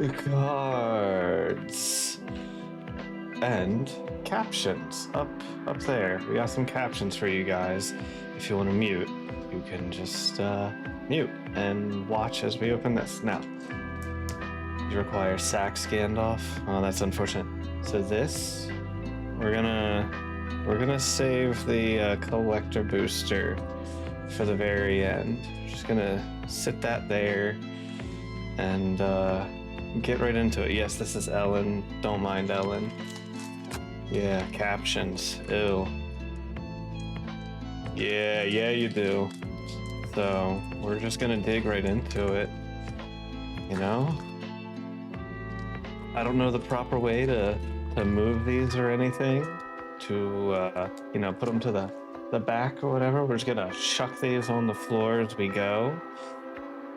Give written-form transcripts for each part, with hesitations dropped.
cards and captions up there. We got some captions for you guys. If you want to mute, you can just mute and watch as we open this. Now, you require sack scanned off. Oh, that's unfortunate. So this, we're gonna save the collector booster for the very end. Just gonna sit that there and get right into it. Yes, this is Ellen. Don't mind Ellen. Yeah, captions. Ew. Yeah, you do. So we're just gonna dig right into it. You know? I don't know the proper way to move these or anything. To put them to the back or whatever. We're just gonna chuck these on the floor as we go.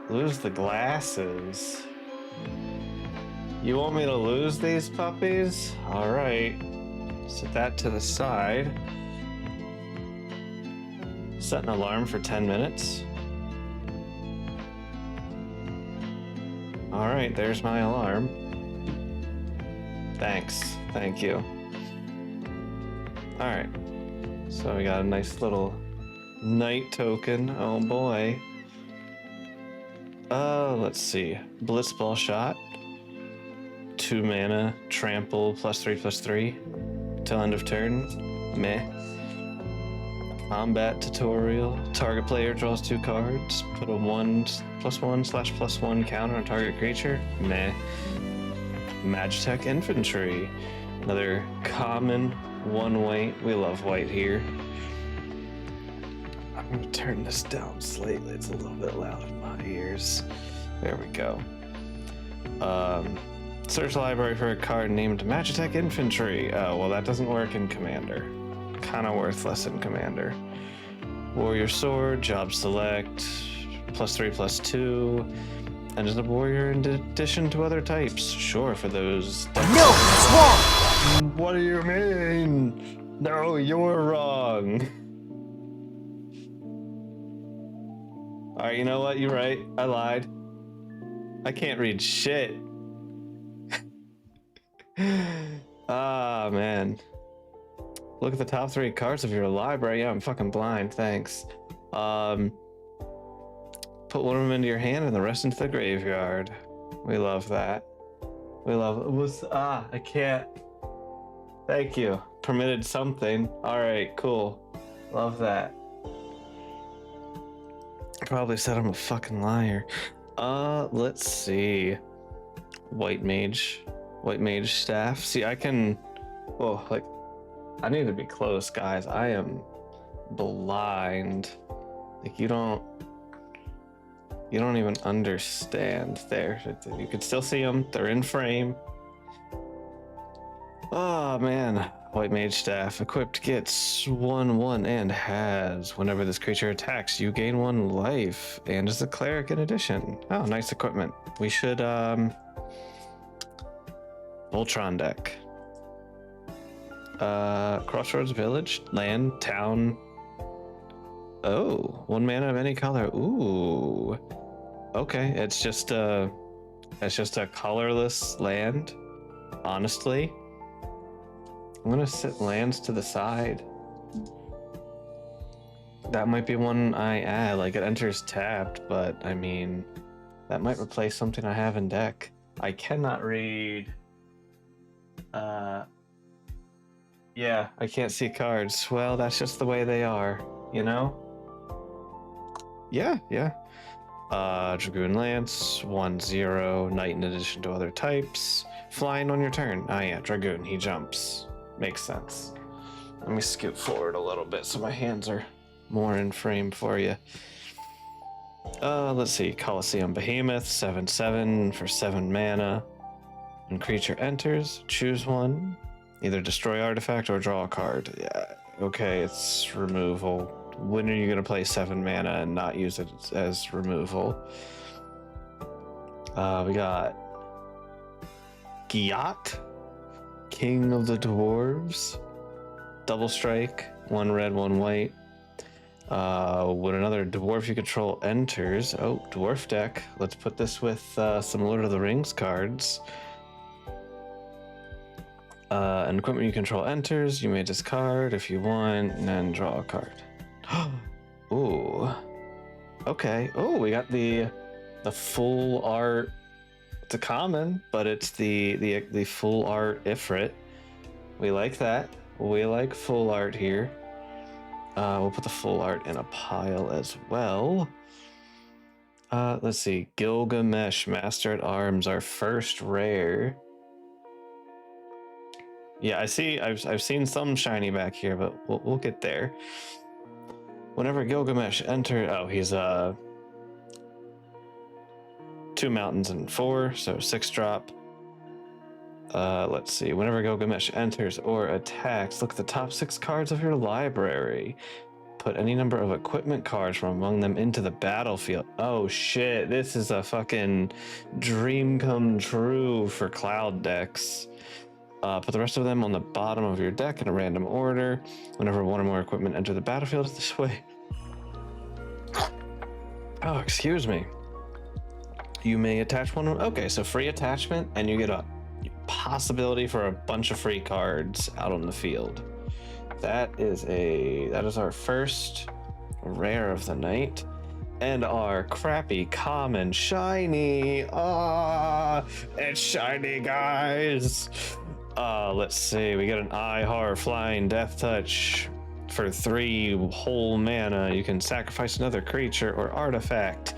Lose the glasses. You want me to lose these puppies? All right. Set that to the side. Set an alarm for 10 minutes. All right, there's my alarm. Thanks. Thank you. All right. So we got a nice little night token. Oh boy. Let's see. Blitzball shot. 2 mana, trample, +3/+3 till end of turn. Meh. Combat tutorial. Target player draws 2 cards. Put a 1/1/+1 counter on target creature. Meh. Magitech infantry. Another common 1 white. We love white here. I'm gonna turn this down slightly. It's a little bit loud in my ears. There we go. Search the library for a card named Magitech Infantry. Oh, well, that doesn't work in Commander. Kind of worthless in Commander. Warrior Sword, job select, +3/+2, and is a warrior in addition to other types. Sure, for those. No, that's wrong! What do you mean? No, you're wrong. Alright, you know what? You're right. I lied. I can't read shit. Ah, man. Look at the top 3 cards of your library. Yeah, I'm fucking blind. Thanks. Put one of them into your hand and the rest into the graveyard. We love that. We love it. I can't. Thank you. Permitted something. Alright, cool. Love that. Probably said I'm a fucking liar. Let's see. White mage staff. See, I can. Oh, like, I need to be close, guys. I am blind. Like, you don't even understand. There, you can still see them. They're in frame. Oh man, white mage staff equipped gets 1/1 and has whenever this creature attacks, you gain 1 life and is a cleric in addition. Oh, nice equipment. We should Voltron deck. Crossroads Village, land, town. Oh, 1 mana of any color. Ooh. Okay, it's just a colorless land. Honestly, I'm gonna sit lands to the side. That might be one I add. Like, it enters tapped, but I mean, that might replace something I have in deck. I cannot read. Yeah, I can't see cards. Well, that's just the way they are, you know? Yeah. Dragoon Lance, 1/0, Knight in addition to other types. Flying on your turn. Ah, yeah, Dragoon, he jumps. Makes sense. Let me scoot forward a little bit so my hands are more in frame for you. Let's see. Colosseum Behemoth, 7/7 for 7 mana. When creature enters, choose one. Either destroy artifact or draw a card. Yeah, okay, it's removal. When are you going to play 7 mana and not use it as removal? We got Giat, King of the Dwarves. Double strike, 1 red, 1 white. When another dwarf you control enters, oh, dwarf deck. Let's put this with some Lord of the Rings cards. An equipment you control enters, you may discard if you want, and then draw a card. Ooh. Okay. Oh, we got the full art. It's a common, but it's the full art Ifrit. We like that. We like full art here. We'll put the full art in a pile as well. Let's see. Gilgamesh, Master at Arms, our first rare. Yeah, I see. I've seen some shiny back here, but we'll get there. Whenever Gilgamesh enters, oh, he's 2 mountains and 4, so 6 drop. Let's see. Whenever Gilgamesh enters or attacks, look at the top 6 cards of your library. Put any number of equipment cards from among them into the battlefield. Oh shit! This is a fucking dream come true for cloud decks. Put the rest of them on the bottom of your deck in a random order. Whenever one or more equipment enter the battlefield this way. Oh, excuse me. You may attach one. Okay, so free attachment, and you get a possibility for a bunch of free cards out on the field. That is our first rare of the night. And our crappy common shiny. Ah, it's shiny, guys. Let's see. We get an Eye Horror Flying Death Touch. For 3 whole mana, you can sacrifice another creature or artifact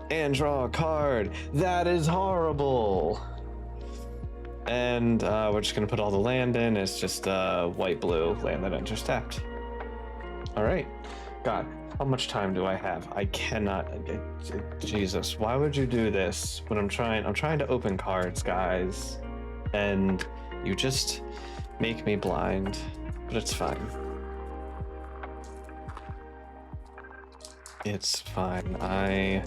and draw a card. That is horrible. And we're just gonna put all the land in. It's just white-blue land that enters tapped. All right. God, how much time do I have? I cannot. Jesus, why would you do this when I'm trying to open cards, guys, and you just make me blind. But it's fine. It's fine. I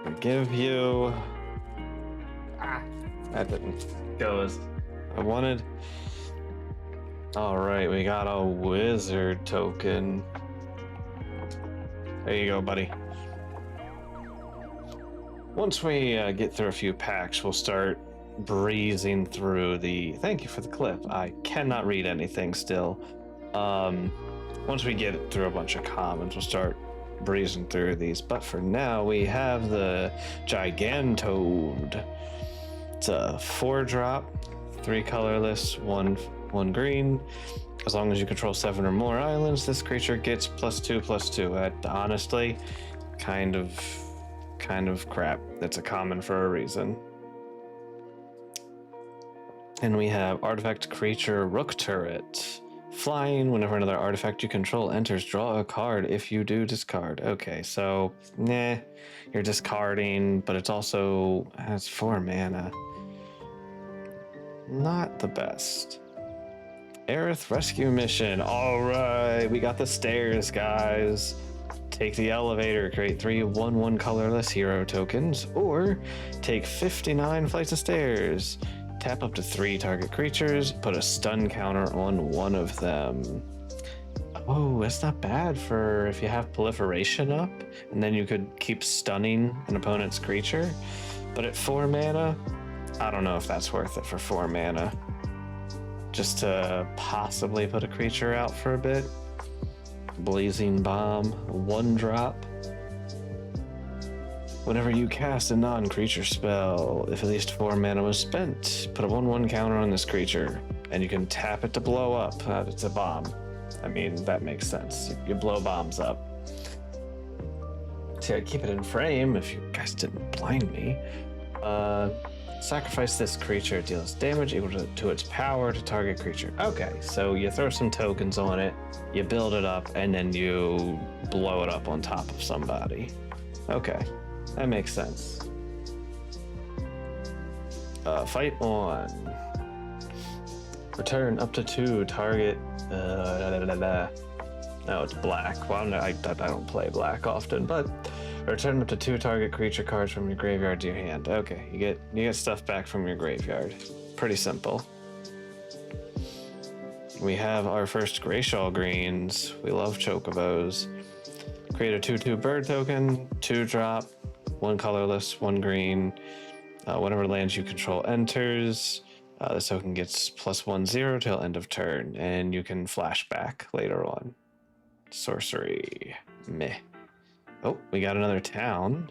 forgive you. That didn't go as I wanted. All right, we got a wizard token. There you go, buddy. Once we get through a few packs, we'll start breezing through the... Thank you for the clip. I cannot read anything still. Once we get through a bunch of commons, we'll start breezing through these. But for now, we have the Gigantode. It's a 4-drop, 3 colorless, 1 green. As long as you control 7 or more islands, this creature gets +2/+2. Honestly, kind of crap. It's a common for a reason. And we have artifact creature Rook Turret. Flying, whenever another artifact you control enters, draw a card. If you do, discard. Okay, so, you're discarding, but it's also has 4 mana. Not the best. Aerith Rescue Mission. All right, we got the stairs, guys. Take the elevator, create 3 1/1 colorless hero tokens, or take 59 flights of stairs. Tap up to 3 target creatures, put a stun counter on one of them. Oh, that's not bad for if you have proliferation up, and then you could keep stunning an opponent's creature. But at 4 mana, I don't know if that's worth it for 4 mana. Just to possibly put a creature out for a bit. Blazing Bomb, 1-drop. Whenever you cast a non-creature spell, if at least 4 mana was spent, put a 1/1 counter on this creature, and you can tap it to blow up. It's a bomb. I mean, that makes sense. You blow bombs up. See, I'd keep it in frame if you guys didn't blind me. Sacrifice this creature, deals damage equal to its power to target creature. Okay, so you throw some tokens on it, you build it up, and then you blow it up on top of somebody. Okay, that makes sense. Fight on. Return up to 2 target. No, it's black. Well, I don't play black often, but return up to 2 target creature cards from your graveyard to your hand. Okay, you get stuff back from your graveyard. Pretty simple. We have our first Greyshaw greens. We love chocobos. Create a 2/2 bird token, 2-drop, 1 colorless, 1 green. Whenever lands you control enters, this token gets +1/0 till end of turn, and you can flash back later on. Sorcery. Meh. Oh, we got another town.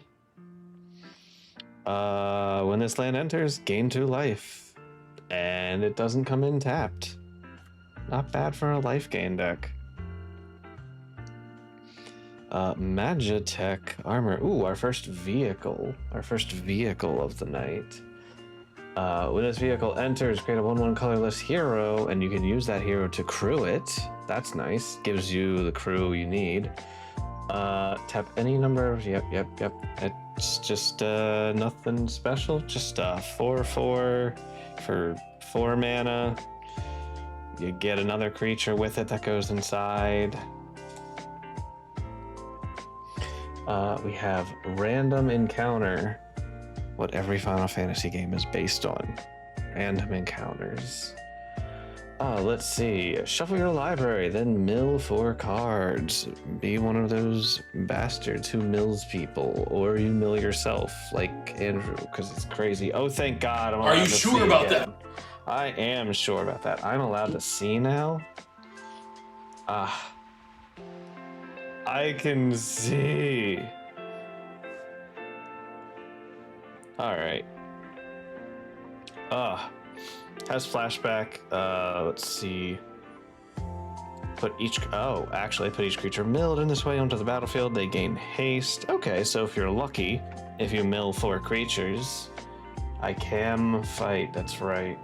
When this land enters, gain 2 life. And it doesn't come in tapped. Not bad for a life gain deck. Magitech armor. Ooh, our first vehicle. Our first vehicle of the night. When this vehicle enters, create a 1/1 colorless hero, and you can use that hero to crew it. That's nice. Gives you the crew you need. Tap any number of... Yep. It's just nothing special. Just 4/4 for 4 mana. You get another creature with it that goes inside. We have random encounter. What every Final Fantasy game is based on. Random encounters. Let's see. Shuffle your library, then mill 4 cards. Be one of those bastards who mills people, or you mill yourself, like Andrew, because it's crazy. Oh, thank God! Are you sure about that? I am sure about that. I'm allowed to see now. I can see. All right. Has flashback. Let's see. Put each creature milled in this way onto the battlefield. They gain haste. Okay, so if you're lucky, if you mill 4 creatures, I can fight. That's right.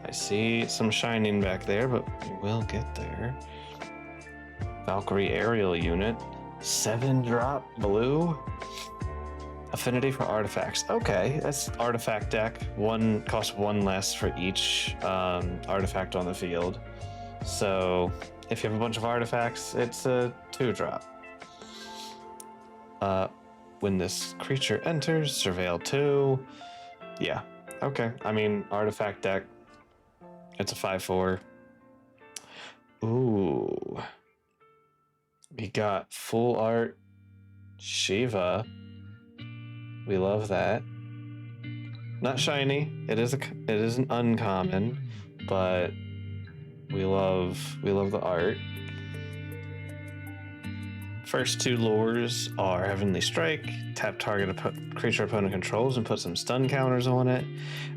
I see some shining back there, but we will get there. Valkyrie aerial unit. 7-drop blue. Affinity for artifacts. Okay, that's artifact deck. Costs 1 less for each artifact on the field. So if you have a bunch of artifacts, it's a 2-drop. When this creature enters, surveil 2. Yeah, okay. I mean, artifact deck. It's a 5/4. Ooh. We got full art Shiva. We love that. Not shiny. It is an uncommon, but we love the art. First 2 lures are Heavenly Strike, tap target creature opponent controls and put some stun counters on it.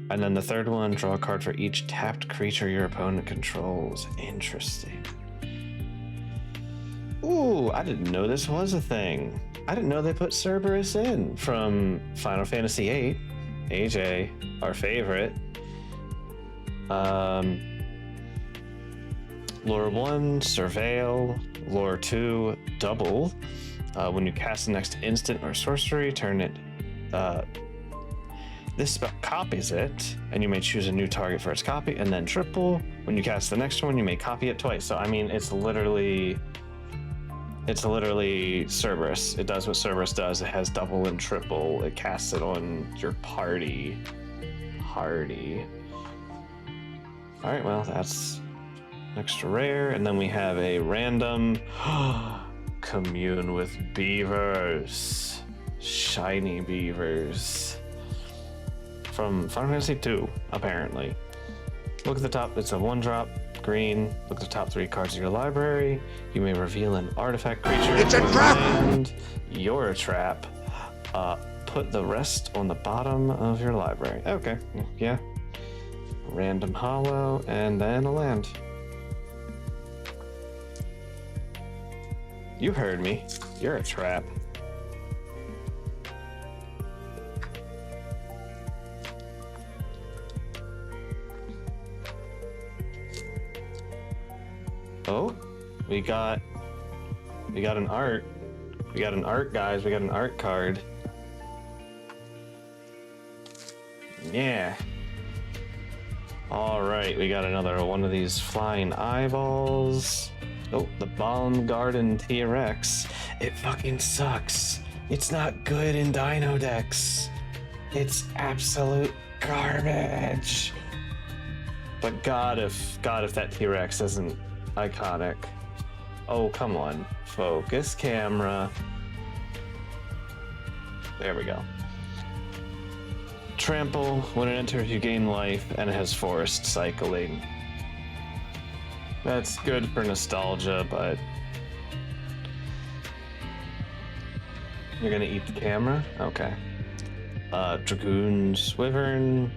And then the third one, draw a card for each tapped creature your opponent controls. Interesting. Ooh, I didn't know this was a thing. I didn't know they put Cerberus in from Final Fantasy VIII. AJ, our favorite. Lure 1, Surveil. Lure 2, Double. When you cast the next instant or sorcery, turn it. This spell copies it, and you may choose a new target for its copy, and then triple. When you cast the next one, you may copy it twice. So, I mean, it's literally Cerberus. It does what Cerberus does. It has double and triple. It casts it on your party. All right, well, that's extra rare. And then we have a random commune with beavers. Shiny beavers. From Final Fantasy II, apparently. Look at the top. It's a 1-drop. Green. Look at the top 3 cards of your library. You may reveal an artifact creature. It's a trap! And you're a trap. Put the rest on the bottom of your library. Okay, yeah. Random hollow, and then a land. You heard me. You're a trap. Oh, we got an art. We got an art, guys. We got an art card. Yeah. All right, we got another one of these flying eyeballs. Oh, the Balm Garden T-Rex. It fucking sucks. It's not good in Dino decks. It's absolute garbage. But God, if that T-Rex isn't iconic. Oh, come on. Focus camera. There we go. Trample. When it enters, you gain life, and it has forest cycling. That's good for nostalgia, but you're gonna eat the camera? Okay. Dragoon's Wyvern,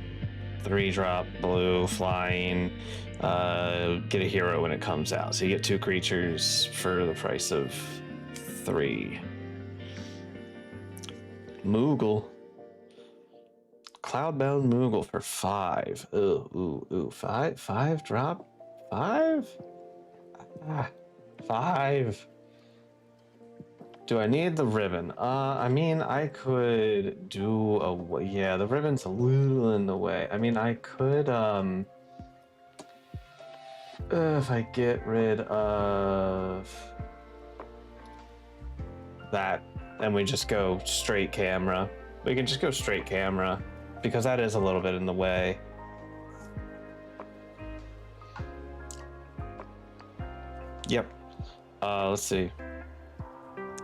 3-drop, blue, flying. Get a hero when it comes out. So you get 2 creatures for the price of 3. Moogle. Cloudbound Moogle for 5. Ooh. 5 drop? 5? 5. Do I need the ribbon? I mean, I could do a... Yeah, the ribbon's a little in the way. I mean, I could, if I get rid of that, and we just go straight camera. We can just go straight camera, because that is a little bit in the way. Yep. Let's see.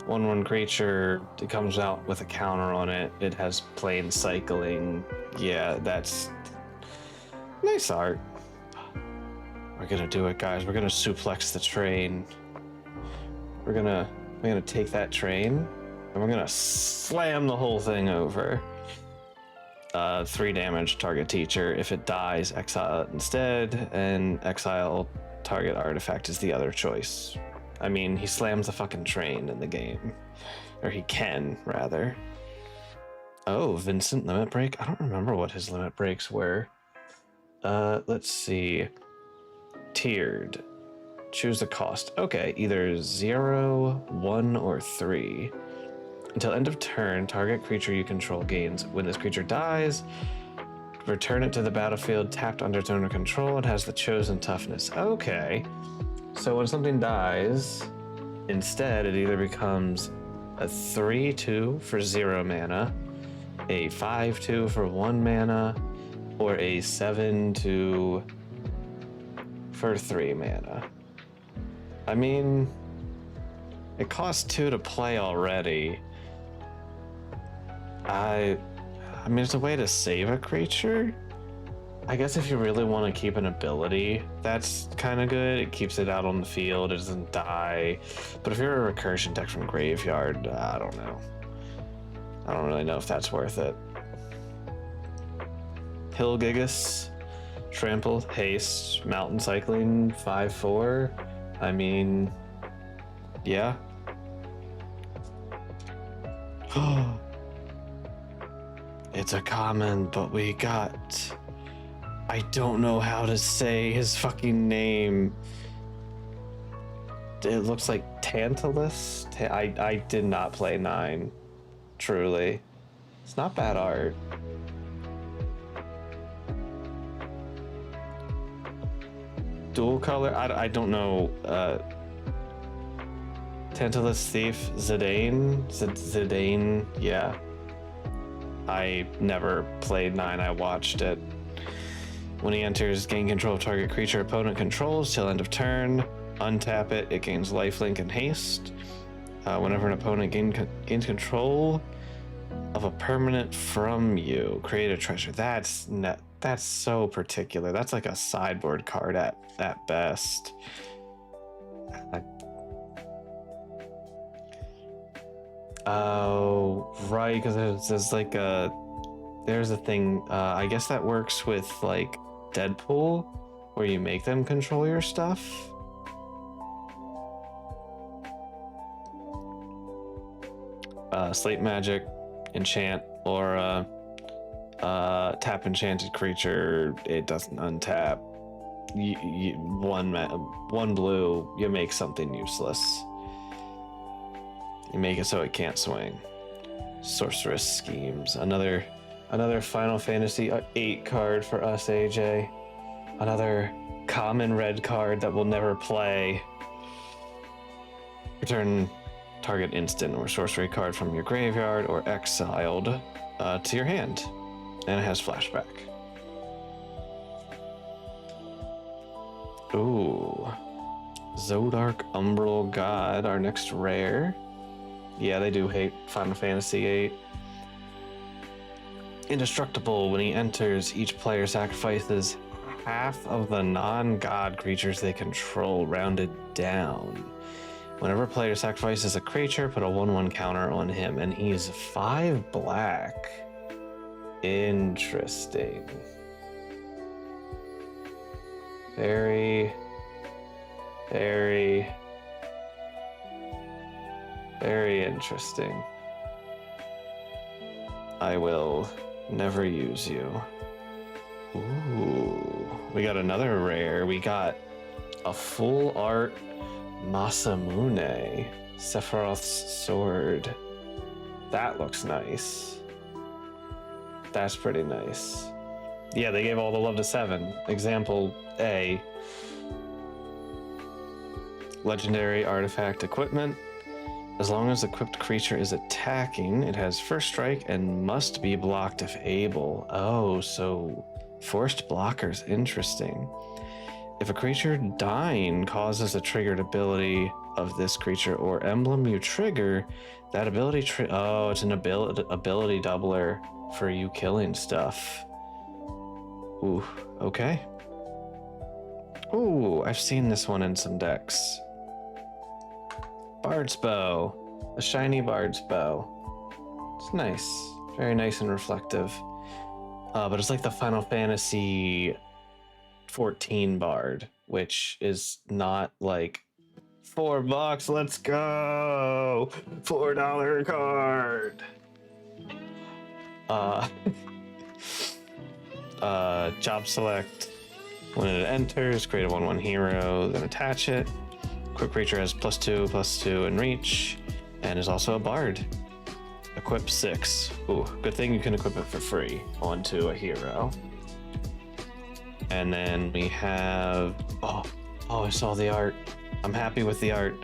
1/1 creature, it comes out with a counter on it. It has plane cycling. Yeah, that's nice art. We're gonna do it, guys. We're gonna suplex the train. We're gonna take that train and we're gonna slam the whole thing over. 3 damage, target teacher. If it dies, exile it instead, and exile target artifact is the other choice. I mean, he slams a fucking train in the game. Or he can, rather. Oh, Vincent limit break? I don't remember what his limit breaks were. Let's see. Tiered. Choose the cost. Okay, either 0, 1, or 3. Until end of turn, target creature you control gains. When this creature dies, return it to the battlefield tapped under its owner control. It has the chosen toughness. Okay. So when something dies, instead it either becomes a 3/2 for 0 mana, a 5/2 for 1 mana, or a 7/2 for 3 mana. I mean, it costs 2 to play already. I mean, it's a way to save a creature. I guess if you really want to keep an ability, that's kind of good. It keeps it out on the field. It doesn't die. But if you're a recursion deck from graveyard, I don't know. I don't really know if that's worth it. Hilgigus, Trample, Haste, Mountain Cycling, 5/4. I mean, yeah. It's a common, but we got... I don't know how to say his fucking name. It looks like Tantalus. I did not play 9. Truly. It's not bad art. Dual color? I don't know. Tantalus Thief, Zidane? Zidane, yeah. I never played 9, I watched it. When he enters, gain control of target creature opponent controls till end of turn. Untap it, it gains lifelink and haste. Whenever an opponent gains control of a permanent from you, create a treasure. That's so particular. That's like a sideboard card at best. Oh, right, because there's like there's a thing, I guess that works with like Deadpool, where you make them control your stuff. Slate magic, enchant, or tap enchanted creature. It doesn't untap. One blue, you make something useless. You make it so it can't swing. Sorceress Schemes. Another Final Fantasy 8 card for us, AJ. Another common red card that we'll never play. Return target instant or sorcery card from your graveyard or exiled to your hand. And it has flashback. Ooh. Zodark Umbral God, our next rare. Yeah, they do hate Final Fantasy VIII. Indestructible. When he enters, each player sacrifices half of the non-god creatures they control, rounded down. Whenever a player sacrifices a creature, put a 1/1 counter on him, and he's 5 black. Interesting. Very, very, very interesting. I will never use you. Ooh, we got another rare. We got a full art Masamune, Sephiroth's sword. That looks nice. That's pretty nice. Yeah, they gave all the love to 7. Example A. Legendary artifact equipment. As long as the equipped creature is attacking, it has first strike and must be blocked if able. Oh, so forced blockers. Interesting. If a creature dying causes a triggered ability of this creature or emblem you trigger, that ability oh, it's an ability doubler for you killing stuff. Ooh, okay. Ooh, I've seen this one in some decks. Bard's Bow. A shiny Bard's Bow. It's nice. Very nice and reflective. But it's like the Final Fantasy 14 Bard, which is not like $4, let's go! $4 card! Job select. When it enters, create a 1/1 hero, then attach it. Quick creature has +2/+2 in reach, and is also a bard. Equip 6. Ooh, good thing you can equip it for free onto a hero. And then we have, oh, I saw the art. I'm happy with the art.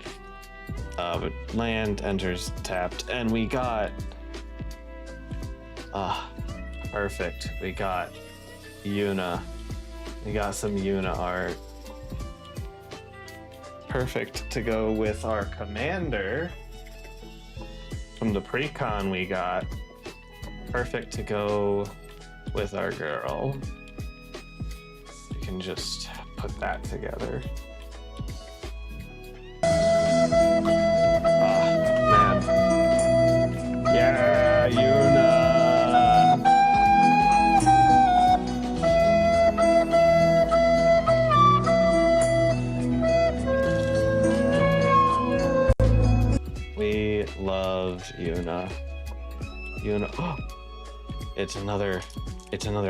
But land enters tapped, and we got, perfect. We got Yuna. We got some Yuna art. Perfect to go with our commander from the pre-con we got. Perfect to go with our girl. We can just put that together. Man. Yeah, Yuna! We love Yuna. Yuna. Oh, it's another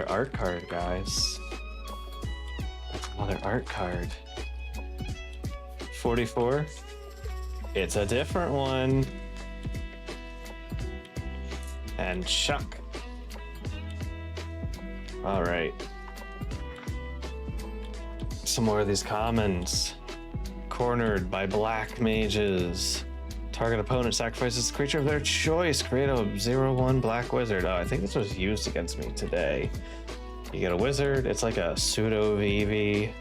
art card, guys. That's another art card. 44. It's a different one. And Chuck. All right. Some more of these commons. Cornered by black mages. Target opponent sacrifices a creature of their choice. Create a 0/1 black wizard. Oh, I think this was used against me today. You get a wizard. It's like a pseudo VV.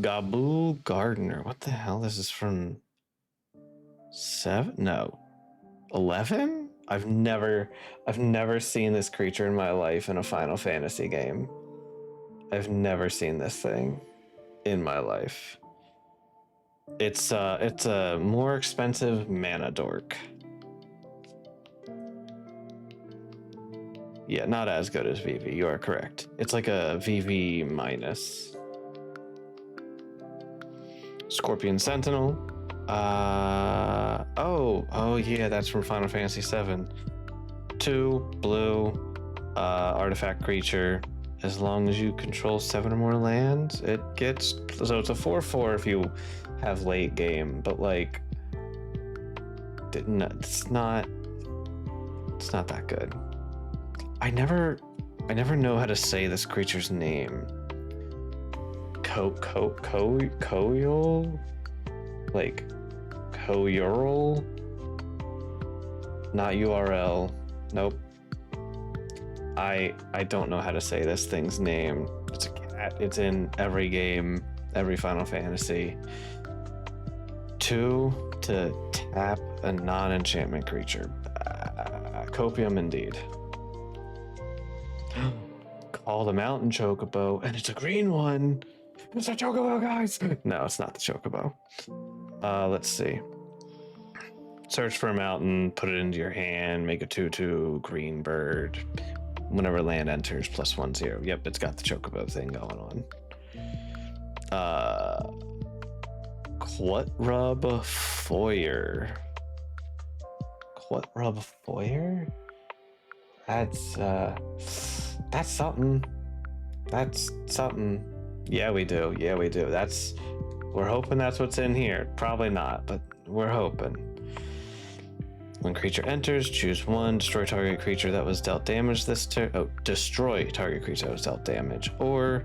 Gaboo Gardener. What the hell? This is from 7? No. 11? I've never seen this creature in my life in a Final Fantasy game. I've never seen this thing in my life. It's a more expensive mana dork. Yeah, not as good as VV. You are correct. It's like a VV minus. Scorpion Sentinel. Oh yeah, that's from Final Fantasy VII. 2 blue, artifact creature. As long as you control 7 or more lands, it gets, so it's a 4/4 if you have late game, but like, it's not that good. I never know how to say this creature's name. Koyol? Like, Koyurl? Not URL. Nope. I don't know how to say this thing's name. It's a cat. It's in every game, every Final Fantasy. 2 to tap a non-enchantment creature. Copium indeed. Call the mountain chocobo, and it's a green one. It's a chocobo, guys. No, it's not the chocobo. Let's see. Search for a mountain, put it into your hand, make a 2/2 green bird. Whenever land enters, +1/0. Yep, it's got the chocobo thing going on. Quatrub Foyer. Quatrub Foyer? That's something. That's something. Yeah, we do. We're hoping that's what's in here. Probably not, but we're hoping. When creature enters, choose 1, destroy target creature that was dealt damage this turn. Oh, destroy target creature that was dealt damage. Or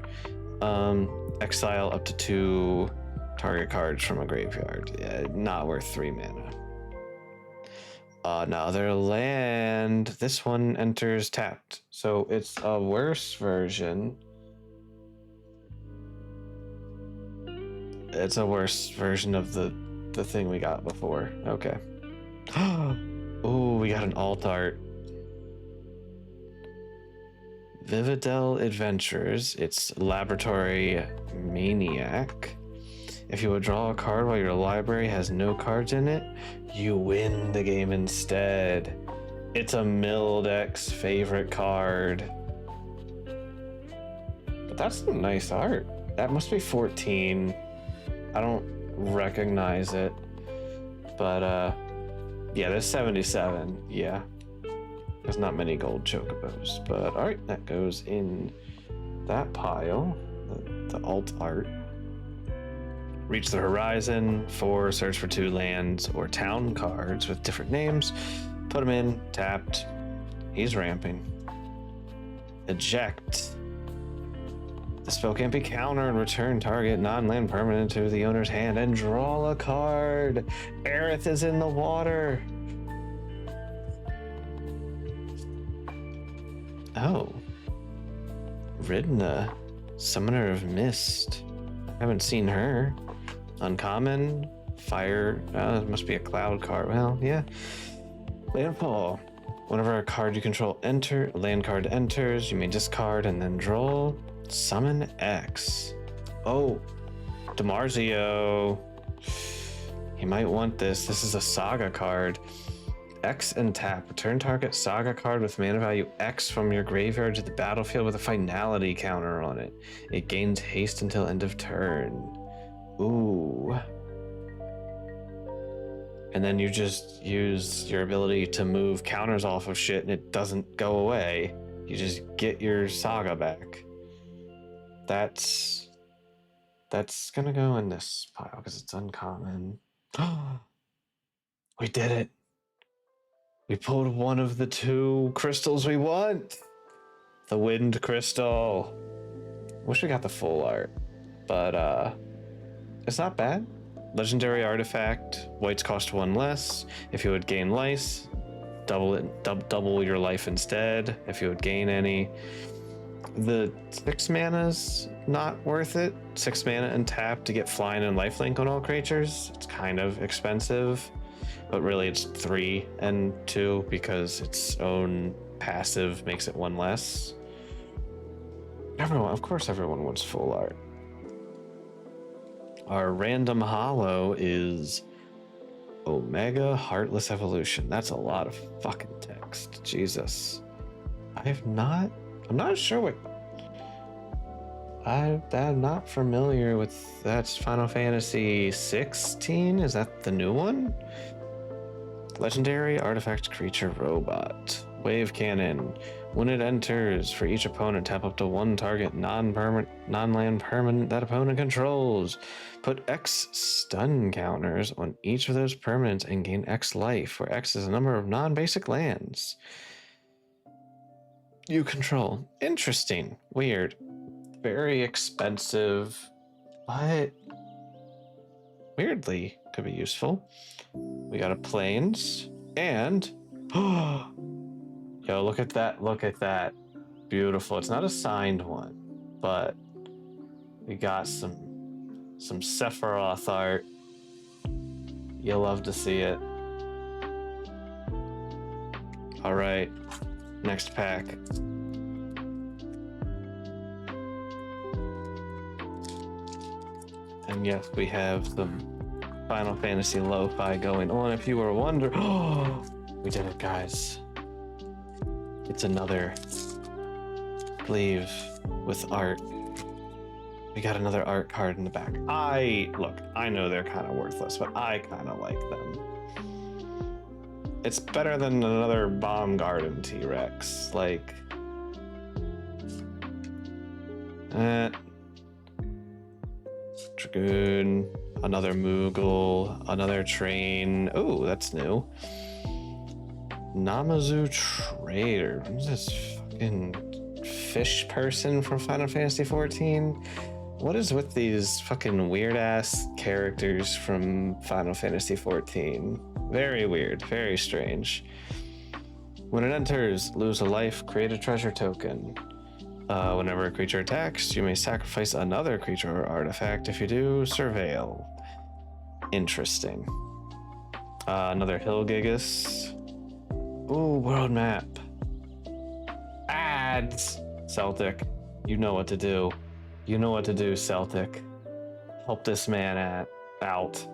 exile up to 2 target cards from a graveyard. Yeah, not worth 3 mana. Another land. This one enters tapped. So it's a worse version. It's a worse version of the thing we got before. Okay. Oh, we got an alt art. Vividel Adventures. It's Laboratory Maniac. If you would draw a card while your library has no cards in it, you win the game instead. It's a Mildek's favorite card. But that's some nice art. That must be 14. I don't recognize it. But yeah, there's 77. Yeah. There's not many gold chocobos. But alright, that goes in that pile. The alt art. Reach the horizon, 4, search for 2 lands or town cards with different names. Put them in, tapped. He's ramping. Eject. The spell can't be countered. Return target non-land permanent to the owner's hand and draw a card. Aerith is in the water. Oh. Ridna, Summoner of Mist. Haven't seen her. Uncommon, fire, it must be a cloud card. Well, yeah. Landfall. Whenever a card you control land card enters, you may discard and then draw. Summon X. Oh, DiMarzio. He might want this. This is a saga card. X and tap. Return target saga card with mana value X from your graveyard to the battlefield with a finality counter on it. It gains haste until end of turn. Ooh. And then you just use your ability to move counters off of shit and it doesn't go away. You just get your saga back. That's gonna go in this pile because it's uncommon. We did it. We pulled one of the 2 crystals we want. The wind crystal. Wish we got the full art, but it's not bad. Legendary artifact. Whites cost 1 less. If you would gain life, double your life instead. If you would gain any. The 6 mana's not worth it. 6 mana and tap to get flying and lifelink on all creatures. It's kind of expensive, but really it's 3 and 2 because its own passive makes it 1 less. Of course everyone wants full art. Our random holo is Omega Heartless Evolution. That's a lot of fucking text. Jesus. I'm not sure what... I'm not familiar with... That's Final Fantasy 16? Is that the new one? Legendary Artifact Creature Robot. Wave Cannon. When it enters, for each opponent, tap up to 1 target non-land permanent that opponent controls. Put X stun counters on each of those permanents and gain X life, where X is a number of non-basic lands you control. Interesting. Weird. Very expensive, but weirdly could be useful. We got a plains and yo, look at that. Beautiful. It's not a signed one, but We got some Sephiroth art. You'll love to see it. All right, next pack. And yes, we have some Final Fantasy lo-fi going on. If you were wondering, oh, we did it, guys. It's another sleeve with art. We got another art card in the back. I know they're kind of worthless, but I kind of like them. It's better than another Bomb Garden T-Rex. Like, Dragoon, another Moogle, another Train. Oh, that's new. Namazu Trader. Who's this fucking fish person from Final Fantasy 14? What is with these fucking weird ass characters from Final Fantasy 14? Very weird, very strange. When it enters, lose a life, create a treasure token. Whenever a creature attacks, you may sacrifice another creature or artifact. If you do, surveil. Interesting. Another Hilgigus. Ooh, world map. Ads. Celtic, you know what to do. You know what to do, Celtic. Help this man out.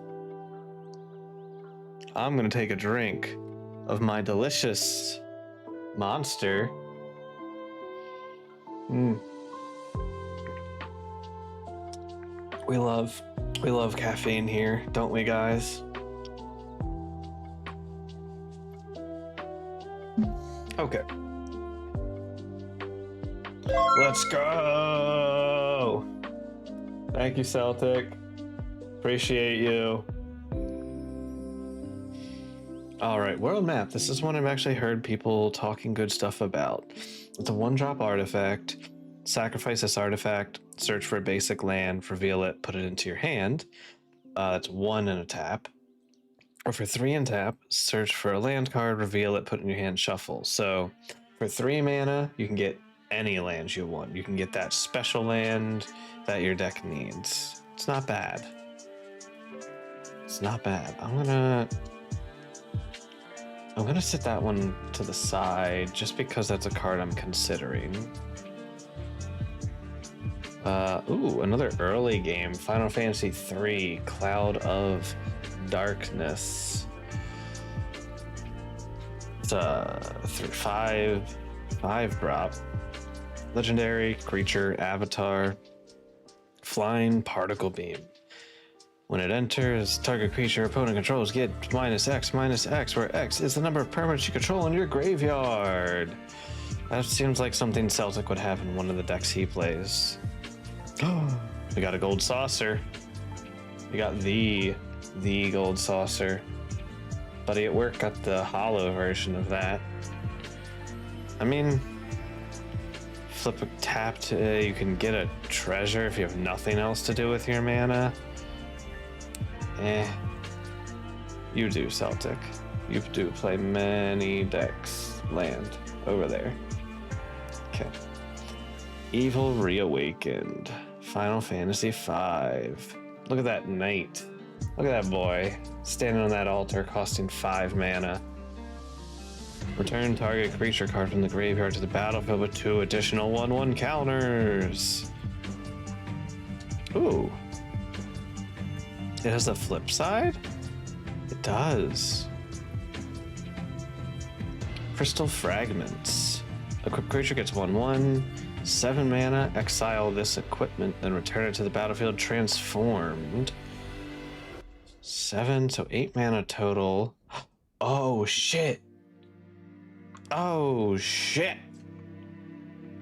I'm gonna take a drink of my delicious monster. We love caffeine here, don't we, guys? Okay. Let's go! Thank you, Celtic. Appreciate you. All right, world map. This is one I've actually heard people talking good stuff about. It's a 1-drop artifact. Sacrifice this artifact, search for a basic land, reveal it, put it into your hand. That's 1 in a tap. Or for 3 in tap, search for a land card, reveal it, put it in your hand, shuffle. So for 3 mana, you can get any land you want. You can get that special land that your deck needs. It's not bad. It's not bad. I'm gonna set that one to the side just because that's a card I'm considering. Ooh, another early game, Final Fantasy 3, Cloud of Darkness. It's a 5 drop. Legendary creature, avatar, flying particle beam. When it enters, target creature opponent controls get -X, where X is the number of permanents you control in your graveyard. That seems like something Celtic would have in one of the decks he plays. We got a gold saucer. We got the gold saucer. Buddy at work got the hollow version of that. I mean, flip a tap to, you can get a treasure if you have nothing else to do with your mana. You do, Celtic. You do play many decks. Land over there. Okay. Evil Reawakened. Final Fantasy V. Look at that knight. Look at that boy. Standing on that altar costing 5 mana. Return target creature card from the graveyard to the battlefield with 2 additional 1/1 counters. Ooh. It has a flip side? It does. Crystal Fragments. Equipped creature gets 1/1, 7 mana, exile this equipment, then return it to the battlefield transformed. 7, so 8 mana total. Oh shit. Oh shit.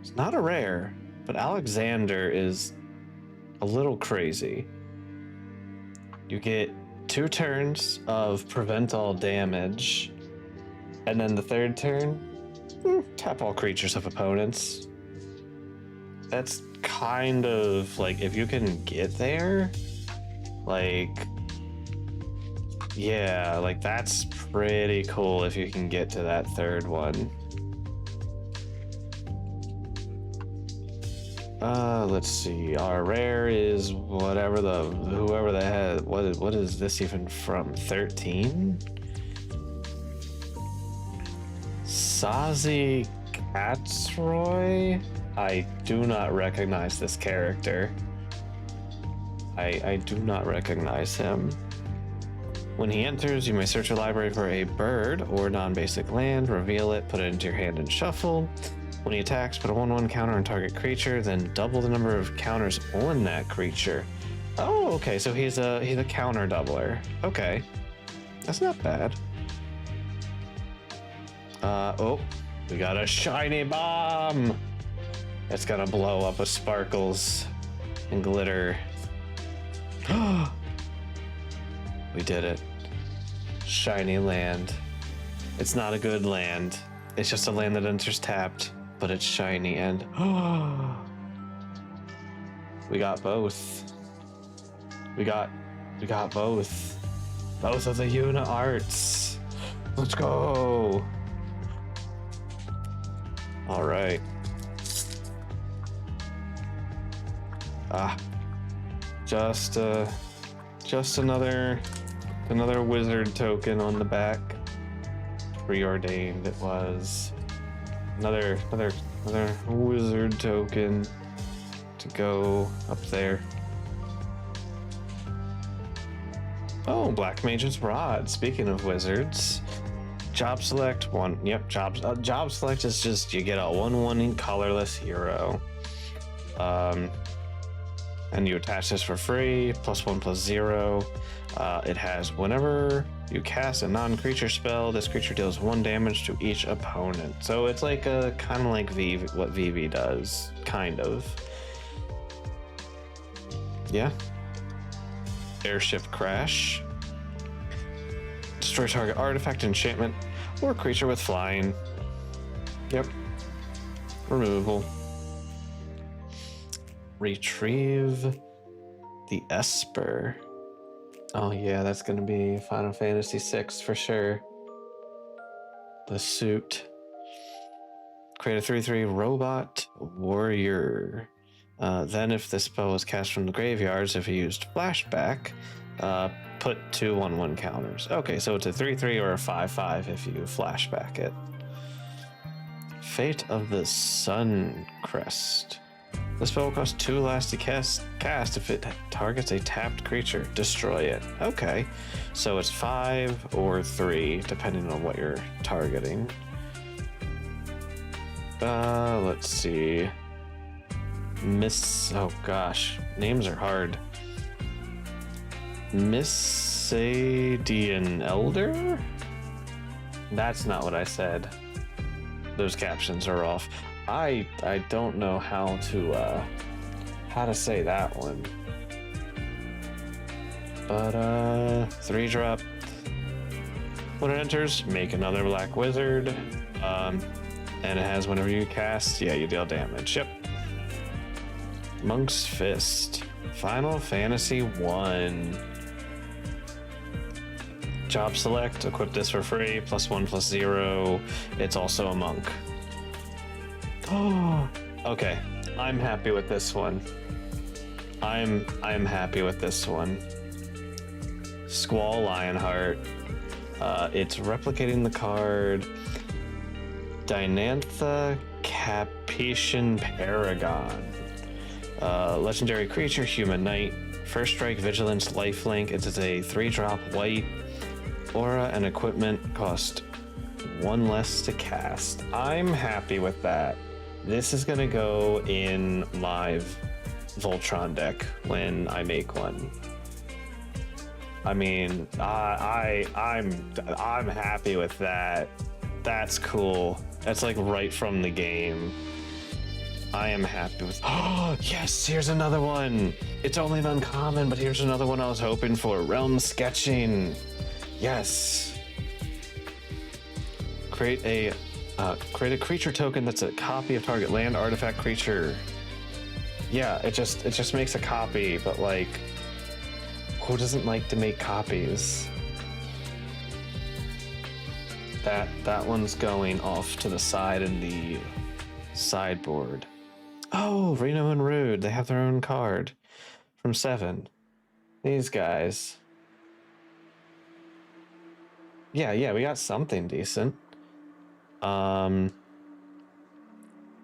It's not a rare, but Alexander is a little crazy. You get 2 turns of prevent all damage, and then the 3rd turn, tap all creatures of opponents. That's kind of like, if you can get there, like, yeah, like that's pretty cool if you can get to that 3rd one. Let's see. Our rare is whoever the heck. What is this even from? 13? Sazi Katzroy? I do not recognize this character. I do not recognize him. When he enters, you may search your library for a bird or non-basic land, reveal it, put it into your hand and shuffle. When he attacks, put a 1/1 counter on target creature, then double the number of counters on that creature. Oh, okay, so he's a counter doubler. Okay. That's not bad. Oh, we got a shiny bomb! It's gonna blow up with sparkles and glitter. We did it. Shiny land. It's not a good land. It's just a land that enters tapped, but it's shiny and we got both. We got both. Both of the Una arts. Let's go. All right. Just another wizard token on the back. Preordained it was. Another wizard token to go up there. Oh, Black Mage's Rod. Speaking of wizards, job select one. Yep, job select is just you get a 1/1 colorless hero. And you attach this for free, +1/+0. It has whenever you cast a non-creature spell, this creature deals 1 damage to each opponent. So it's like kind of like what VV does, kind of. Yeah. Airship Crash. Destroy target artifact, enchantment, or creature with flying. Yep. Removal. Retrieve the Esper. Oh yeah, that's gonna be Final Fantasy VI for sure. The suit. Create a 3/3 robot warrior. Then if this spell is cast from the graveyards, if you used flashback, put 2 1/1 counters. Okay, so it's a 3/3 or a 5/5 if you flashback it. Fate of the Sun Crest. The spell will cost 2 last to cast if it targets a tapped creature. Destroy it. Okay, so it's 5 or 3, depending on what you're targeting. Let's see. Oh gosh, names are hard. Missadian Elder? That's not what I said. Those captions are off. I don't know how to say that one. But 3-drop. When it enters, make another black wizard. And it has whenever you cast, you deal damage. Yep. Monk's Fist. Final Fantasy 1. Job select, equip this for free, +1/+0. It's also a monk. Oh, okay. I'm happy with this one. I'm happy with this one. Squall Lionheart. It's replicating the card Dynantha Capetian Paragon. Legendary creature, human knight. First strike, vigilance, lifelink. It is a 3-drop white. Aura and equipment cost 1 less to cast. I'm happy with that. This is gonna go in my Voltron deck when I make one. I mean, I'm happy with that. That's cool. That's like right from the game. I am happy with. Oh yes, here's another one. It's only an uncommon, but here's another one I was hoping for. Realm Sketching. Yes. Create a creature token that's a copy of target land, artifact, creature. Yeah, it just makes a copy, but like, who doesn't like to make copies? That one's going off to the side in the sideboard. Oh, Reno and Rude. They have their own card from 7. These guys. Yeah, we got something decent. They're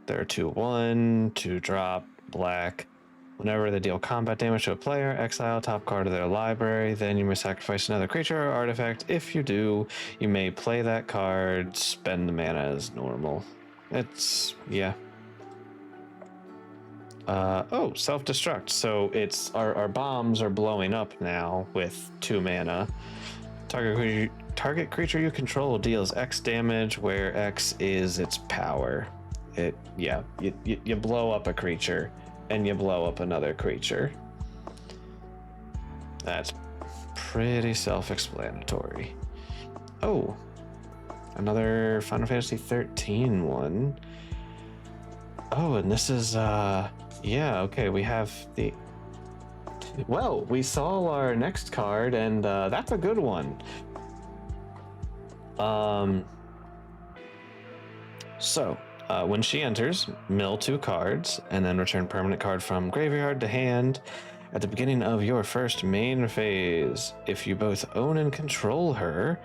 2/1, 2-drop, black. Whenever they deal combat damage to a player, exile top card of their library. Then you may sacrifice another creature or artifact. If you do, you may play that card, spend the mana as normal. It's, yeah. Oh, self-destruct. So it's our bombs are blowing up now with 2 mana. Target creature you control deals X damage, where X is its power. You blow up a creature and you blow up another creature. That's pretty self-explanatory. Oh, another Final Fantasy 13 one. Oh, and this is yeah, okay, we have the... Well, we saw our next card, and that's a good one. So, when she enters, mill 2 cards, and then return permanent card from graveyard to hand at the beginning of your first main phase. If you both own and control her,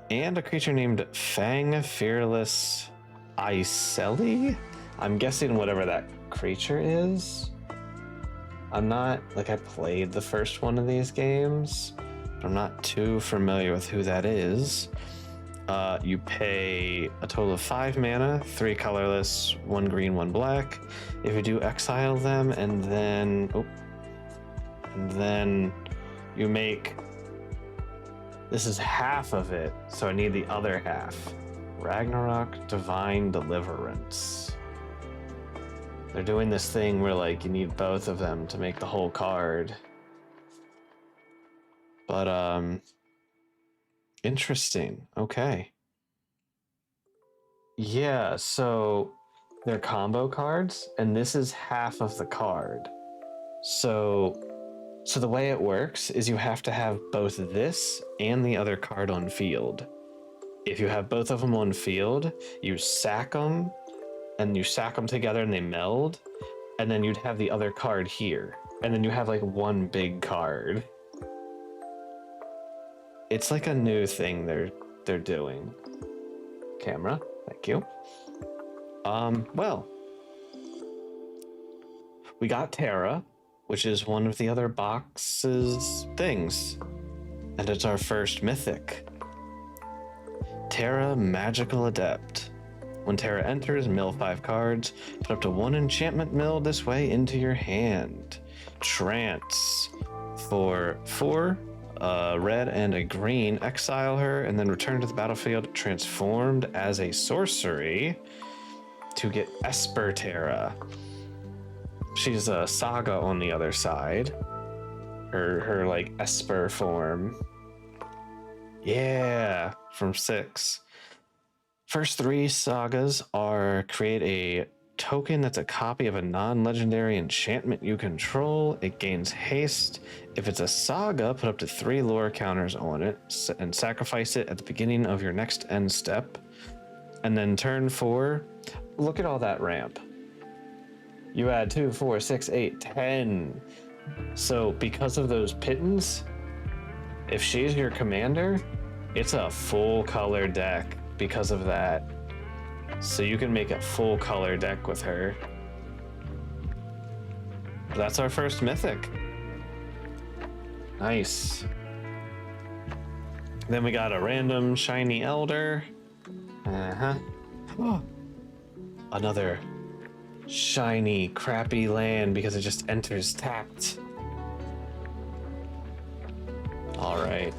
and a creature named Fang Fearless Iseli? I'm guessing whatever that creature is. I'm not, like, I played the first one of these games, but I'm not too familiar with who that is. You pay a total of 5 mana, 3 colorless, 1 green, 1 black. If you do, exile them, and then you make... This is half of it, so I need the other half. Ragnarok Divine Deliverance. They're doing this thing where, like, you need both of them to make the whole card. But, interesting. Okay. Yeah, so they're combo cards, and this is half of the card. So the way it works is you have to have both this and the other card on field. If you have both of them on field, you sack them, and you sack them together and they meld, and then you'd have the other card here, and then you have like one big card. It's like a new thing they're doing. Camera, thank you. Well, we got Terra, which is one of the other box's things, and it's our first mythic. Terra Magical Adept. When Terra enters, mill 5 cards, put up to 1 enchantment milled this way into your hand. Trance. For 4, red and a green, exile her, and then return to the battlefield transformed as a sorcery to get Esper Terra. She's a Saga on the other side. Her like Esper form. Yeah, from 6. First 3 sagas are create a token that's a copy of a non-legendary enchantment you control. It gains haste. If it's a saga, put up to 3 lore counters on it and sacrifice it at the beginning of your next end step. And then turn 4, look at all that ramp. You add 2, 4, 6, 8, 10. So because of those pittance, if she's your commander, it's a full color deck because of that. So you can make a full color deck with her. That's our first mythic. Nice. Then we got a random shiny elder. Oh, another shiny crappy land because it just enters tapped. All right.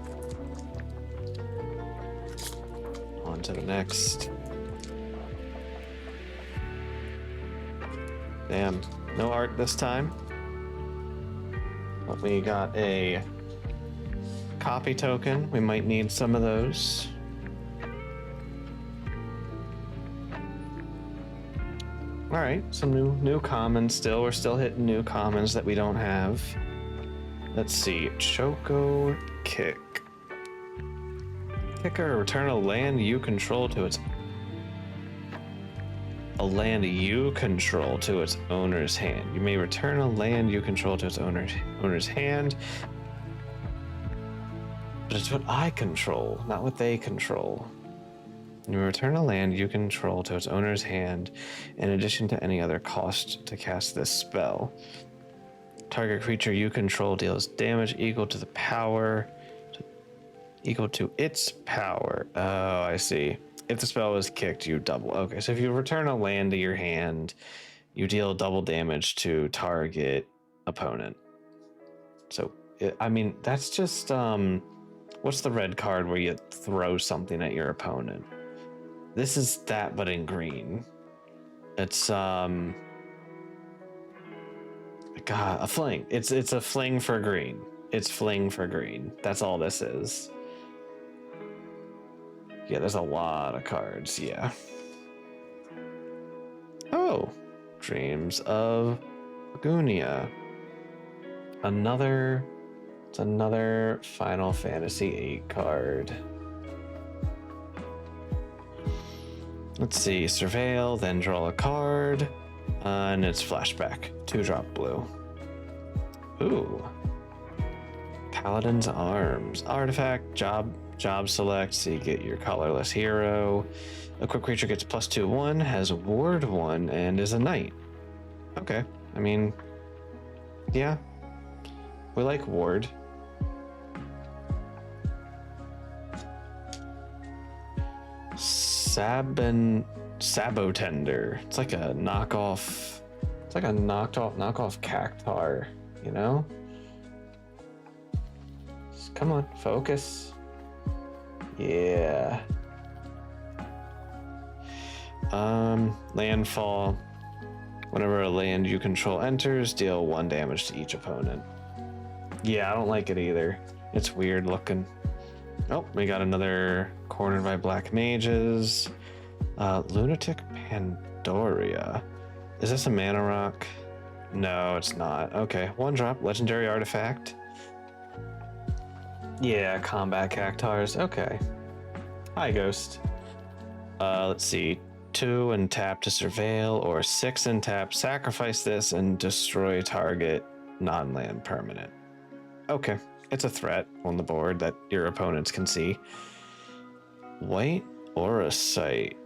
On to the next. Damn, no art this time. But we got a copy token. We might need some of those. All right, some new commons still. We're still hitting new commons that we don't have. Let's see, Choco Kick. Kicker, return a land you control to its... a land you control to its owner's hand. You may return a land you control to its owner's hand. But it's what I control, not what they control. You return a land you control to its owner's hand in addition to any other cost to cast this spell. Target creature you control deals damage equal to its power. Oh, I see. If the spell is kicked, you double. Okay, so if you return a land to your hand, you deal double damage to target opponent. So, I mean, that's just, what's the red card where you throw something at your opponent? This is that, but in green. It's, God, a fling. It's a fling for green. It's fling for green. That's all this is. Yeah, there's a lot of cards, yeah. Oh, Dreams of Lagunia. It's another Final Fantasy VIII card. Let's see, surveil, then draw a card, and it's flashback, 2-drop blue. Ooh. Paladin's Arms. Artifact, job select, so you get your colorless hero. Equipped creature gets +2/+1, has ward 1, and is a knight. Okay, I mean, yeah. We like ward. Sabotender. It's like a knockoff. It's like a knockoff Cactar, you know? Just come on, focus. Yeah. Landfall. Whenever a land you control enters, deal 1 damage to each opponent. Yeah, I don't like it either. It's weird looking. Oh, we got another Cornered by Black Mages. Lunatic Pandoria. Is this a mana rock? No, it's not. Okay, 1-drop, legendary artifact. Yeah, combat cactars. Okay. Hi, Ghost. Let's see. 2 and tap to surveil, or 6 and tap, sacrifice this and destroy target non-land permanent. Okay, it's a threat on the board that your opponents can see. White Aura Sight.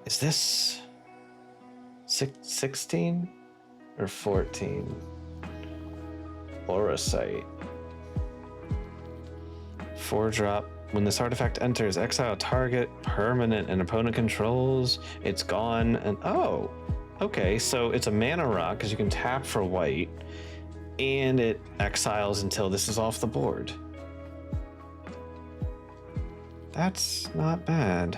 Is this 16 or 14? Aura Sight. 4-drop. When this artifact enters, exile target permanent and opponent controls. It's gone. And oh, okay. So it's a mana rock because you can tap for white, and it exiles until this is off the board. That's not bad.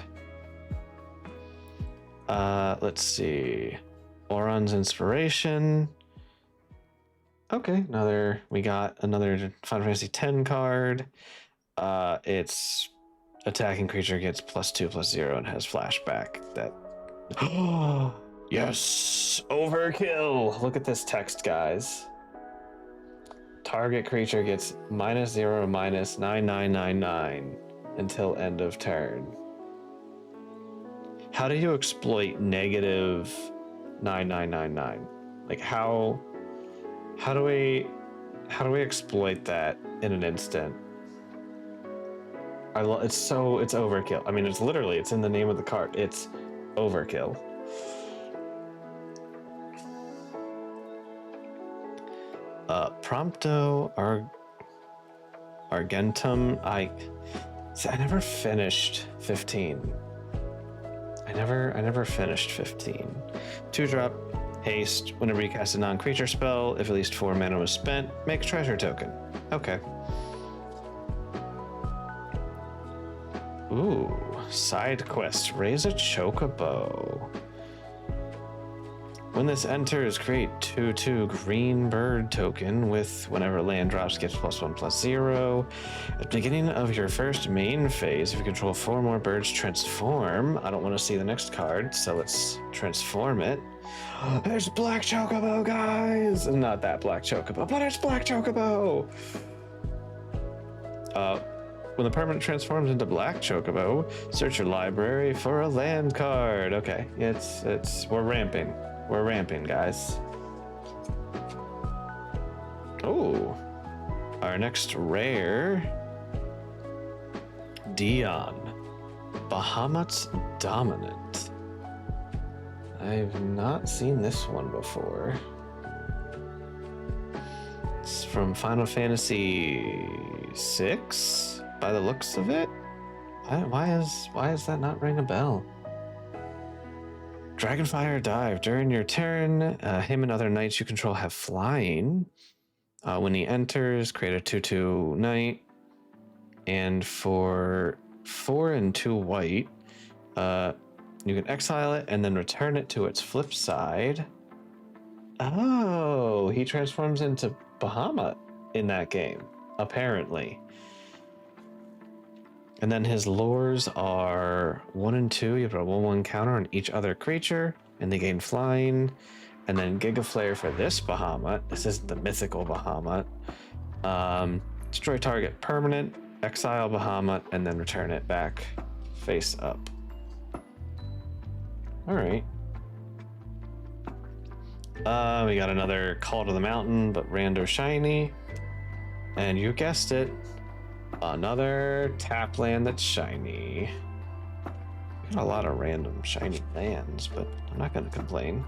Let's see. Oron's Inspiration. Okay, we got another Final Fantasy X card. Its attacking creature gets +2/+0 and has flashback. That. Yes! Overkill! Look at this text, guys. Target creature gets -0 -9999 until end of turn. How do you exploit -9999? Like how do we exploit that in an instant? It's overkill. I mean, it's in the name of the card. It's overkill. Prompto Argentum. I never finished 15. I never finished 15. 2-drop haste. Whenever you cast a non-creature spell, if at least 4 mana was spent, make treasure token. Okay. Ooh, side quest. Raise a chocobo. When this enters, create 2/2 green bird token with whenever land drops gets +1/+0. At the beginning of your first main phase, if you control 4 more birds, transform. I don't want to see the next card, so let's transform it. There's Black Chocobo, guys! Not that Black Chocobo, but it's Black Chocobo! When the permanent transforms into black chocobo, search your library for a land card. Okay, we're ramping. We're ramping, guys. Oh, our next rare, Dion, Bahamut's Dominant. I've not seen this one before. It's from Final Fantasy VI, by the looks of it. Why is that not ring a bell? Dragonfire Dive. During your turn, him and other knights you control have flying. When he enters, create a 2/2 knight. And for 4 and 2 white, you can exile it and then return it to its flip side. Oh, he transforms into Bahamut in that game, apparently. And then his lures are 1 and 2. You put a 1/1 counter on each other creature, and they gain flying. And then Giga Flare for this Bahamut. This isn't the mythical Bahamut. Destroy target permanent, exile Bahamut, and then return it back face up. All right. We got another Call to the Mountain, but rando shiny. And you guessed it, another tap land that's shiny. We got a lot of random shiny lands, but I'm not going to complain.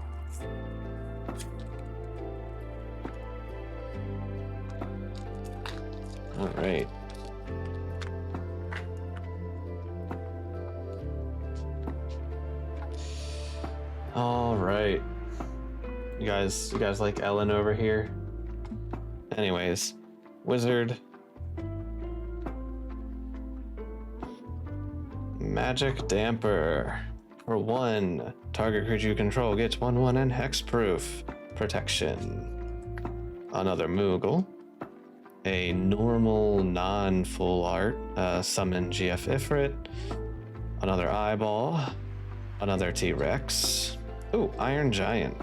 All right. All right. You guys like Ellen over here? Anyways, Wizard. Magic Damper. For 1, target creature you control gets 1/1 and hexproof protection. Another Moogle. A normal non-full art summon GF Ifrit. Another Eyeball. Another T-Rex. Ooh, Iron Giant.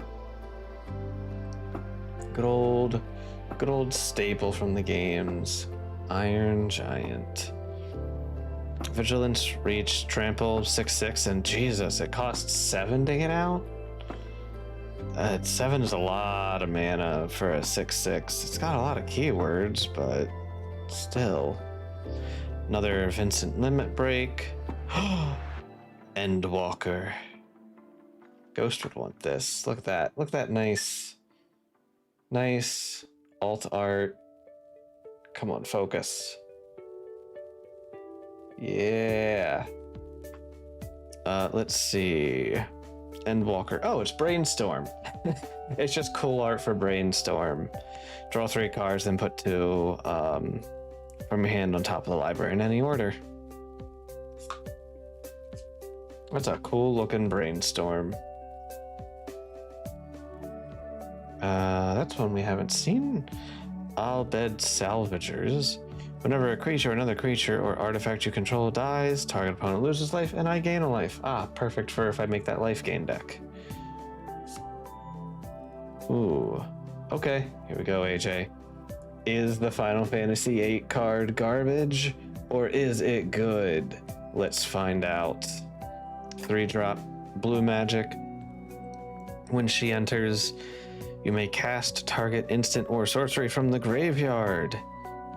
Good old staple from the games. Iron Giant. Vigilance, Reach, Trample, 6/6, and Jesus, it costs 7 to get out? 7 is a lot of mana for a 6/6. It's got a lot of keywords, but still. Another Vincent Limit Break. Endwalker. Ghost would want this. Look at that. Look at that nice alt art. Come on, focus. Yeah. Let's see. Endwalker. Oh, it's Brainstorm. It's just cool art for Brainstorm. Draw 3 cards, then put 2 from your hand on top of the library in any order. That's a cool looking Brainstorm. That's one we haven't seen. Albed Salvagers. Whenever a creature, another creature, or artifact you control dies, target opponent loses life, and I gain a life. Ah, perfect for if I make that life gain deck. Ooh. Okay, here we go, AJ. Is the Final Fantasy VIII card garbage, or is it good? Let's find out. 3-drop blue magic. When she enters, you may cast target instant or sorcery from the graveyard.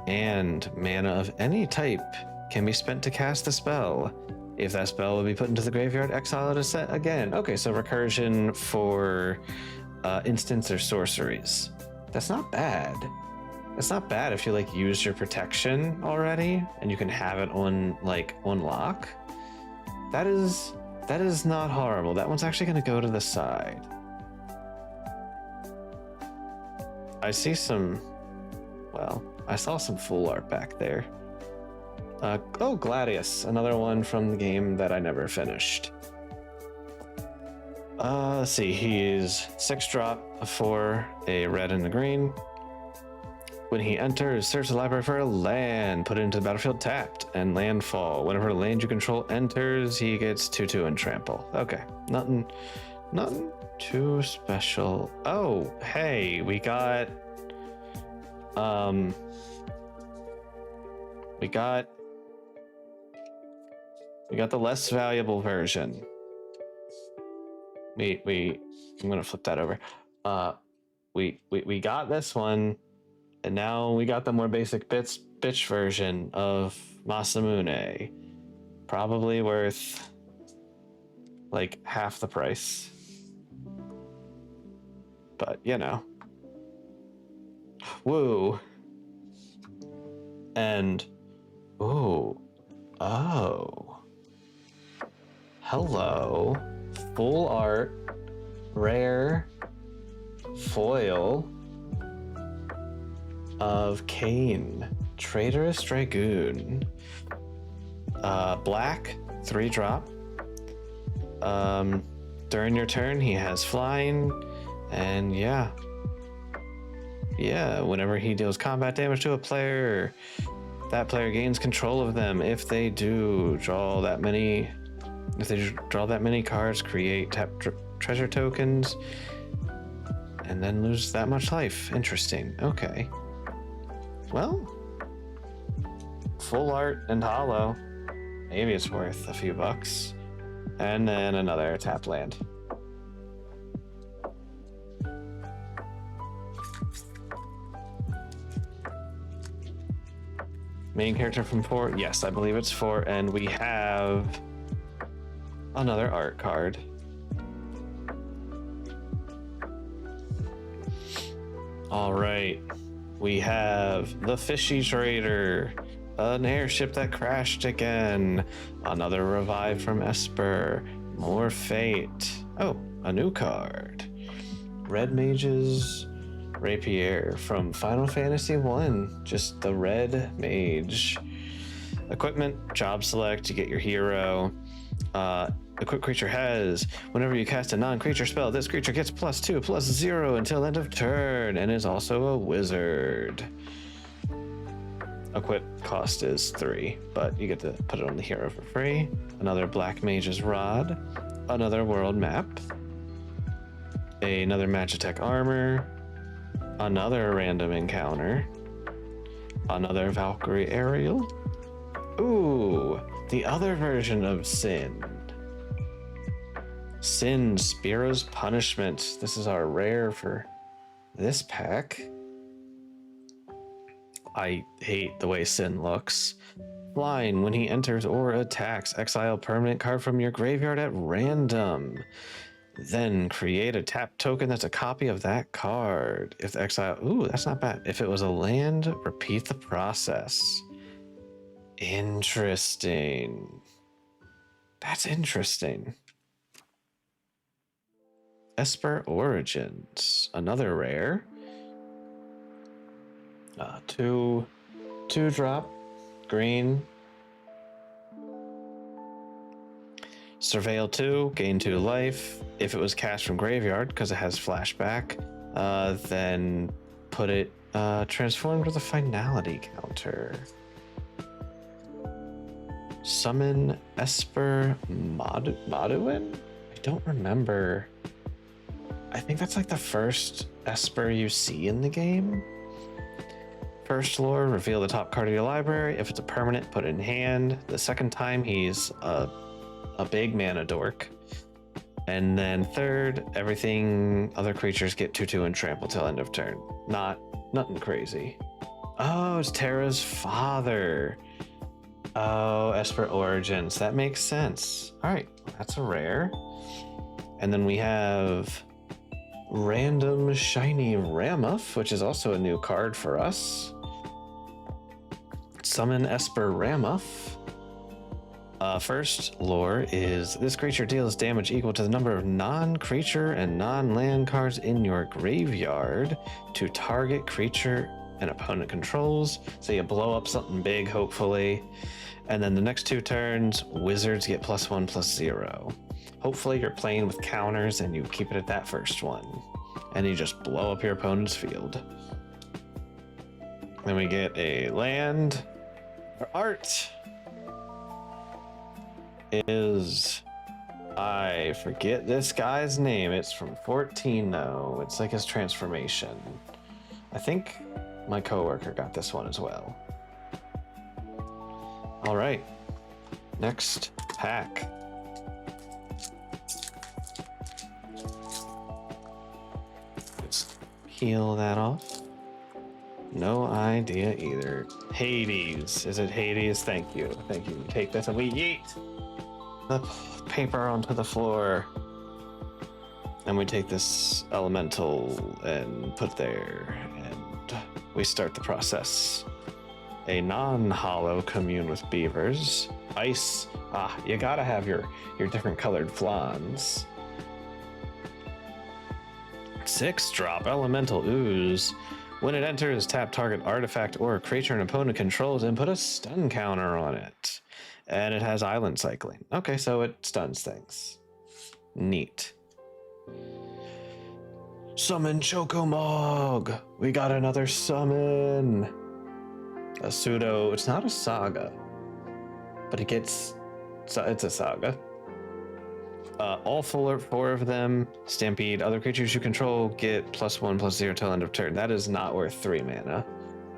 And mana of any type can be spent to cast the spell. If that spell will be put into the graveyard, exile it as set again. Okay, so recursion for instants or sorceries. That's not bad. That's not bad if you like use your protection already and you can have it on lock. That is not horrible. That one's actually going to go to the side. I see some, well, I saw some full art back there. Oh, Gladius, another one from the game that I never finished. Let's see, he's 6-drop for a red and a green. When he enters, search the library for a land, put it into the battlefield tapped, and landfall. Whenever a land you control enters, he gets 2/2 and trample. Okay, nothing too special. Oh, hey, we got We got the less valuable version. I'm gonna flip that over. We got this one, and now we got the more basic bitch version of Masamune. Probably worth like half the price. But you know. Woo. And oh. Hello. Full art, rare foil of Kane, Traitorous Dragoon. Black, 3-drop. During your turn, he has flying, and yeah, whenever he deals combat damage to a player, that player gains control of them. If they draw that many cards, create treasure tokens, and then lose that much life. Interesting. Okay. Well, full art and hollow. Maybe it's worth a few bucks. And then another tap land. Main character from 4? Yes, I believe it's 4. And we have another art card. All right. We have the Fishy Trader, an airship that crashed again, another revive from Esper, more fate. Oh, a new card. Red Mage's Rapier from Final Fantasy 1, just the red mage. Equipment, job select, you get your hero. Equipped creature has, whenever you cast a non-creature spell, this creature gets +2/+0 until end of turn, and is also a wizard. Equip cost is 3, but you get to put it on the hero for free. Another Black Mage's Rod, another world map, another Magitech armor, another random encounter, another Valkyrie aerial. Ooh, the other version of Sin. Sin, Spiro's Punishment. This is our rare for this pack. I hate the way Sin looks. Flying, when he enters or attacks, exile permanent card from your graveyard at random. Then create a tap token that's a copy of that card. If the exile, ooh, that's not bad. If it was a land, repeat the process. Interesting. That's interesting. Esper Origins, another rare. 2-drop, green. Surveil 2, gain 2 life. If it was cast from graveyard, because it has flashback, then put it transformed with a finality counter. Summon Esper Maduin? I don't remember. I think that's like the first Esper you see in the game. First lore, reveal the top card of your library. If it's a permanent, put it in hand. The second time, he's a big mana dork. And then third, everything, other creatures get 2/2 and trample till end of turn. Nothing crazy. Oh, it's Terra's father. Oh, Esper Origins. That makes sense. All right, that's a rare. And then we have Random Shiny Ramuff, which is also a new card for us. Summon Esper Ramuff. First lore is this creature deals damage equal to the number of non-creature and non-land cards in your graveyard to target creature an opponent controls. So you blow up something big, hopefully. And then the next 2 turns, wizards get +1/+0. Hopefully you're playing with counters and you keep it at that first one. And you just blow up your opponent's field. Then we get a land. Our art is, I forget this guy's name. It's from 14 though. It's like his transformation. I think my coworker got this one as well. All right, next attack. Let's peel that off. No idea either. Hades. Is it Hades? Thank you. Thank you. Take this and we yeet the paper onto the floor. And we take this elemental and put there. And we start the process. A non-hollow commune with beavers. Ice. Ah, you gotta have your different colored flans. 6-drop elemental ooze. When it enters, tap target artifact or creature an opponent controls and put a stun counter on it. And it has island cycling. Okay, so it stuns things. Neat. Summon Chocomog. We got another summon. A pseudo. It's not a saga, but it's a saga. All four of them stampede. Other creatures you control get +1/+0 till end of turn. That is not worth 3 mana.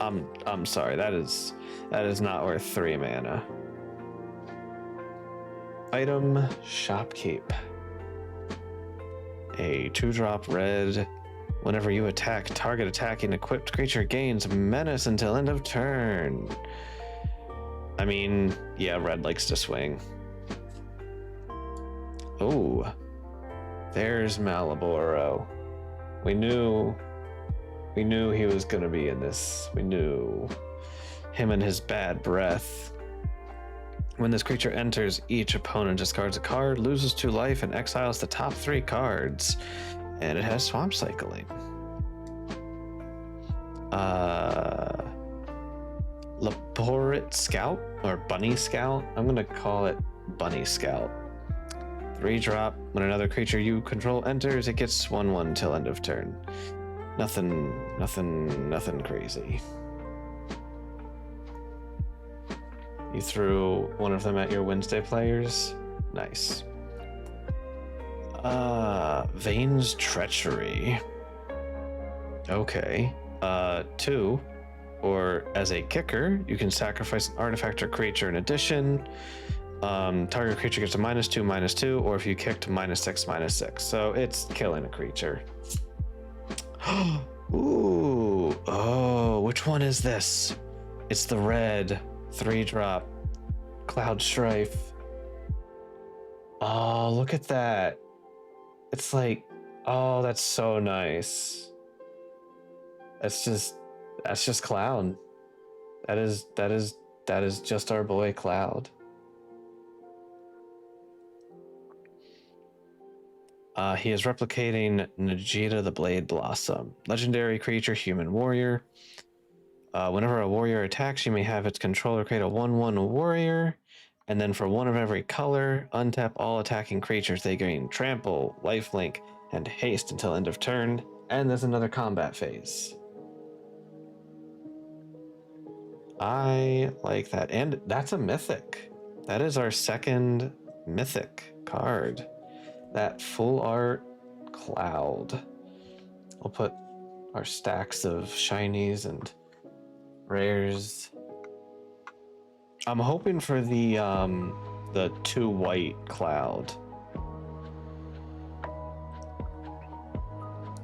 I'm sorry. That is not worth 3 mana. Item Shopkeep. A 2-drop red. Whenever you attack, target attacking equipped creature gains menace until end of turn. I mean, yeah, red likes to swing. Oh, there's Malaboro. We knew he was gonna be in this. We knew him and his bad breath. When this creature enters, each opponent discards a card, loses 2 life, and exiles the top 3 cards. And it has swamp cycling. Laborit Scout or Bunny Scout. I'm gonna call it Bunny Scout. 3-drop. When another creature you control enters, it gets 1/1 till end of turn. Nothing crazy. You threw one of them at your Wednesday players? Nice. Vane's Treachery. Okay. 2. Or as a kicker, you can sacrifice an artifact or creature in addition. Target creature gets a -2/-2, or if you kicked, -6/-6. So it's killing a creature. Ooh. Oh, which one is this? It's the red 3-drop Cloud Strife. Oh, look at that. It's like, oh, that's so nice. That's just Cloud. That is just our boy Cloud. He is replicating Najita the Blade Blossom. Legendary creature, human warrior. Whenever a warrior attacks, you may have its controller create a 1/1 warrior. And then for 1 of every color, untap all attacking creatures. They gain trample, lifelink, and haste until end of turn. And there's another combat phase. I like that. And that's a mythic. That is our 2nd mythic card. That full art Cloud. We'll put our stacks of shinies and rares. I'm hoping for the 2 white Cloud.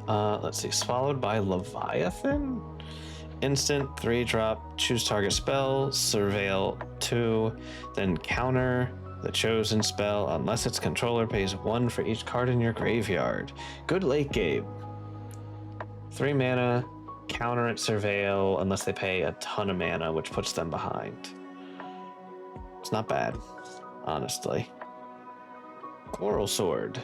Let's see. Swallowed by Leviathan? Instant 3-drop, choose target spell, surveil 2, then counter the chosen spell unless its controller pays 1 for each card in your graveyard. Good late game. 3 mana, counter it, surveil unless they pay a ton of mana, which puts them behind. It's not bad, honestly. Coral Sword.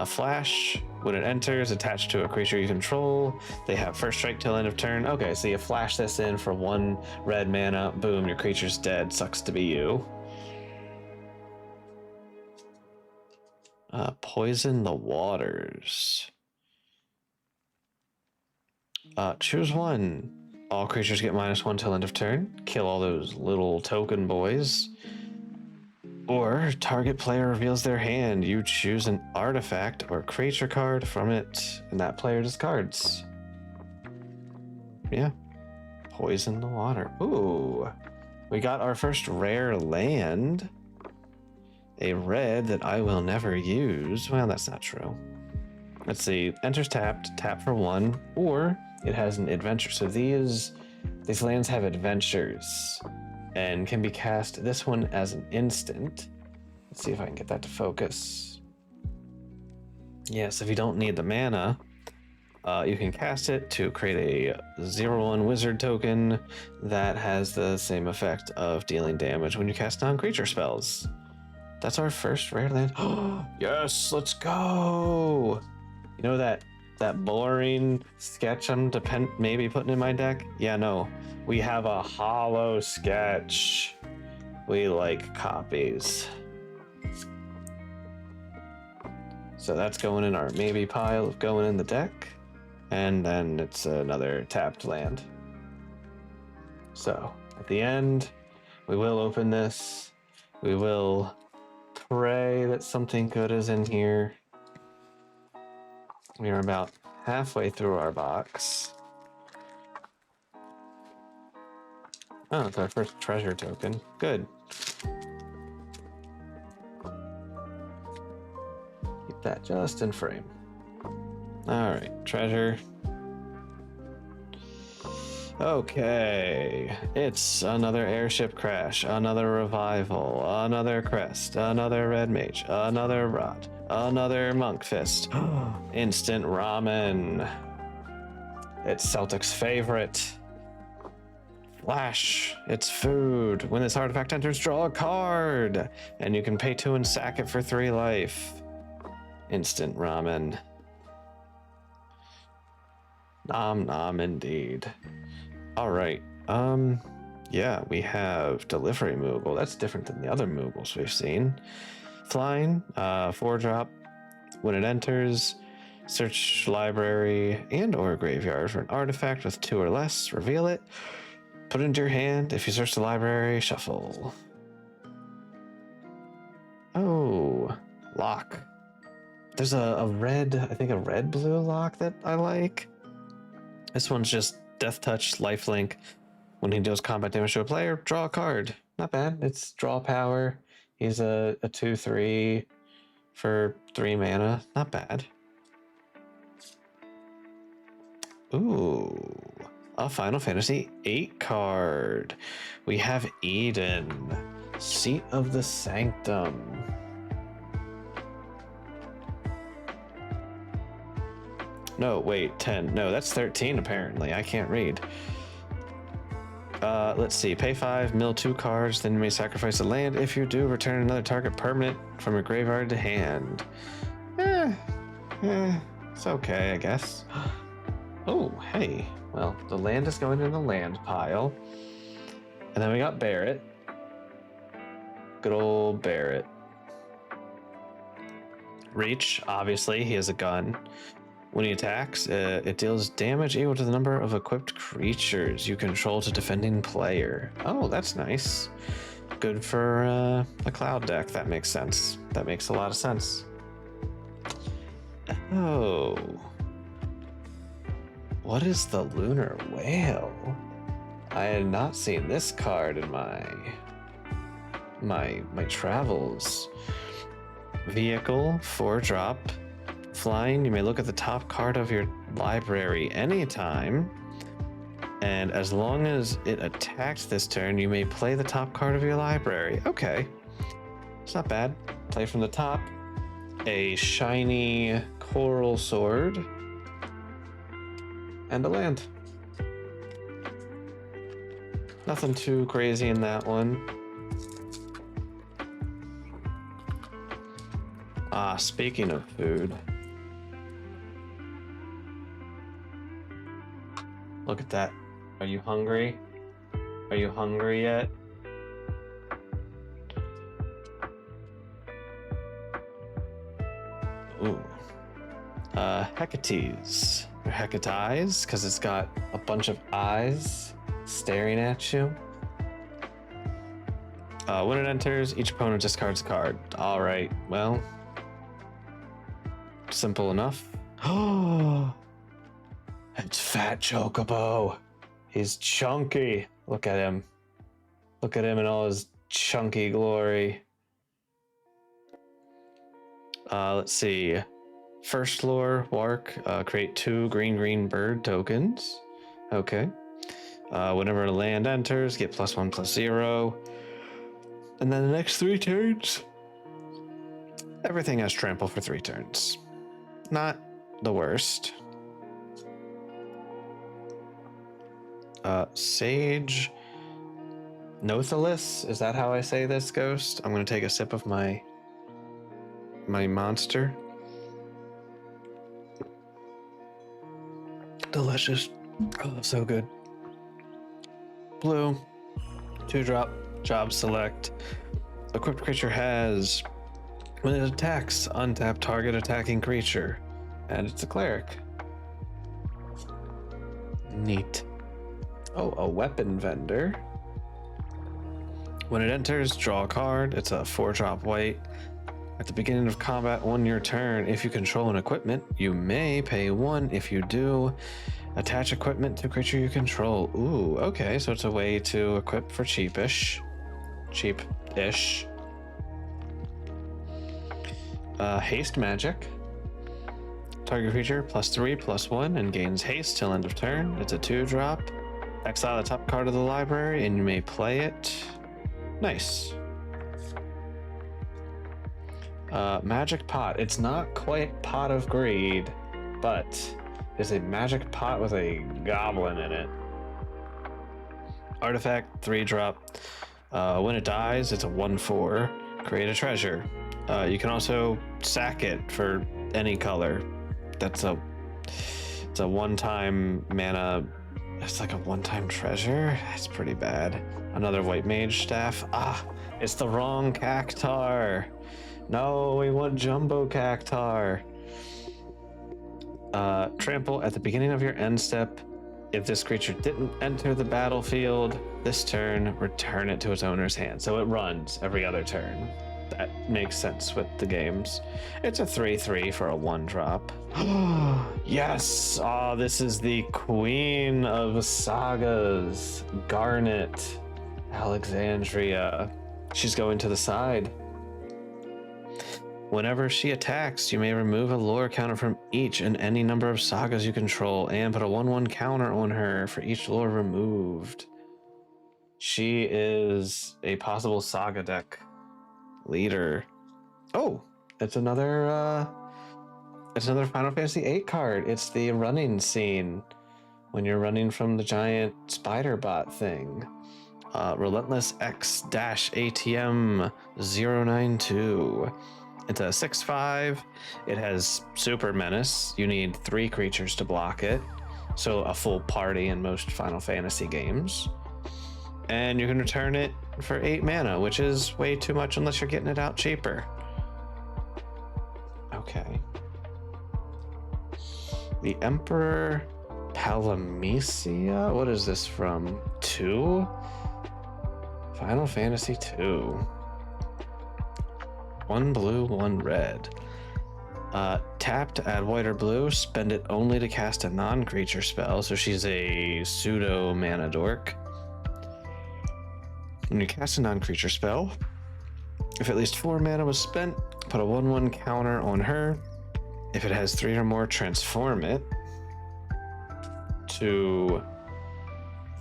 Flash. When it enters, attached to a creature you control, they have first strike till end of turn. Okay, so you flash this in for 1 red mana. Boom, your creature's dead. Sucks to be you. Poison the Waters. Choose 1. All creatures get -1 till end of turn. Kill all those little token boys. Or target player reveals their hand. You choose an artifact or creature card from it, and that player discards. Yeah. Poison the Water. Ooh. We got our first rare land. a red that I will never use. Well, that's not true. Let's see. Enters tapped, tap for 1, or it has an adventure. So these lands have adventures and can be cast. This one as an instant. Let's see if I can get that to focus. Yes, if you don't need the mana, you can cast it to create a 0/1 wizard token that has the same effect of dealing damage when you cast non-creature spells. That's our first rare land. Yes, let's go. You know that boring sketch I'm maybe putting in my deck? Yeah, no. We have a hollow sketch. We like copies. So that's going in our maybe pile of going in the deck. And then it's another tapped land. So at the end, we will open this. We will pray that something good is in here. We are about halfway through our box. Oh, it's our first treasure token. Good. Keep that just in frame. Alright, treasure. Okay. It's another airship crash, another revival, another crest, another red mage, another rot, another monk fist. Instant ramen. It's Celtic's favorite. Flash. It's food. When this artifact enters, draw a card. And you can pay 2 and sack it for 3 life. Instant ramen. Nom nom indeed. Alright. Yeah, we have delivery Moogle. That's different than the other Moogles we've seen. Flying, 4-drop. When it enters, search library and or graveyard for an artifact with 2 or less. Reveal it. Put it into your hand. If you search the library, shuffle. Oh, lock. There's a red, I think a red-blue lock that I like. This one's just Death Touch, Lifelink. When he deals combat damage to a player, draw a card. Not bad. It's draw power. He's a 2/3 for 3 mana. Not bad. Ooh, a Final Fantasy VIII card. We have Eden, Seat of the Sanctum. No, wait, 10. No, that's 13 apparently. I can't read. Let's see. Pay 5, mill 2 cards, then you may sacrifice a land. If you do, return another target permanent from your graveyard to hand. It's okay, I guess. Oh, hey. Well, the land is going in the land pile. And then we got Barrett. Good old Barrett. Reach, obviously, he has a gun. When he attacks, it deals damage equal to the number of equipped creatures you control to defending player. Oh, that's nice. Good for a cloud deck. That makes sense. That makes a lot of sense. Oh. What is the Lunar Whale? I had not seen this card in my travels. Vehicle, 4-drop. Flying, you may look at the top card of your library anytime, and as long as it attacks this turn, you may play the top card of your library. Okay, it's not bad. Play from the top. A shiny coral sword and a land. Nothing too crazy in that one. Speaking of food, look at that. Are you hungry? Are you hungry yet? Ooh. Hecate's. Or Hecate's, because it's got a bunch of eyes staring at you. When it enters, each opponent discards a card. Alright, well. Simple enough. Oh, it's Fat Chocobo. He's chunky. Look at him. Look at him in all his chunky glory. Let's see. First lore, Wark, create 2 green bird tokens. Okay. Whenever land enters, get +1/+0. And then the next 3 turns, everything has trample for 3 turns. Not the worst. Sage Nothalis, is that how I say this, Ghost? I'm gonna take a sip of my monster. Delicious. Oh, so good. Blue, 2-drop, job select. Equipped creature has, when it attacks, untap target attacking creature. And it's a cleric. Neat. Oh, a weapon vendor. When it enters, draw a card. It's a 4-drop white. At the beginning of combat on your turn, if you control an equipment, you may pay 1. If you do, attach equipment to creature you control. Ooh, okay, so it's a way to equip for cheapish. Cheap-ish. Haste magic. Target creature +3/+1 and gains haste till end of turn. It's a 2-drop. Exile the top card of the library and you may play it. Nice. Magic pot. It's not quite Pot of Greed, but it's a magic pot with a goblin in it. Artifact, 3-drop. When it dies, it's a 1/4. Create a treasure. You can also sack it for any color. It's a one-time mana. It's like a one-time treasure. It's pretty bad. Another white mage staff. Ah, it's the wrong cactar. No, we want jumbo cactar. Trample at the beginning of your end step. If this creature didn't enter the battlefield this turn, return it to its owner's hand. So it runs every other turn. That makes sense with the games. It's a 3/3 for a 1-drop. Yes! Oh, this is the queen of sagas. Garnet. Alexandria. She's going to the side. Whenever she attacks, you may remove a lore counter from each and any number of sagas you control and put a 1/1 counter on her for each lore removed. She is a possible saga deck leader. Oh, it's another Final Fantasy VIII card. It's the running scene when you're running from the giant spider bot thing. Relentless X-ATM 092. It's a 6/5. It has Super Menace. You need 3 creatures to block it, so a full party in most Final Fantasy games. And you can return it for 8 mana, which is way too much unless you're getting it out cheaper. Okay. The Emperor Palamecia? What is this from? 2? Final Fantasy 2. 1 blue, 1 red. Tap to add white or blue, spend it only to cast a non-creature spell, so she's a pseudo mana dork. When you cast a non-creature spell, if at least 4 mana was spent, put a 1/1 counter on her. If it has 3 or more, transform it to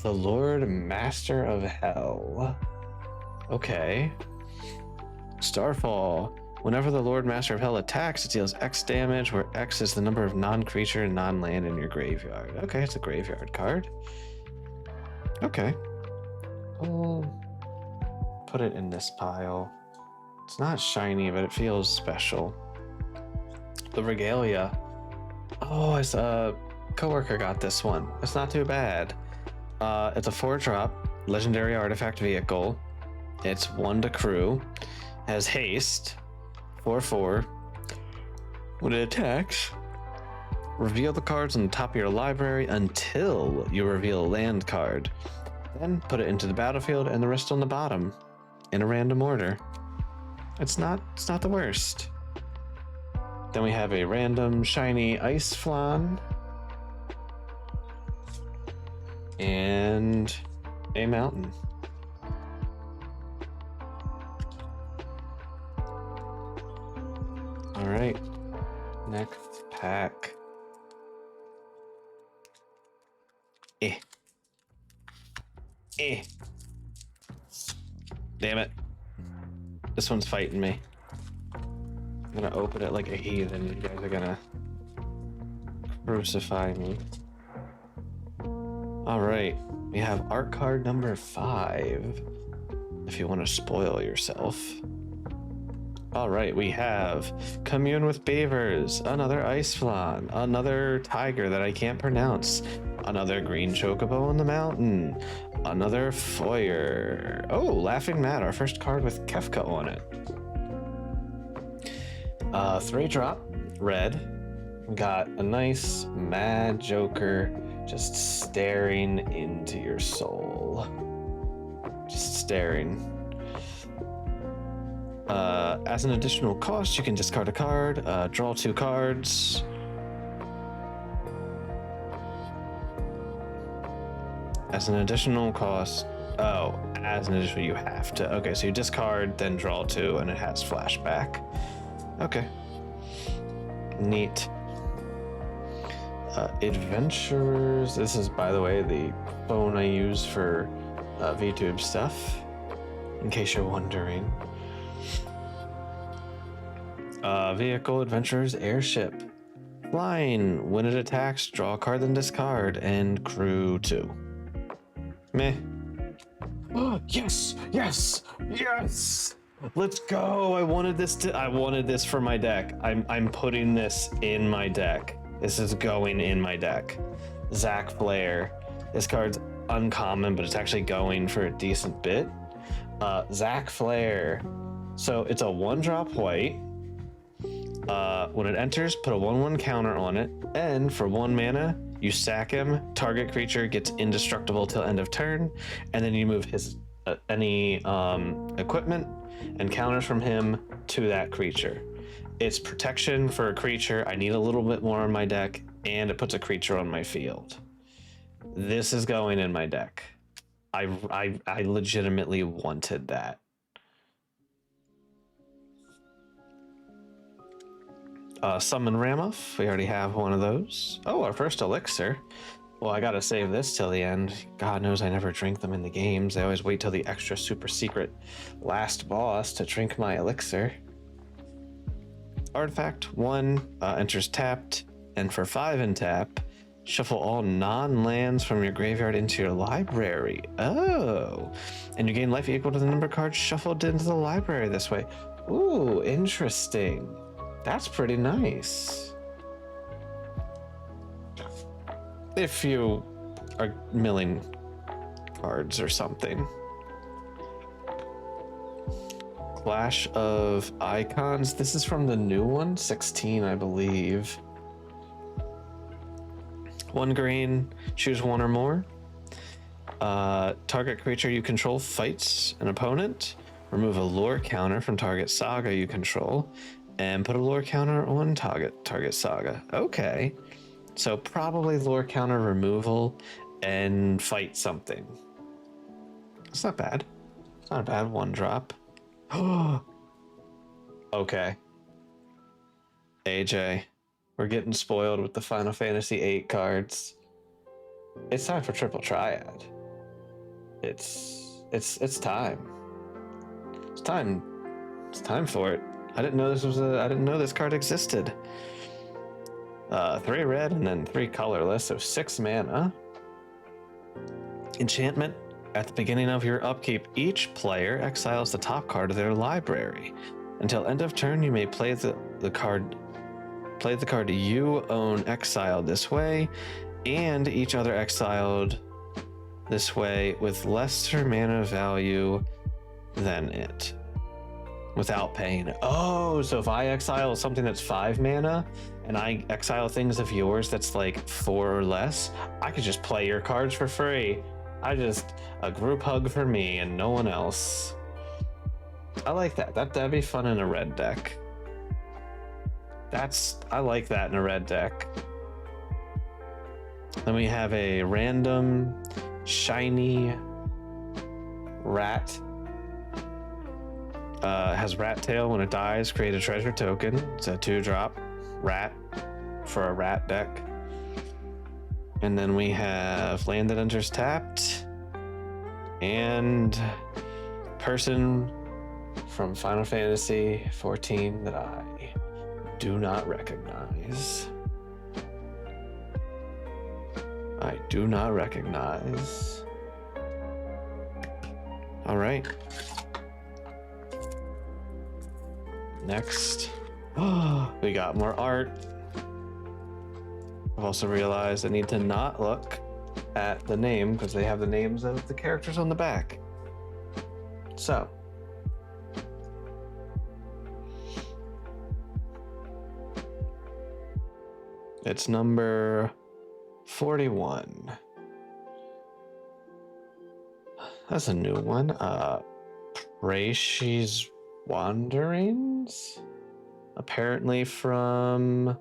the Lord Master of Hell. Okay. Starfall. Whenever the Lord Master of Hell attacks, it deals X damage, where X is the number of non-creature and non-land in your graveyard. Okay, it's a graveyard card. Okay. I'll put it in this pile. It's not shiny, but it feels special. The Regalia. Oh, it's a coworker got this one. It's not too bad. It's a 4-drop legendary artifact vehicle. It's 1 to crew. Has haste. 4/4. When it attacks, reveal the cards on the top of your library until you reveal a land card. Then put it into the battlefield and the rest on the bottom in a random order. It's not the worst. Then we have a random shiny ice flan and a mountain. All right. Next pack. Eh. Damn it. This one's fighting me. I'm gonna open it like a heathen. You guys are gonna crucify me. All right. We have art card number 5. If you want to spoil yourself. All right, we have Commune with Beavers, another Ice Flan, another Tiger that I can't pronounce, another Green Chocobo in the Mountain, another Foyer. Oh, Laughing Matt, our first card with Kefka on it. 3-drop, red. Got a nice Mad Joker just staring into your soul. Just staring. As an additional cost, you can discard a card, draw 2 cards. As an additional cost, as an additional, you have to. Okay, so you discard, then draw 2, and it has flashback. Okay. Neat. Adventurers. This is, by the way, the phone I use for VTube stuff, in case you're wondering. Vehicle, Adventurers, Airship. Flying. When it attacks, draw a card, then discard, and crew 2. Meh. Oh, yes! Yes! Yes! Let's go! I wanted this for my deck. I'm putting this in my deck. This is going in my deck. Zach Flair. This card's uncommon, but it's actually going for a decent bit. Zach Flair. So it's a 1-drop white. When it enters, put a 1/1 counter on it, and for 1 mana, you sack him. Target creature gets indestructible till end of turn, and then you move his any equipment and counters from him to that creature. It's protection for a creature. I need a little bit more on my deck, and it puts a creature on my field. This is going in my deck. I legitimately wanted that. Summon Ramoth. We already have one of those. Oh, our first elixir. Well, I gotta save this till the end. God knows I never drink them in the games. I always wait till the extra super secret last boss to drink my elixir. Artifact 1 enters tapped, and for 5 in tap, shuffle all non-lands from your graveyard into your library. Oh, and you gain life equal to the number of cards shuffled into the library this way. Ooh, interesting. That's pretty nice. If you are milling cards or something. Clash of Icons. This is from the new one, 16, I believe. 1 green, choose 1 or more. Target creature you control fights an opponent. Remove a lore counter from target saga you control, and put a lore counter on target saga. Okay, so probably lore counter removal and fight something. It's not bad. It's not a bad 1-drop. Okay. AJ, we're getting spoiled with the Final Fantasy VIII cards. It's time for Triple Triad. It's time. It's time. It's time for it. I didn't know this card existed. 3 red and then 3 colorless, so 6 mana. Enchantment. At the beginning of your upkeep, each player exiles the top card of their library. Until end of turn, you may play the card you own exiled this way, and each other exiled this way with lesser mana value than it, without paying. Oh, so if I exile something that's 5 mana and I exile things of yours that's like 4 or less, I could just play your cards for free. A group hug for me and no one else. I like that. That'd be fun in a red deck. I like that in a red deck. Then we have a random shiny rat. Has rat tail. When it dies, create a treasure token. It's a 2-drop rat for a rat deck. And then we have land that enters tapped, and person from Final Fantasy 14 that I do not recognize. I do not recognize. All right. Next. We got more art. I've also realized I need to not look at the name because they have the names of the characters on the back. So. It's number 41. That's a new one. Reishi's Wanderings? Apparently from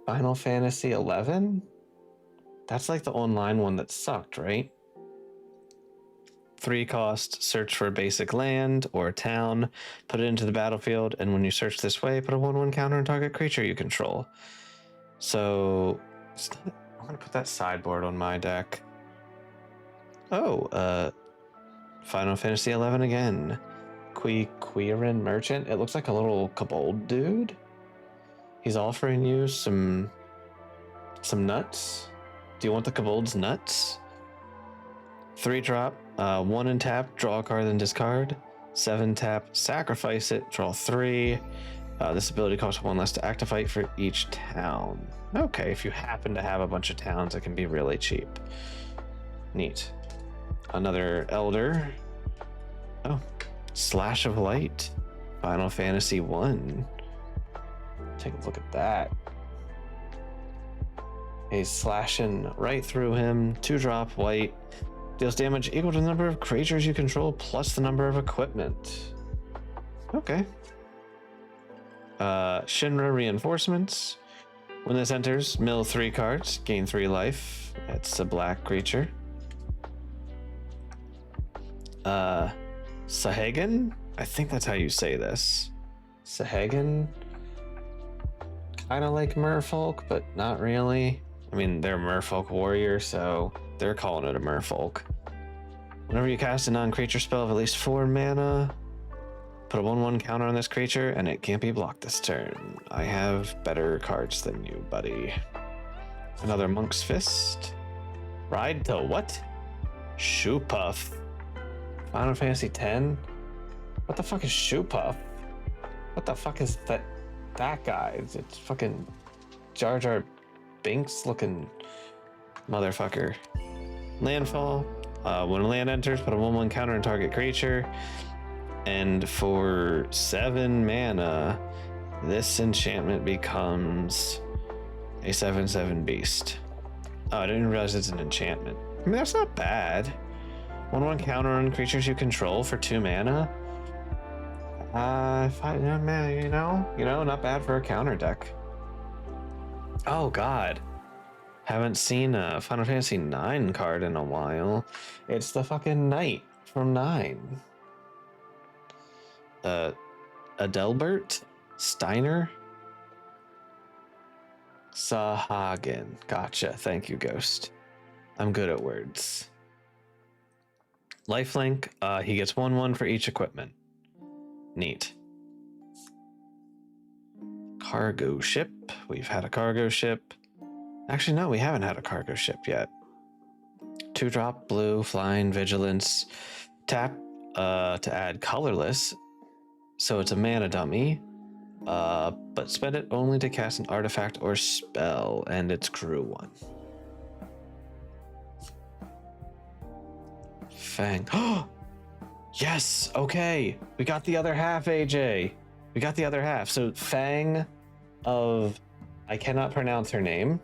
Final Fantasy 11? That's like the online one that sucked, right? 3 cost, search for a basic land or a town, put it into the battlefield, and when you search this way, put a 1/1 counter on target creature you control. So, I'm gonna put that sideboard on my deck. Oh, Final Fantasy 11 again. Quirin Merchant. It looks like a little kobold dude. He's offering you some nuts. Do you want the kobold's nuts? 3-drop, 1 and tap, draw a card, then discard. 7 tap, sacrifice it, draw 3. This ability costs 1 less to activate for each town. Okay, if you happen to have a bunch of towns, it can be really cheap. Neat. Another Elder. Oh, Slash of Light. Final Fantasy 1. Take a look at that. He's slashing right through him. 2-drop white. Deals damage equal to the number of creatures you control plus the number of equipment. Okay. Shinra Reinforcements. When this enters, mill 3 cards, gain 3 life. It's a black creature. Sahagan? I think that's how you say this. Sahagan? Kind of like merfolk, but not really. I mean, they're merfolk warrior, so they're calling it a merfolk. Whenever you cast a non-creature spell of at least 4 mana, put a 1/1 counter on this creature, and it can't be blocked this turn. I have better cards than you, buddy. Another Monk's Fist. Ride to what? Shoe Puff. Final Fantasy 10? What the fuck is Shoe Puff? What the fuck is that guy? It's fucking Jar Jar Binks looking motherfucker. Landfall. When a land enters, put a 1/1 counter on target creature. And for 7 mana, this enchantment becomes a 7/7 beast. Oh, I didn't realize it's an enchantment. I mean, that's not bad. 1/1 counter on creatures you control for 2 mana. You know, not bad for a counter deck. Oh God, haven't seen a Final Fantasy 9 card in a while. It's the fucking knight from 9. Adelbert Steiner Sahagan. Gotcha. Thank you, Ghost. I'm good at words. Lifelink. He gets 1/1 for each equipment. Neat. Cargo ship. We've had a cargo ship. Actually, no, we haven't had a cargo ship yet. 2-drop blue, flying, vigilance. Tap to add colorless. So it's a mana dummy. But spend it only to cast an artifact or spell, and it's crew 1. Fang. Yes, okay. We got the other half, AJ. We got the other half. So Fang of, I cannot pronounce her name.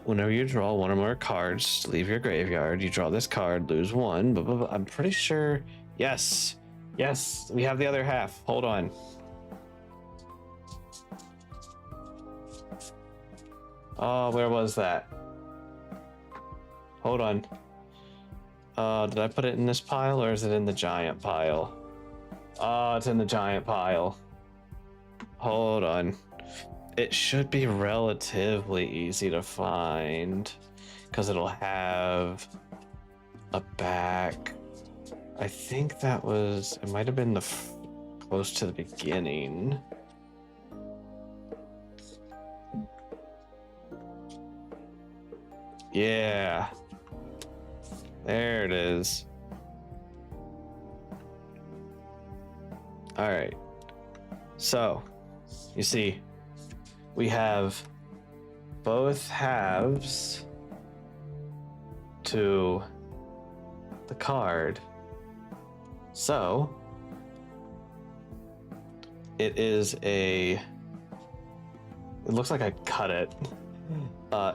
Whenever you draw 1 or more cards, leave your graveyard. You draw this card, lose 1. Blah, blah, blah. I'm pretty sure. Yes. Yes, we have the other half. Hold on. Oh, where was that? Hold on. Did I put it in this pile or is it in the giant pile? It's in the giant pile. Hold on. It should be relatively easy to find because it'll have a back. I think that was, it might have been close to the beginning. Yeah. There it is. All right. So, you see, we have both halves to the card. So, it is it looks like I cut it.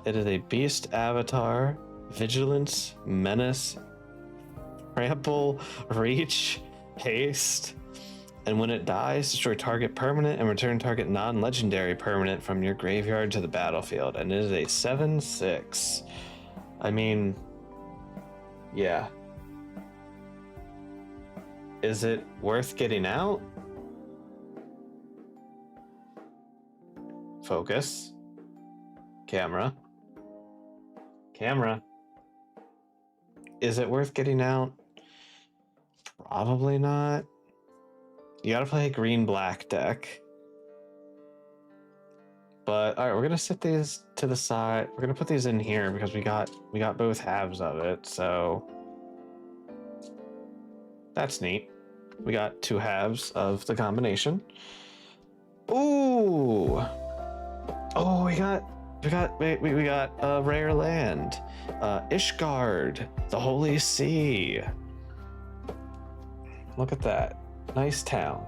It is a beast avatar, vigilance, menace, trample, reach, haste, and when it dies, destroy target permanent and return target non-legendary permanent from your graveyard to the battlefield. And it is a 7/6. I mean, yeah. Is it worth getting out? Focus. Camera. Camera. Is it worth getting out? Probably not. You gotta play a green-black deck. But all right, we're gonna set these to the side. We're gonna put these in here because we got both halves of it, so that's neat. We got two halves of the combination. Ooh. Oh, we got a rare land. Ishgard, the Holy See. Look at that. Nice town.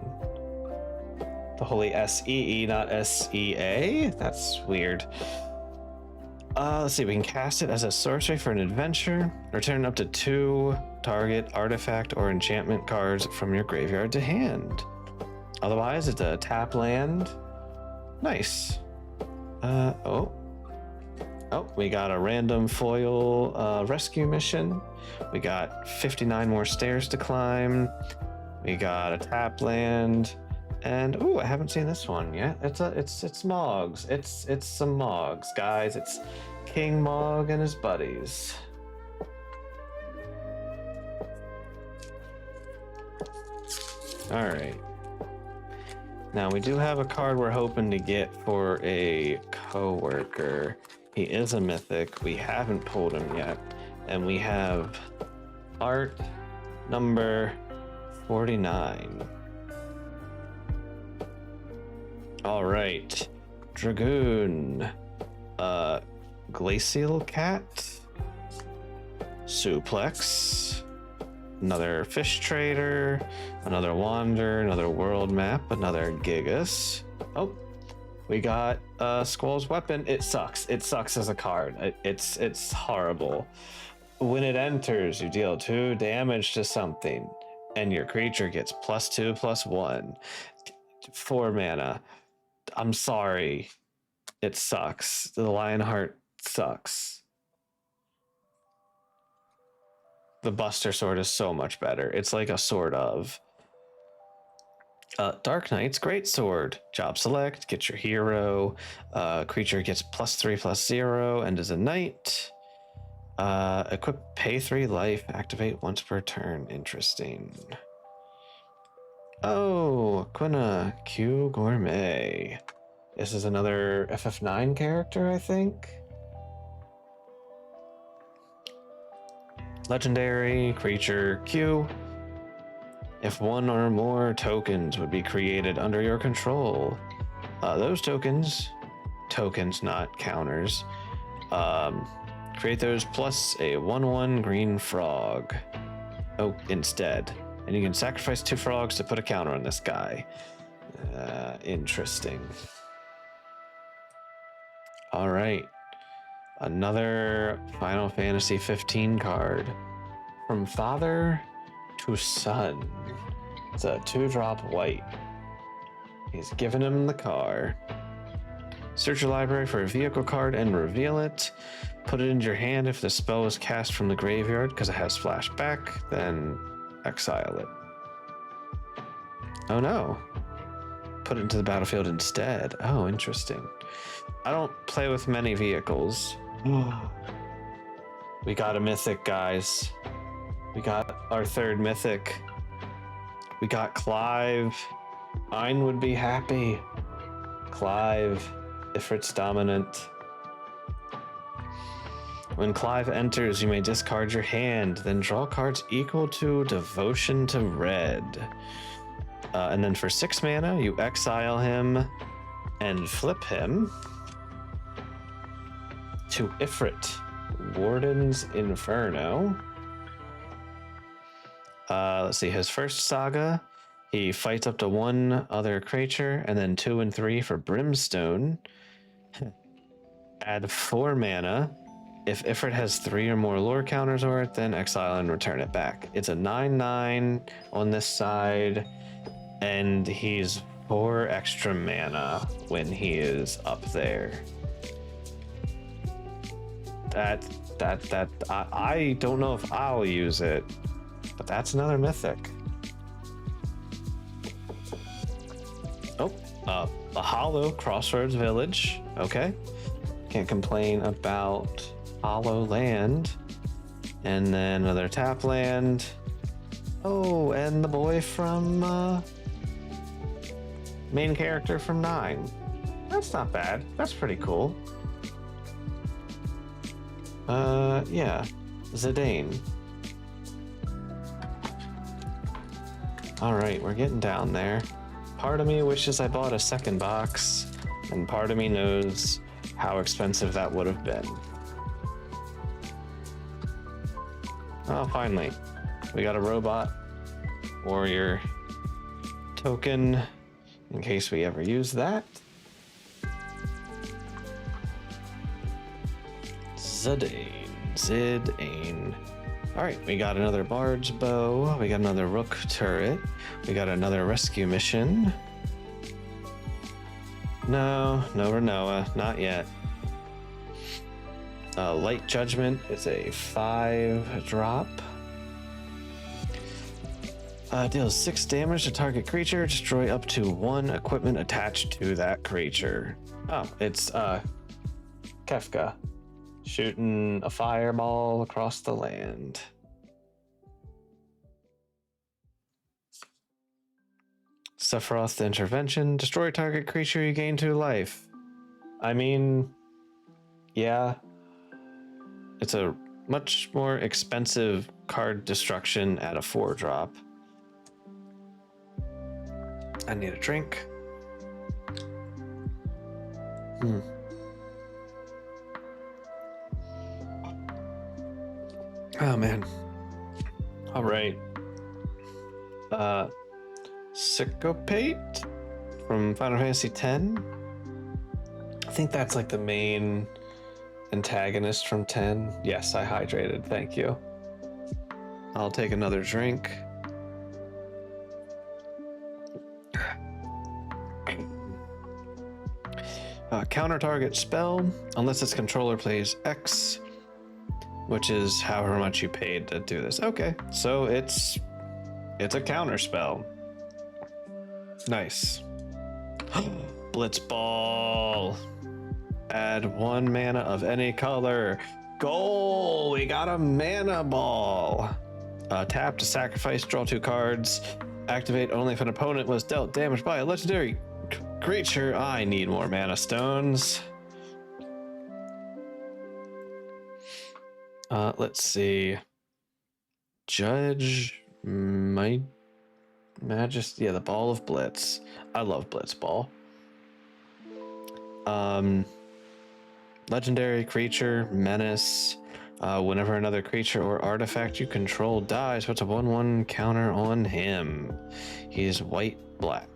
The Holy S-E-E, not S-E-A? That's weird. Let's see, we can cast it as a sorcery for an adventure. Return up to 2 target artifact or enchantment cards from your graveyard to hand. Otherwise, it's a tap land. Nice. Oh, we got a random foil rescue mission. We got 59 more stairs to climb. We got a tap land. And ooh, I haven't seen this one yet. It's Moggs. It's some Moggs, guys. It's King Mogg and his buddies. All right. Now we do have a card we're hoping to get for a coworker. He is a mythic. We haven't pulled him yet, and we have art number 49. All right, Dragoon, Glacial Cat, Suplex, another Fish Trader, another Wander, another World Map, another Gigas. Oh, we got Squall's Weapon. It sucks. It sucks as a card. It's horrible. When it enters, you deal 2 damage to something, and your creature gets +2/+1. 4 mana. I'm sorry. It sucks. The Lionheart sucks. The Buster Sword is so much better. It's like a sort of. Dark Knight's Greatsword. Job select, get your hero. Creature gets +3/+0 and is a knight. Equip, pay 3 life, activate once per turn. Interesting. Oh, Quina Q Gourmet. This is another FF9 character, I think. Legendary creature Q. If 1 or more tokens would be created under your control, those tokens not counters, create those plus a 1/1 green frog. Oh, instead. And you can sacrifice 2 frogs to put a counter on this guy. Interesting. All right. Another Final Fantasy 15 card. From Father to Son. It's a 2-drop white. He's giving him the car. Search your library for a vehicle card and reveal it. Put it into your hand if the spell was cast from the graveyard because it has flashback, then exile it. Oh no. Put it into the battlefield instead. Oh, interesting. I don't play with many vehicles. We got a mythic, guys. We got our third mythic. We got Clive. Ein would be happy. Clive, Ifrit's dominant. When Clive enters, you may discard your hand, then draw cards equal to Devotion to Red. And then for 6 mana, you exile him and flip him to Ifrit, Warden's Inferno. Let's see, his first saga, he fights up to 1 other creature, and then 2 and 3 for Brimstone. Add 4 mana. If Ifrit has 3 or more lore counters over it, then exile and return it back. It's a 9/9 on this side, and he's 4 extra mana when he is up there. I don't know if I'll use it, but that's another mythic. Oh, a hollow Crossroads Village. Okay, can't complain about hollow land. And then another tap land. Oh, and the boy from main character from 9. That's not bad. That's pretty cool. Yeah, Zidane. All right, we're getting down there. Part of me wishes I bought a second box, and part of me knows how expensive that would have been. Oh, finally, we got a robot warrior token in case we ever use that. Zidane. All right, we got another Bard's Bow. We got another Rook turret. We got another rescue mission. No Renoa, not yet. Light Judgment is a 5-drop. Deals 6 damage to target creature. Destroy up to 1 equipment attached to that creature. Oh, it's Kefka shooting a fireball across the land. Sephiroth Intervention. Destroy target creature, you gain 2 life. I mean, yeah. It's a much more expensive card destruction at a 4-drop. I need a drink. Oh man. All right. Sycopate from Final Fantasy X. I think that's like the main antagonist from 10. Yes, I hydrated. Thank you. I'll take another drink. Counter target spell unless its controller plays X, which is however much you paid to do this. Okay, so it's a counter spell. Nice. Blitz Ball. Add 1 mana of any color. Goal! We got a mana ball. Tap to sacrifice, draw 2 cards. Activate only if an opponent was dealt damage by a legendary creature. I need more mana stones. Let's see. Judge my Majesty. Yeah, the Ball of Blitz. I love Blitz Ball. Legendary creature, menace. Whenever another creature or artifact you control dies, puts a 1/1 counter on him. He's white-black.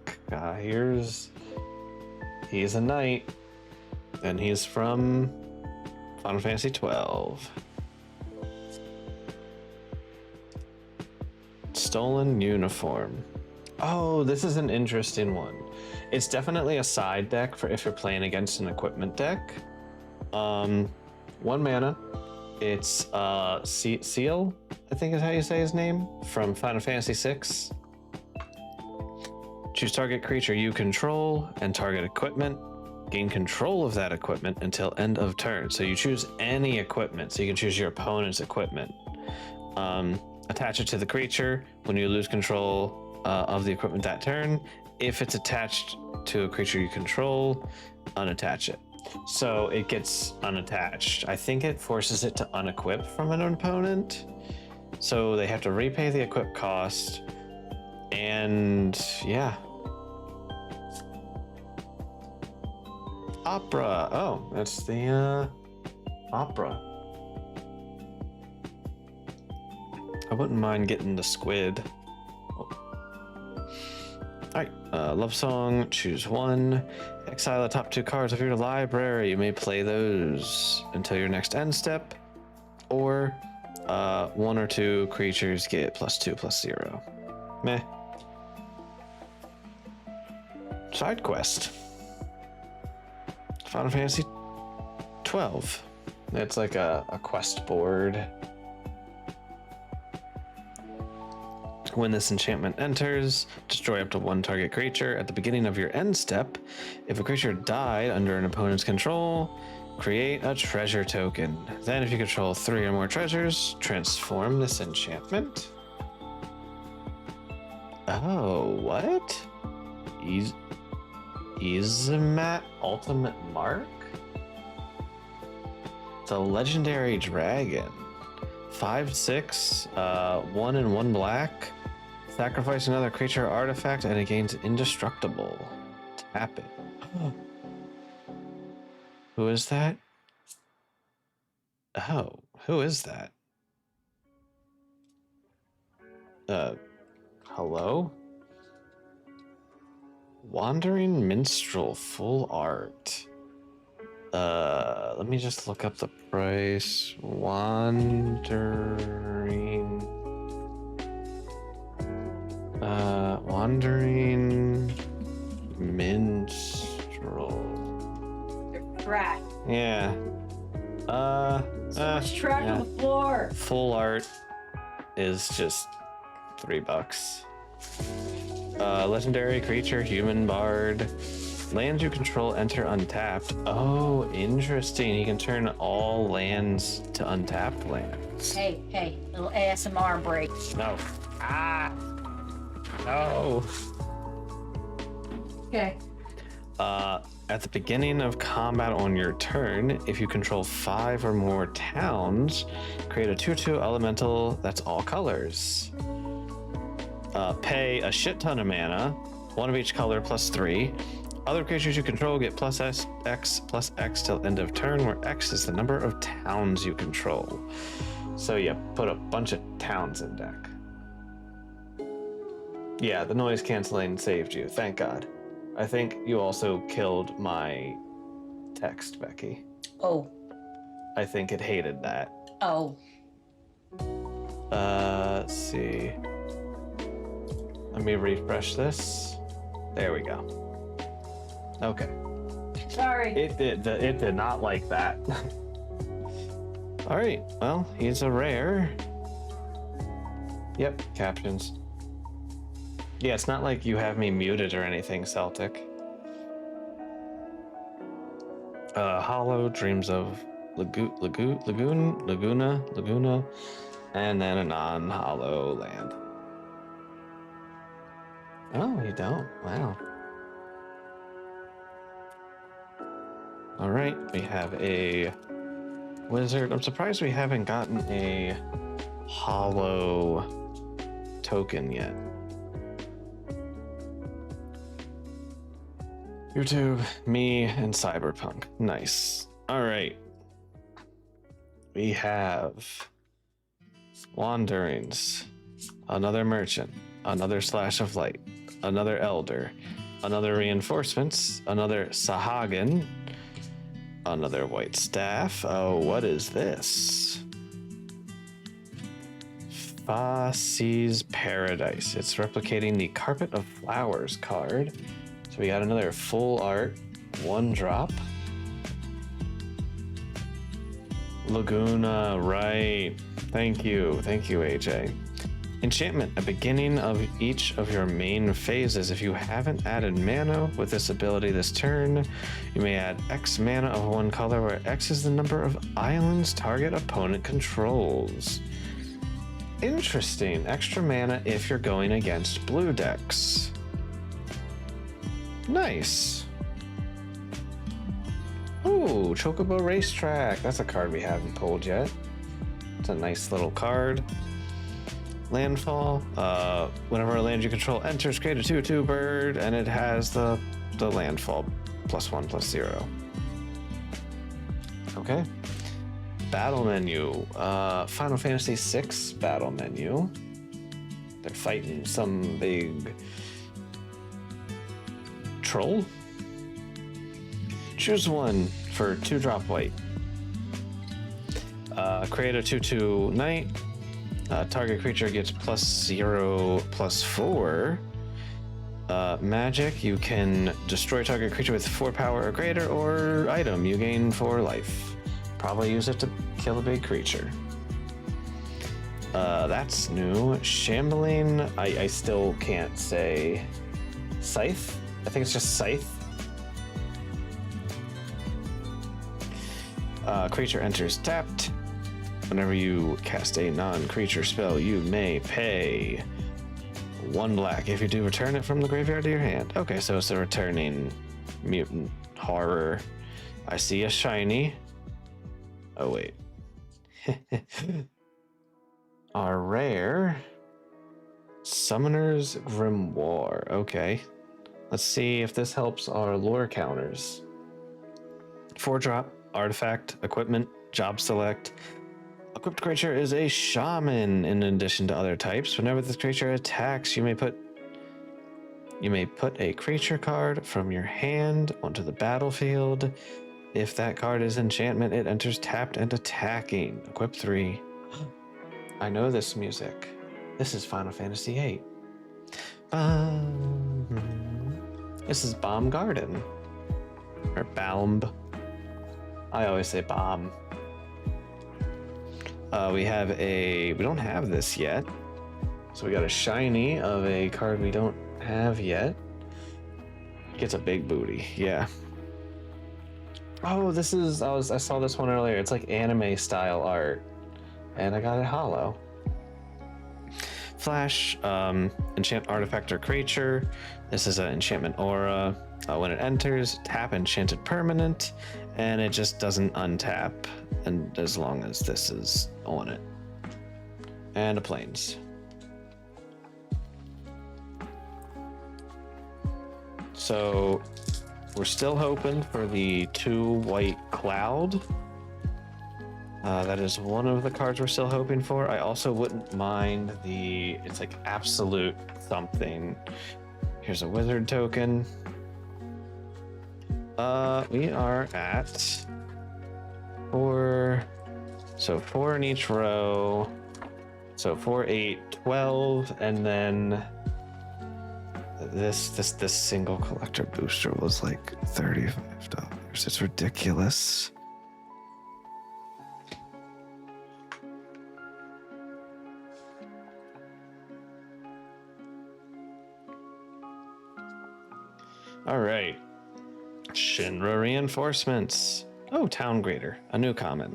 He's a knight, and he's from Final Fantasy 12. Stolen uniform. Oh, this is an interesting one. It's definitely a side deck for if you're playing against an equipment deck. 1 mana. It's Seal, I think is how you say his name, from Final Fantasy VI. Choose target creature you control and target equipment. Gain control of that equipment until end of turn. So you choose any equipment. So you can choose your opponent's equipment. Attach it to the creature. When you lose control of the equipment that turn, if it's attached to a creature you control, unattach it. So it gets unattached. I think it forces it to unequip from an opponent. So they have to repay the equip cost. And yeah. Opera. Oh, that's the opera. I wouldn't mind getting the squid. Oh. Alright, love song, choose 1. Exile the top 2 cards of your library. You may play those until your next end step. Or 1 or 2 creatures get +2/+0. Meh. Side quest. Final Fantasy 12. It's like a quest board. When this enchantment enters, destroy up to 1 target creature at the beginning of your end step. If a creature died under an opponent's control, create a treasure token. Then if you control 3 or more treasures, transform this enchantment. Oh, what? Izamat Ultimate Mark? It's a legendary dragon. 5/6, 1 and 1 black. Sacrifice another creature or artifact and it gains indestructible. Tap it. Who is that? Oh, who is that? Hello? Wandering Minstrel, full art. Let me just look up the price. Wandering Minstrel. You're trash. Yeah. So much trash on the floor. Full art is just $3. Legendary creature, human bard. Lands you control enter untapped. Oh, interesting. He can turn all lands to untapped lands. Hey, little ASMR break. No. Ah. No. Okay. At the beginning of combat on your turn, if you control 5 or more towns, create a 2/2 elemental that's all colors. Pay a shit ton of mana, 1 of each color +3. Other creatures you control get +X till end of turn, where X is the number of towns you control. So yeah, put a bunch of towns in deck. Yeah, the noise canceling saved you, thank God. I think you also killed my text, Becky. Oh. I think it hated that. Oh. Let's see. Let me refresh this. There we go. Okay. Sorry. It did not like that. All right. Well, he's a rare. Yep. Captions. Yeah, it's not like you have me muted or anything, Celtic. Hollow, Dreams of Laguna, and then a non-hollow land. Oh, you don't? Wow. All right, we have a wizard. I'm surprised we haven't gotten a hollow token yet. YouTube, me, and Cyberpunk. Nice. All right. We have Wanderings, another merchant, another Slash of Light, another Elder, another Reinforcements, another Sahagin, another White Staff. Oh, what is this? Fasci's Paradise. It's replicating the Carpet of Flowers card. So we got another full art, 1-drop. Laguna, right. Thank you, AJ. Enchantment, at the beginning of each of your main phases. If you haven't added mana with this ability this turn, you may add X mana of one color, where X is the number of islands target opponent controls. Interesting. Extra mana if you're going against blue decks. Nice. Ooh, Chocobo Racetrack. That's a card we haven't pulled yet. It's a nice little card. Landfall. Whenever a land you control enters, create a 2/2 bird, and it has the landfall +1/+0. Okay. Battle menu. Final Fantasy VI battle menu. They're fighting some big troll. Choose one for 2-drop white. Create a 2/2 knight. Target creature gets +0/+4. Magic, you can destroy target creature with 4 power or greater, or item, you gain 4 life. Probably use it to kill a big creature. That's new. Shambling, I still can't say. Scythe? I think it's just Scythe. Creature enters tapped. Whenever you cast a non-creature spell, you may pay 1 black. If you do, return it from the graveyard to your hand. Okay, so it's a returning mutant horror. I see a shiny. Oh, wait. Our rare Summoner's Grimoire. Okay. Let's see if this helps our lore counters. 4-drop, artifact, equipment, job select. Equipped creature is a shaman in addition to other types. Whenever this creature attacks, you may put a creature card from your hand onto the battlefield. If that card is enchantment, it enters tapped and attacking. Equip 3. I know this music. This is Final Fantasy VIII. This is Baum Garden. Or Baum. I always say Baum. We don't have this yet. So we got a shiny of a card we don't have yet. Gets a big booty, yeah. Oh, I saw this one earlier. It's like anime style art. And I got it hollow. Flash, enchant artifact or creature. This is an enchantment aura. When it enters, tap enchanted permanent, and it just doesn't untap, and as long as this is on it. And a plains. So we're still hoping for the 2 white cloud. That is one of the cards we're still hoping for. I also wouldn't mind it's like absolute something. Here's a wizard token. We are at 4. So 4 in each row. So 4, 8, 12, and then this single collector booster was like $35. It's ridiculous. All right. Shinra reinforcements. Oh, Town Grader, a new common.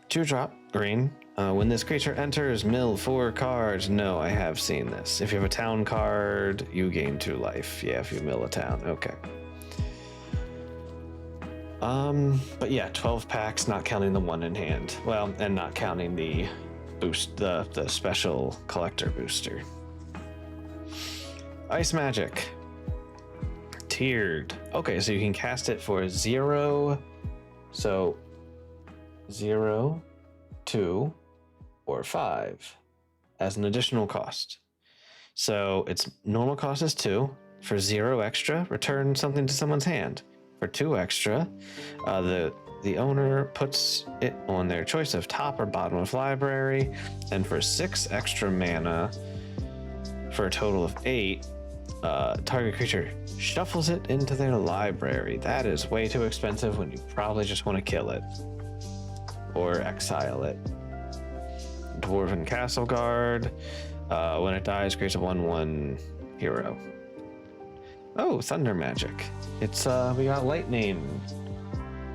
2-drop, green. When this creature enters, mill 4 cards. No, I have seen this. If you have a town card, you gain 2 life. Yeah, if you mill a town. Okay. But yeah, 12 packs, not counting the 1 in hand. Well, and not counting the boost, the special collector booster. Ice Magic. Tiered. Okay, so you can cast it for 0. So 0, 2, or 5 as an additional cost. So its normal cost is 2. For 0 extra, return something to someone's hand. For 2 extra, the owner puts it on their choice of top or bottom of library. And for 6 extra mana, for a total of 8, Target creature shuffles it into their library. That is way too expensive when you probably just want to kill it or exile it. Dwarven Castle Guard. When it dies, creates a 1/1 hero. Oh, Thunder Magic. It's we got Lightning.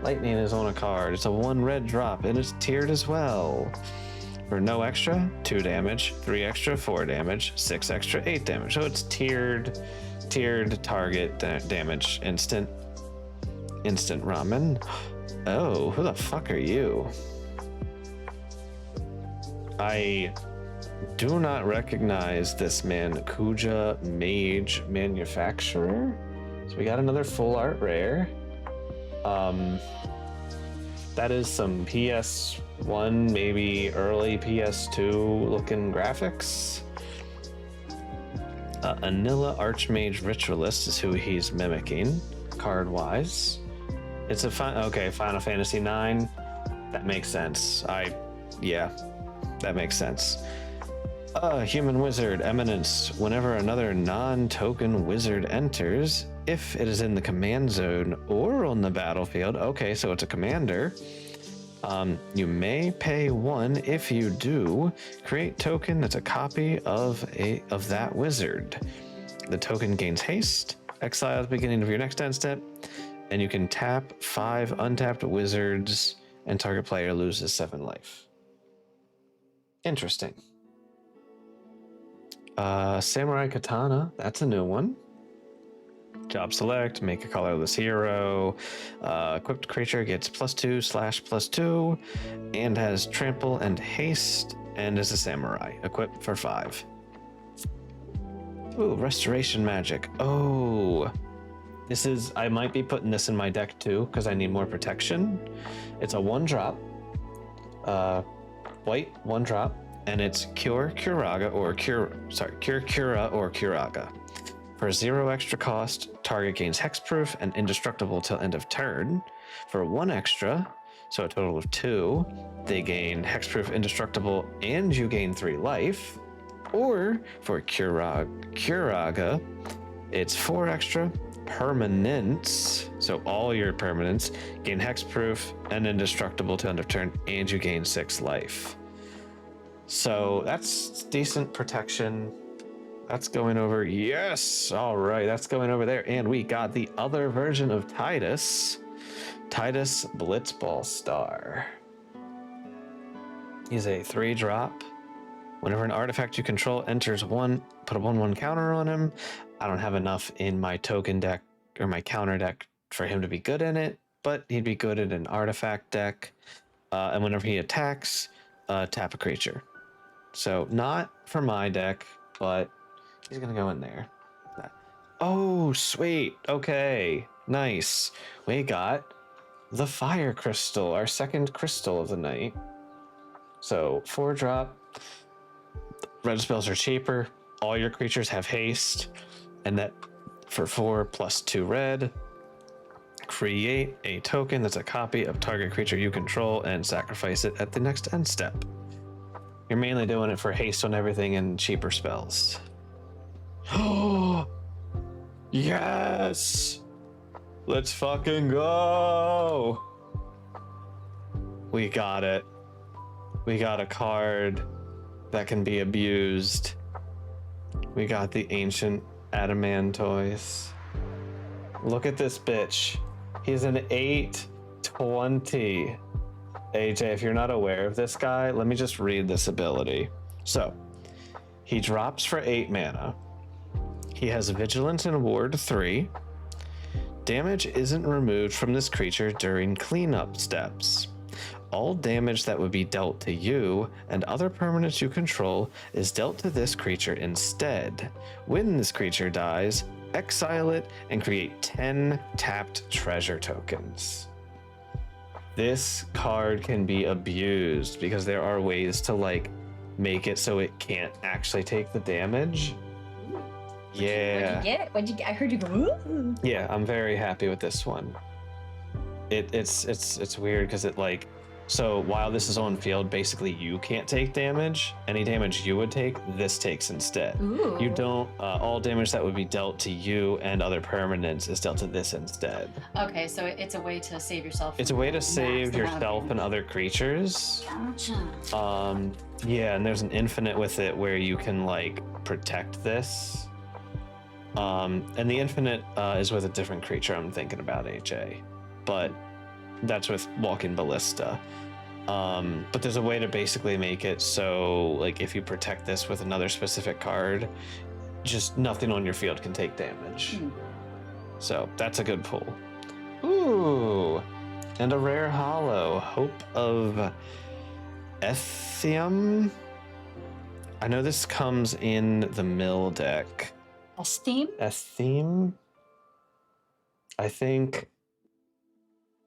Lightning is on a card. It's a 1 red drop and it's tiered as well. For no extra, 2 damage, 3 extra, 4 damage, 6 extra, 8 damage. So it's tiered target damage, instant ramen. Oh, who the fuck are you? I do not recognize this man. Kuja Mage Manufacturer. So we got another full art rare. That is some PS1, maybe early PS2 looking graphics. Anilla Archmage Ritualist is who he's mimicking, card-wise. It's a Final Fantasy 9. That makes sense. Yeah, that makes sense. Human Wizard Eminence. Whenever another non-token wizard enters, if it is in the command zone or on the battlefield, okay, so it's a commander, you may pay 1. If you do, create token that's a copy of that wizard. The token gains haste, exile at the beginning of your next end step, and you can tap 5 untapped wizards, and target player loses 7 life. Interesting. Samurai Katana, that's a new one. Job select, make a colorless hero. Equipped creature gets +2/+2 and has trample and haste and is a samurai. Equipped for 5. Ooh, restoration magic. Oh, I might be putting this in my deck too because I need more protection. It's a 1-drop, white 1-drop, and it's Cure Curaga or Cure Cura or Curaga. For 0 extra cost, target gains hexproof and indestructible till end of turn. For 1 extra, so a total of 2, they gain hexproof, indestructible, and you gain 3 life. Or for Curaga, it's 4 extra permanents, so all your permanents gain hexproof and indestructible till end of turn, and you gain 6 life. So that's decent protection. That's going over. Yes. All right. That's going over there. And we got the other version of Titus Blitzball Star. He's a 3-drop. Whenever an artifact you control enters 1, put a 1/1 counter on him. I don't have enough in my token deck or my counter deck for him to be good in it, but he'd be good in an artifact deck. And whenever he attacks, tap a creature. So not for my deck, but he's gonna go in there. Oh, sweet. Okay, nice. We got the Fire Crystal, our second crystal of the night. So 4-drop. Red spells are cheaper. All your creatures have haste, and that for 4+2 red. Create a token that's a copy of target creature you control and sacrifice it at the next end step. You're mainly doing it for haste on everything and cheaper spells. Oh, yes! Let's fucking go! We got it. We got a card that can be abused. We got the Ancient Adamantoise. Look at this bitch. He's an 8/20. AJ, if you're not aware of this guy, let me just read this ability. So, he drops for 8 mana. He has Vigilance and Ward 3. Damage isn't removed from this creature during cleanup steps. All damage that would be dealt to you and other permanents you control is dealt to this creature instead. When this creature dies, exile it and create 10 tapped treasure tokens. This card can be abused because there are ways to make it so it can't actually take the damage. Yeah. What'd you get? I heard you go. Ooh. Yeah, I'm very happy with this one. It's weird because it So while this is on field, basically you can't take damage. Any damage you would take, this takes instead. Ooh. You don't, all damage that would be dealt to you and other permanents is dealt to this instead. Okay, so it's a way to save yourself. It's a way to save the amount of yourself and damage. other creatures. Gotcha. Yeah, and there's an infinite with it where you can like protect this. And the infinite is with a different creature I'm thinking about, HA. But that's with Walking Ballista. But there's a way to basically make it so like if you protect this with another specific card, just nothing on your field can take damage. So that's a good pull. Ooh, and a rare hollow, Hope of Ethium. I know this comes in the mill deck. Esteem? Esteem? I think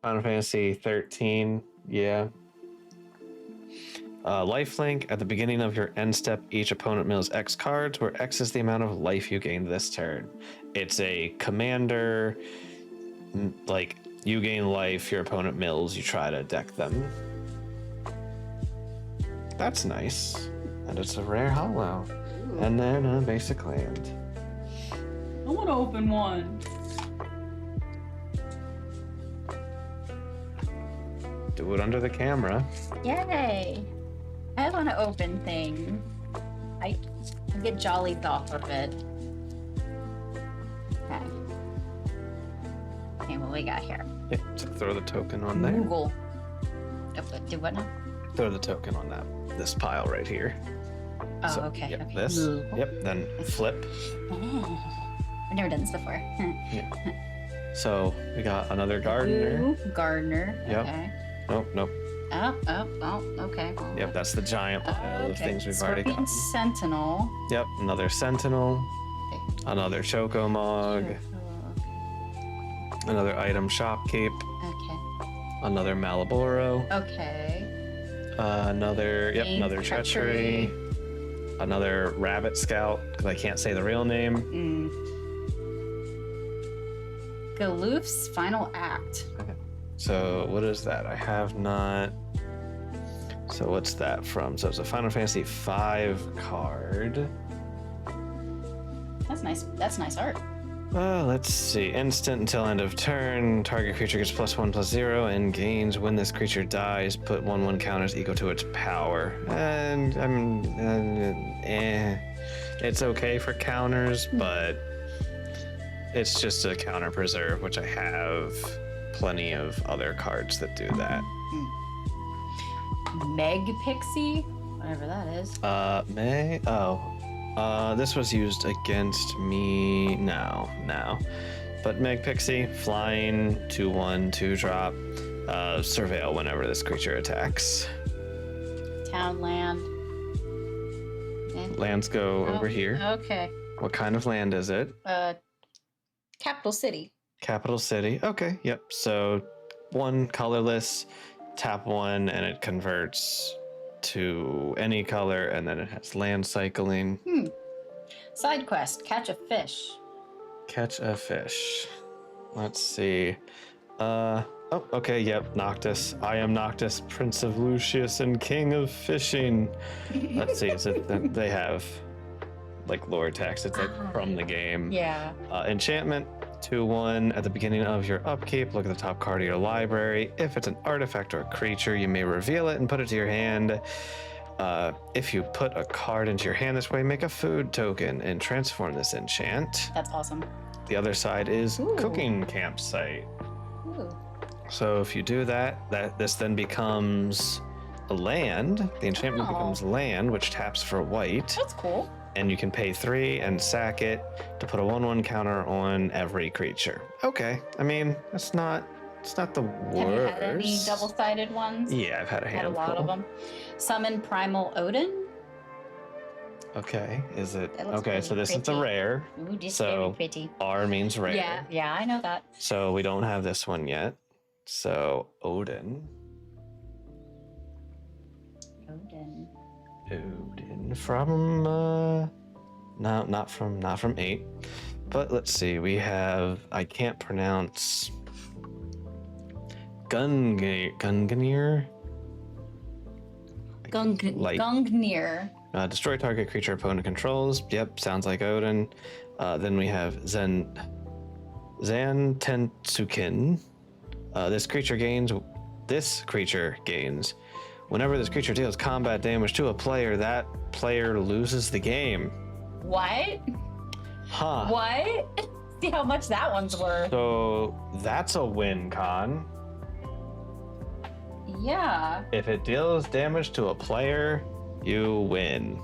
Final Fantasy 13, yeah. Lifelink, at the beginning of your end step, each opponent mills X cards, where X is the amount of life you gained this turn. It's a commander, like, you gain life, your opponent mills, you try to deck them. That's nice. And it's a rare hollow. Ooh. And then a basic land. I want to open one. Do it under the camera. Yay! I want to open things. I get jollied off of it. Okay. Okay, what we got here? Yeah, so throw the token on there. Google. Do what now? Throw the token on this pile right here. Oh, So, okay. Yep, Okay. this. Google. Yep, then flip. Oh, I've never done this before. So we got another gardener. Ooh, gardener. Yep. Okay. Nope. Oh, okay. Yep, that's the giant pile of Okay. things we've Scorpion already got. Sentinel. Yep, another sentinel, Okay. another Chocomog, another item shopkeep, Okay. another Malaboro, Okay. another Name treachery, another rabbit scout because I can't say the real name. Galoof's final act. So what is that? I have not. So what's that from? So it's a Final Fantasy V card. That's nice. That's nice art. Let's see. Instant until end of turn. Target creature gets +1/+0 and gains when this creature dies. Put 1/1 counters equal to its power. And it's okay for counters, but it's just a counter preserve, which I have plenty of other cards that do that. Meg Pixie, whatever that is. This was used against me. No. But Meg Pixie, flying, 2/1, 2-drop, surveil whenever this creature attacks. Town land. Lands go over here. Okay. What kind of land is it? Capital City. Capital City. Okay, yep. So 1 colorless, tap 1, and it converts to any color, and then it has land cycling. Side quest: catch a fish. Catch a fish. Let's see. Okay, yep, Noctis. I am Noctis, Prince of Lucius and King of Fishing. Let's see, they have like lore text. It's like from the game. Yeah. Enchantment, 2/1. At the beginning of your upkeep, look at the top card of your library. If it's an artifact or a creature, you may reveal it and put it to your hand. If you put a card into your hand this way, make a food token and transform this enchant. That's awesome. The other side is Ooh. cooking campsite. Ooh. So if you do that, this then becomes a land. The enchantment Oh. becomes land, which taps for white. That's cool. And you can pay 3 and sack it to put a 1/1 counter on every creature. Okay, I mean, it's not the worst. Have you had any double-sided ones? Yeah, I've had a Had a handful. lot of them. Summon Primal Odin. Okay, is it? That looks Okay, so really this is a pretty. rare. Ooh, just So, very pretty. R means rare. Yeah, I know that. So we don't have this one yet. So Odin from no, not from 8. But let's see. We have, I can't pronounce Gungnir. Light. Gungnir. Destroy target creature opponent controls. Yep, sounds like Odin. Then we have Zantentsukin. This creature gains. Whenever this creature deals combat damage to a player, that player loses the game. What? Huh. What? See how much that one's worth. So that's a win, Con. Yeah. If it deals damage to a player, you win.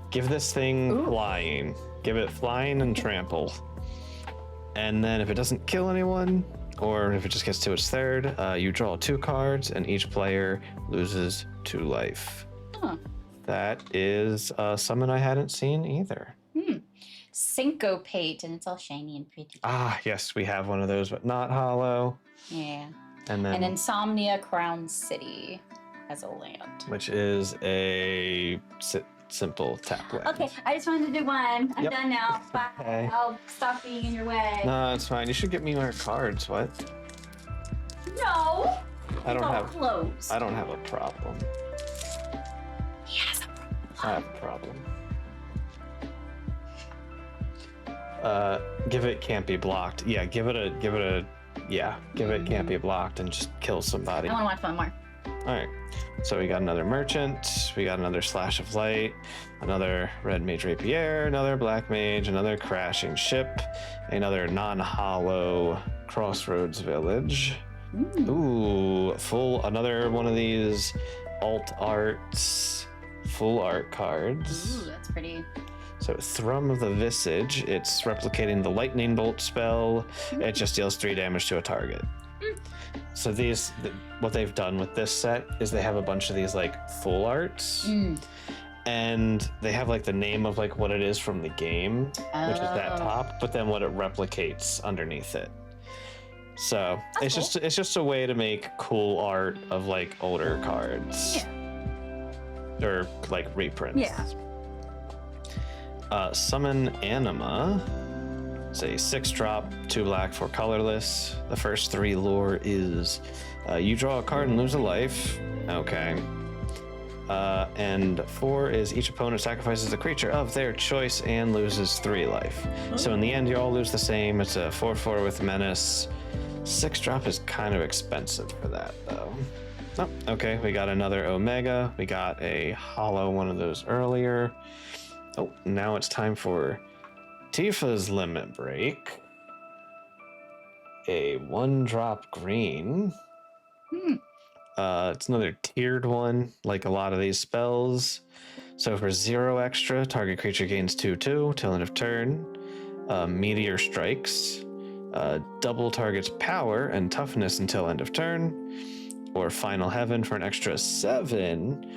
Give this thing flying. Give it flying and trample. And then if it doesn't kill anyone, or if it just gets to its third, you draw 2 cards and each player loses 2 life. Huh. That is a summon I hadn't seen either. Syncopate, and it's all shiny and pretty. Ah, yes, we have one of those, but not hollow. Yeah. And then, And Insomnia Crown City as a land. which is a simple tap land. Okay, I just wanted to do one. I'm Yep. done now. Bye. Okay. I'll stop being in your way. No, it's fine. You should get me more cards. What? No. I don't It's all have. closed. I don't have a problem. He has a problem. I have a problem. Give it can't be blocked. Yeah, give it can't be blocked and just kill somebody. I want to watch one more. All right. So we got another merchant. We got another slash of light. Another red mage rapier. Another black mage. Another crashing ship. Another non-hollow crossroads village. Ooh, another one of these alt arts, full art cards. Ooh, that's pretty. So Thrum of the Visage, it's replicating the lightning bolt spell. It just deals 3 damage to a target. So what they've done with this set is they have a bunch of these like full arts, and they have like the name of like what it is from the game, which is that top, but then what it replicates underneath it. So That's it's just a way to make cool art of like older cards. Yeah. Or like reprints. Yeah. Summon Anima. It's a 6-drop, 2 black, 4 colorless. The first 3 lore is you draw a card and lose a life. Okay. And 4 is each opponent sacrifices a creature of their choice and loses 3 life. So in the end, you all lose the same. It's a 4/4 with menace. 6-drop is kind of expensive for that, though. Oh, okay. We got another Omega. We got a hollow one of those earlier. Oh, now it's time for Tifa's Limit Break. A 1-drop green. It's another tiered one, like a lot of these spells. So for 0 extra, target creature gains 2/2 till end of turn. Meteor strikes. Double target's power and toughness until end of turn. Or Final Heaven for an extra 7.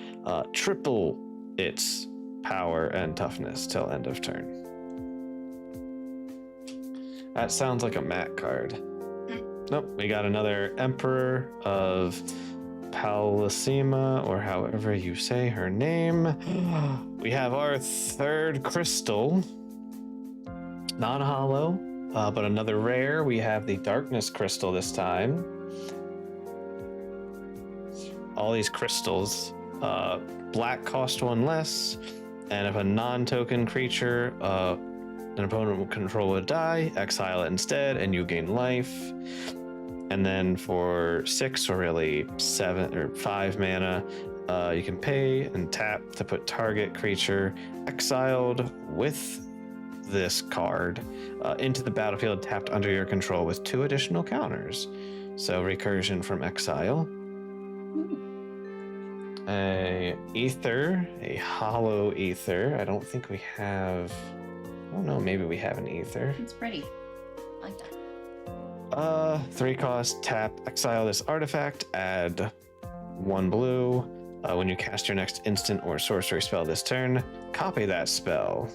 Triple its power and toughness till end of turn. That sounds like a mat card. Nope, we got another Emperor of Palacima, or however you say her name. We have our 3rd crystal. Non-hollow, but another rare. We have the Darkness Crystal this time. All these crystals. Black cost 1 less, and if a non-token creature an opponent will control would die, exile it instead, and you gain life. And then for 6 or really 7 or 5 mana, you can pay and tap to put target creature exiled with this card into the battlefield tapped under your control with 2 additional counters. So recursion from exile. A ether, a hollow ether. I don't think we have. I don't know. Maybe we have an ether. It's pretty. I like that. 3 cost, tap, exile this artifact, add 1 blue. When you cast your next instant or sorcery spell this turn, copy that spell.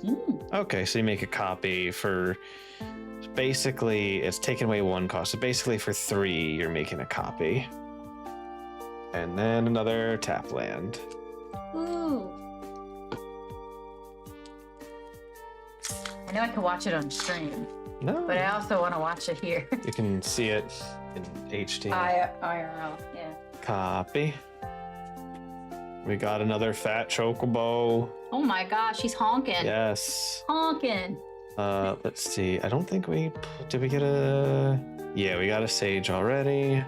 Okay, so you make a copy for. Basically, it's taking away 1 cost. So basically, for 3, you're making a copy. And then another tap land. Ooh. I know I can watch it on stream, No, but I also want to watch it here. you can see it in HD. IRL, yeah. Copy. We got another fat chocobo. Oh my gosh, he's honking. Yes. Honking. Let's see. I don't think did we get a... Yeah, we got a sage already.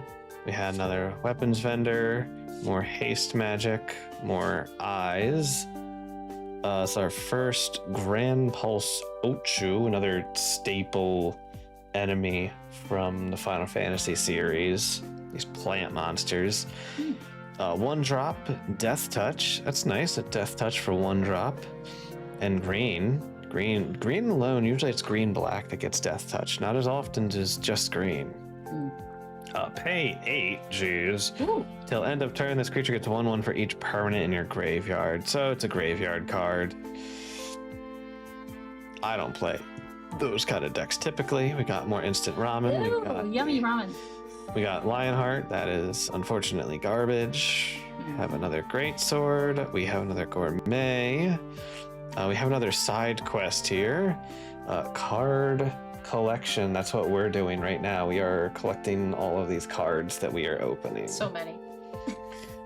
We had another weapons vendor, more haste magic, more eyes. It's our first Grand Pulse Ochu, another staple enemy from the Final Fantasy series. These plant monsters. 1 drop, Death Touch. That's nice, a Death Touch for 1 drop. And green alone, usually it's green-black that gets Death Touch. Not as often as just green. Pay 8, jeez. Ooh. Till end of turn, this creature gets 1/1 for each permanent in your graveyard. So it's a graveyard card. I don't play those kind of decks typically. We got more instant ramen. Ooh, We got yummy ramen. We got Lionheart. That is unfortunately garbage. We have another Greatsword. We have another Gourmet. We have another side quest here. Card collection. That's what we're doing right now. We are collecting all of these cards that we are opening. So many.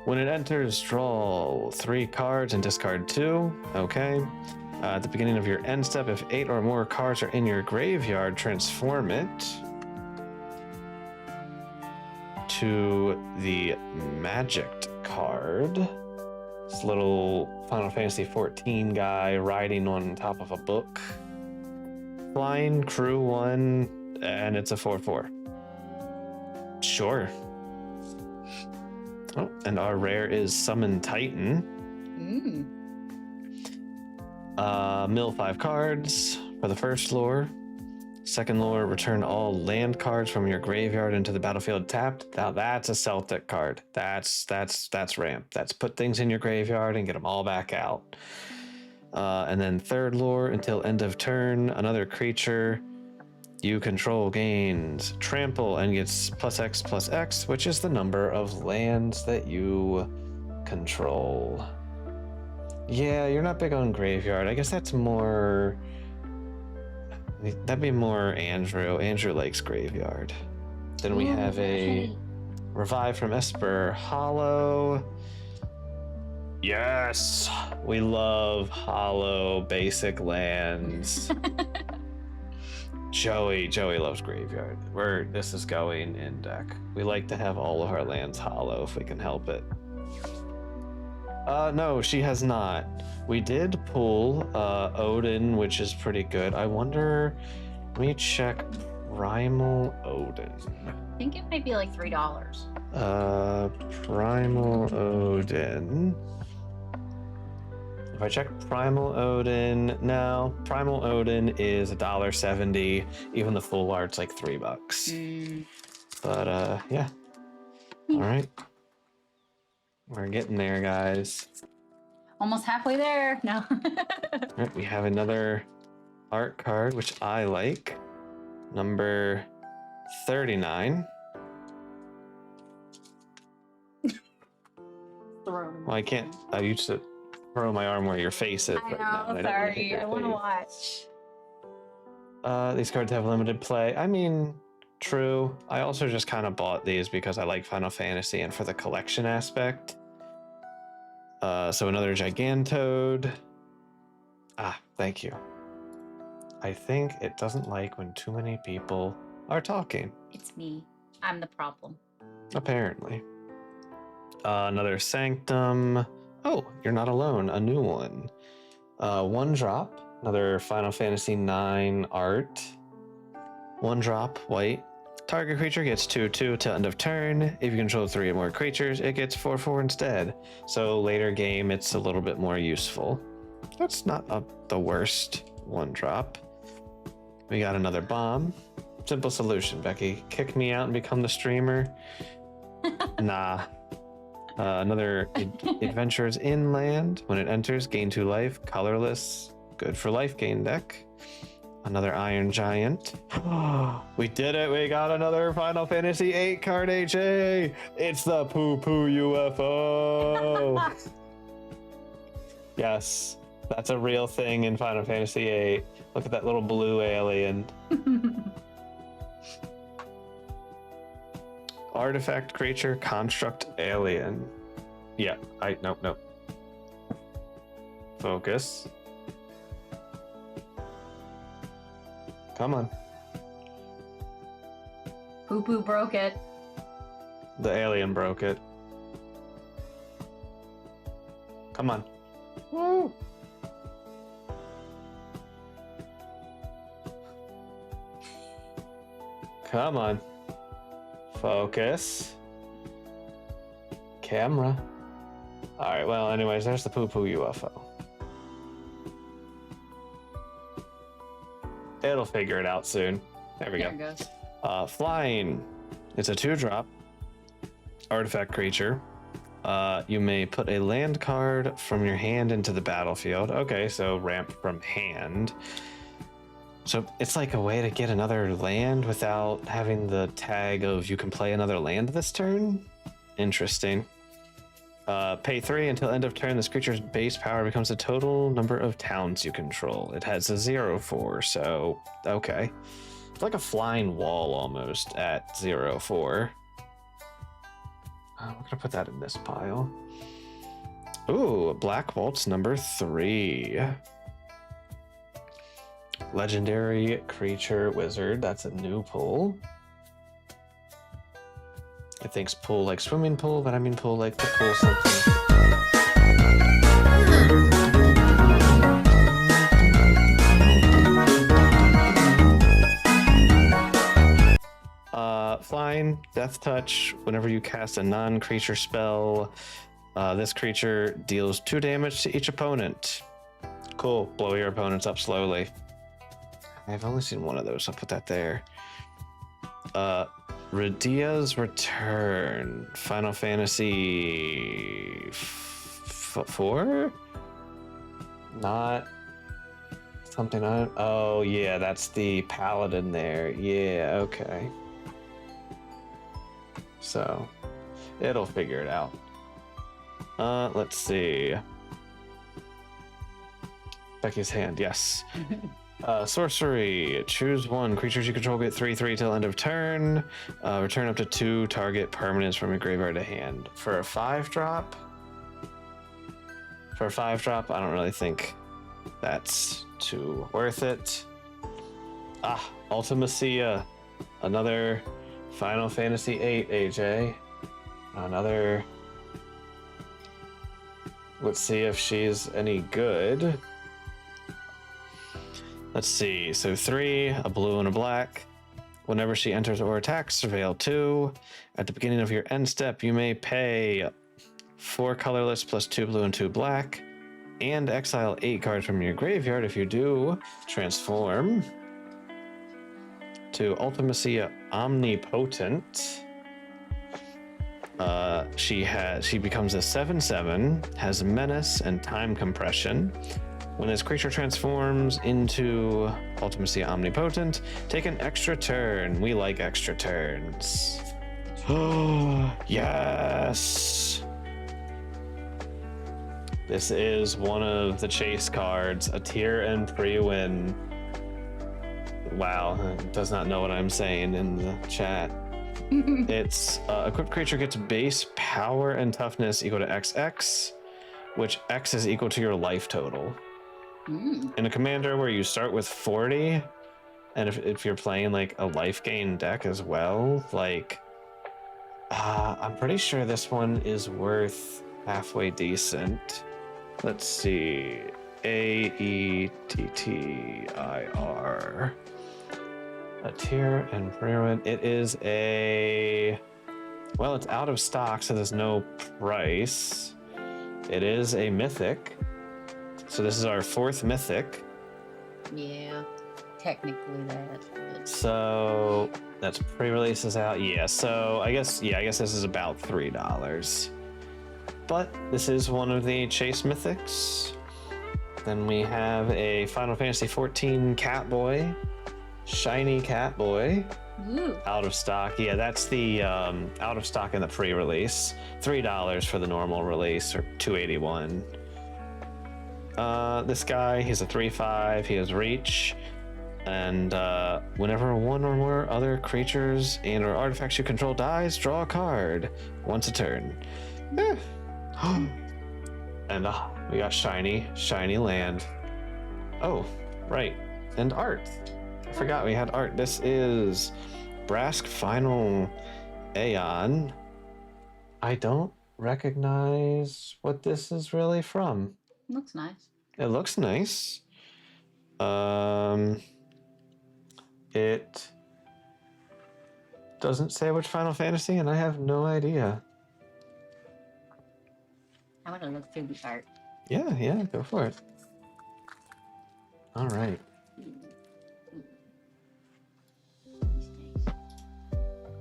When it enters, draw 3 cards and discard 2. Okay. At the beginning of your end step, if 8 or more cards are in your graveyard, transform it to the Magicked card. This little Final Fantasy 14 guy riding on top of a book. Flying, crew 1, and it's a 4/4. Sure. Oh, and our rare is Summon Titan. Mill 5 cards for the first lore. Second lore, return all land cards from your graveyard into the battlefield tapped. Now that's a Celtic card. That's ramp. That's put things in your graveyard and get them all back out. And then third lore, until end of turn, another creature you control gains trample and gets +X/+X, which is the number of lands that you control. Yeah, you're not big on graveyard. I guess that's more... That'd be more Andrew. Andrew likes graveyard. Then we have a revive from Esper Hollow. Yes, we love hollow basic lands. Joey loves graveyard. This is going in deck. We like to have all of our lands hollow if we can help it. No, she has not. We did pull Odin, which is pretty good. I wonder, let me check Primal Odin. I think it might be like $3. Primal Odin. If I check Primal Odin now, Primal Odin is $1.70. Even the full art's like $3. But yeah. All right. We're getting there, guys. Almost halfway there. No. All right, we have another art card, which I like. Number 39. Well, I can't. I used to throw my arm where your face is. I know, sorry. I want to watch. These cards have limited play. I mean, true. I also just kind of bought these because I like Final Fantasy and for the collection aspect. So another Gigantode. Thank you. I think it doesn't like when too many people are talking. It's me. I'm the problem. Apparently. Another Sanctum. Oh, you're not alone. A new one. 1 drop. Another Final Fantasy 9 art. 1 drop, white. Target creature gets 2/2 till end of turn. If you control 3 or more creatures, it gets 4/4 instead. So later game, it's a little bit more useful. That's not the worst 1 drop. We got another bomb. Simple solution, Becky. Kick me out and become the streamer? Nah. Another Adventures Inland. When it enters, gain 2 life. Colorless. Good for life gain deck. Another Iron Giant. We did it. We got another Final Fantasy 8 card, HA. It's the Poo Poo UFO. Yes, that's a real thing in Final Fantasy 8. Look at that little blue alien. Artifact creature, construct alien. Yeah, nope. Focus. Come on. Poo Poo broke it. The alien broke it. Come on. Woo! Come on. Focus. Camera. Alright, well, anyways, there's the poo-poo UFO. It'll figure it out soon. There we There go. it goes. Flying. It's a 2-drop artifact creature. You may put a land card from your hand into the battlefield. Okay, so ramp from hand. So it's like a way to get another land without having the tag of you can play another land this turn. Interesting. Pay 3 until end of turn. This creature's base power becomes the total number of towns you control. It has a 0/4, so okay. It's like a flying wall almost at 0/4. I'm gonna put that in this pile. Ooh, Black Waltz number 3. Legendary creature wizard. That's a new pull. It thinks pool like swimming pool, but I mean pool like to pool something. Flying, death touch. Whenever you cast a non-creature spell, this creature deals 2 damage to each opponent. Cool. Blow your opponents up slowly. I've only seen one of those. I'll put that there. Radia's Return. Final Fantasy 4? Not something I... Oh, yeah, that's the paladin there. Yeah, okay. So, it'll figure it out. Let's see. Becky's hand, yes. Sorcery. Choose 1. Creatures you control get 3/3 till end of turn. Return up to 2 target permanents from your graveyard to hand. For a 5-drop? For a 5-drop, I don't really think that's too worth it. Ultimacia. Another Final Fantasy VIII, AJ. Another... Let's see if she's any good. Let's see. So 3, a blue and a black. Whenever she enters or attacks, surveil 2. At the beginning of your end step, you may pay 4 colorless plus 2 blue and 2 black, and exile 8 cards from your graveyard. If you do, transform to Ultimacia Omnipotent. She becomes a 7/7, has menace and time compression. When this creature transforms into Ultimacia Omnipotent, take an extra turn. We like extra turns. Oh, yes. This is one of the chase cards, a tier and pre-win. Wow, it does not know what I'm saying in the chat. It's equipped creature gets base power and toughness equal to XX, which X is equal to your life total. In a commander where you start with 40, and if you're playing like a life gain deck as well, like I'm pretty sure this one is worth halfway decent. Let's see. AETTIR. A tier and pre-win. It is a... Well, it's out of stock, so there's no price. It is a mythic. So this is our 4th mythic. Yeah, technically that. But... So that's pre-releases out. Yeah, so I guess this is about $3. But this is one of the chase mythics. Then we have a Final Fantasy XIV Catboy. Shiny Catboy. Ooh. Out of stock. Yeah, that's the out of stock in the pre-release. $3 for the normal release, or $2.81. This guy, he's a 3/5. He has reach, and whenever one or more other creatures and or artifacts you control dies, draw a card once a turn. And We got shiny land. Oh, right. And art. I forgot we had art. This is Brask Final Aeon. I don't recognize what this is really from. Looks nice. It looks nice. It doesn't say which Final Fantasy, and I have no idea. I want to look through the art. Yeah, go for it. All right.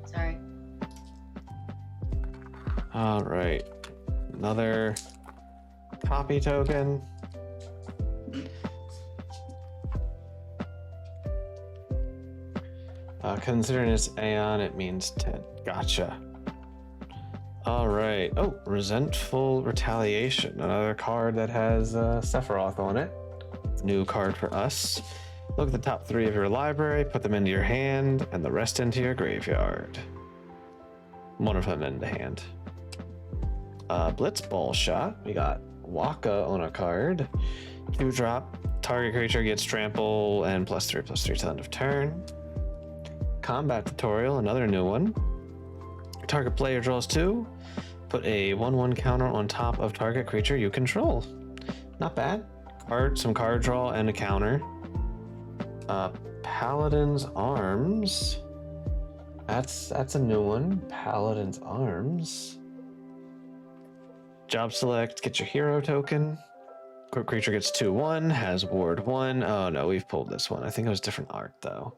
Sorry. All right. Another copy token. Considering it's Aeon, it means 10. Gotcha. All right. Oh, Resentful Retaliation. Another card that has Sephiroth on it. New card for us. Look at the top 3 of your library, put them into your hand, and the rest into your graveyard. One of them into hand. Blitzball Shot. We got Waka on a card. 2-drop. Target creature gets trample and +3/+3 till end of turn. Combat Tutorial, another new one. Target player draws 2. Put a 1/1 counter on top of target creature you control. Not bad. Some card draw and a counter. Paladin's Arms. That's a new one. Paladin's Arms. Job select, get your hero token. Creature gets 2/1, has ward 1. Oh no, we've pulled this one. I think it was different art though.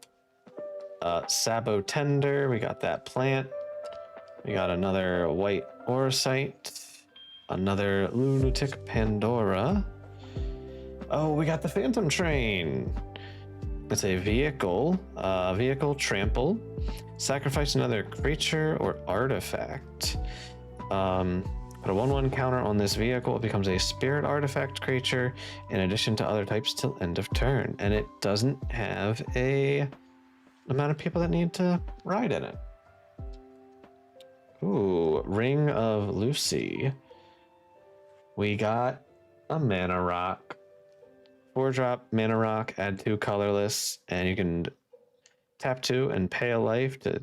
Sabo Tender, we got that plant. We got another white Orosite. Another Lunatic Pandora. Oh, we got the Phantom Train. It's a vehicle. Vehicle trample. Sacrifice another creature or artifact. Put a 1/1 counter on this vehicle. It becomes a spirit artifact creature in addition to other types till end of turn. And it doesn't have a amount of people that need to ride in it. Ooh, Ring of Lucy. We got a mana rock. 4-drop mana rock, add 2 colorless, and you can tap 2 and pay a life to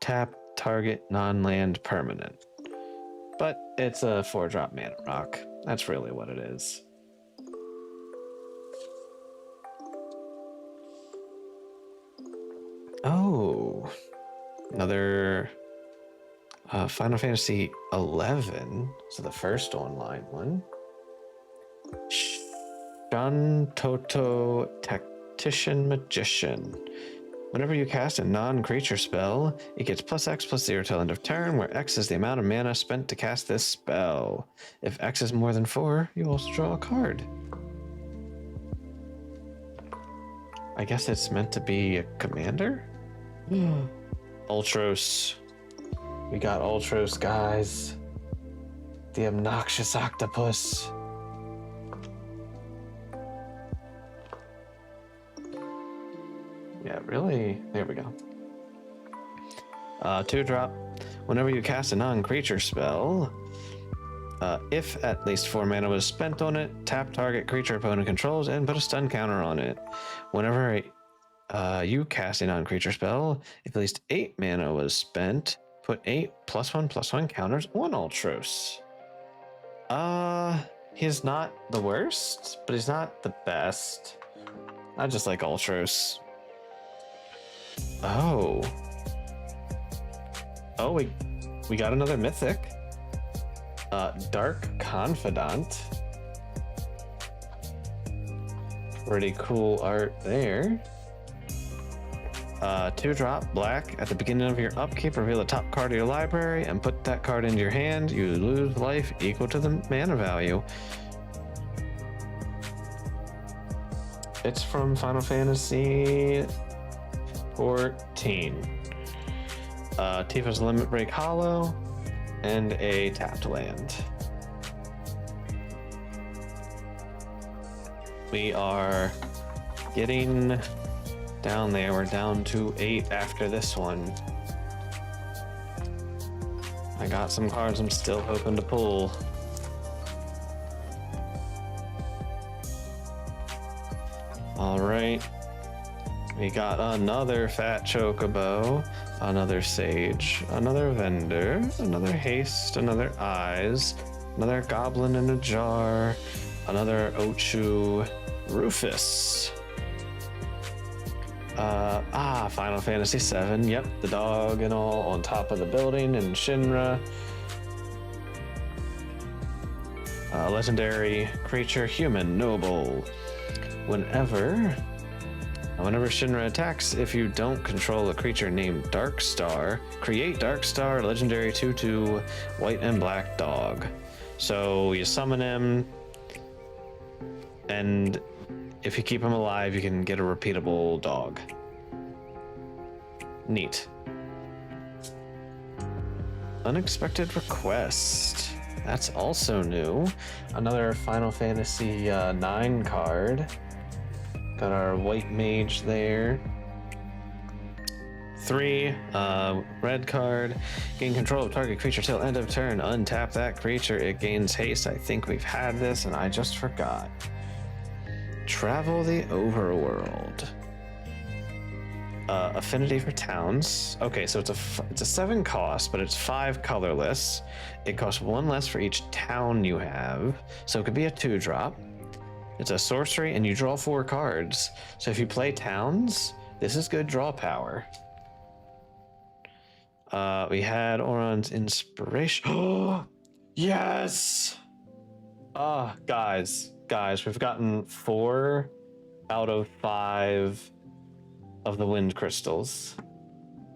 tap target non-land permanent. But it's a 4-drop mana rock. That's really what it is. Oh, another Final Fantasy 11. So the first online one. Shantoto Tactician Magician. Whenever you cast a non-creature spell, it gets +X/+0 till end of turn, where X is the amount of mana spent to cast this spell. If X is more than 4, you also draw a card. I guess it's meant to be a commander? Ultros. We got Ultros, guys. The obnoxious octopus. Yeah, really? There we go. 2-drop. Whenever you cast a non-creature spell, if at least 4 mana was spent on it, tap target creature opponent controls and put a stun counter on it. Whenever you cast a non-creature spell, if at least 8 mana was spent, put 8 +1/+1 counters on Ultros. He's not the worst, but he's not the best. I just like Ultros. Oh, we got another mythic. Dark Confidant. Pretty cool art there. 2-drop black. At the beginning of your upkeep, reveal the top card of your library and put that card into your hand. You lose life equal to the mana value. It's from Final Fantasy 14. Tifa's Limit Break Hollow, and a tapped land. We are getting down there. We're down to 8 after this one. I got some cards I'm still hoping to pull. All right. We got another fat chocobo, another sage, another vendor, another haste, another eyes, another goblin in a jar, another Ochu, Rufus. Final Fantasy VII. Yep, the dog and all on top of the building, and Shinra. Legendary creature, human, noble. Whenever Shinra attacks, if you don't control a creature named Darkstar, create Darkstar, legendary 2/2, white and black dog. So you summon him, and if you keep him alive, you can get a repeatable dog. Neat. Unexpected request. That's also new. Another Final Fantasy 9 card. Got our white mage there. 3, red card. Gain control of target creature till end of turn. Untap that creature. It gains haste. I think we've had this and I just forgot. Travel the overworld. Affinity for towns. Okay, so it's a 7 cost, but it's 5 colorless. It costs 1 less for each town you have, so it could be a 2-drop. It's a sorcery, and you draw 4 cards. So if you play towns, this is good draw power. We had Oron's inspiration. Oh, yes! Guys, we've gotten 4 out of 5 of the wind crystals,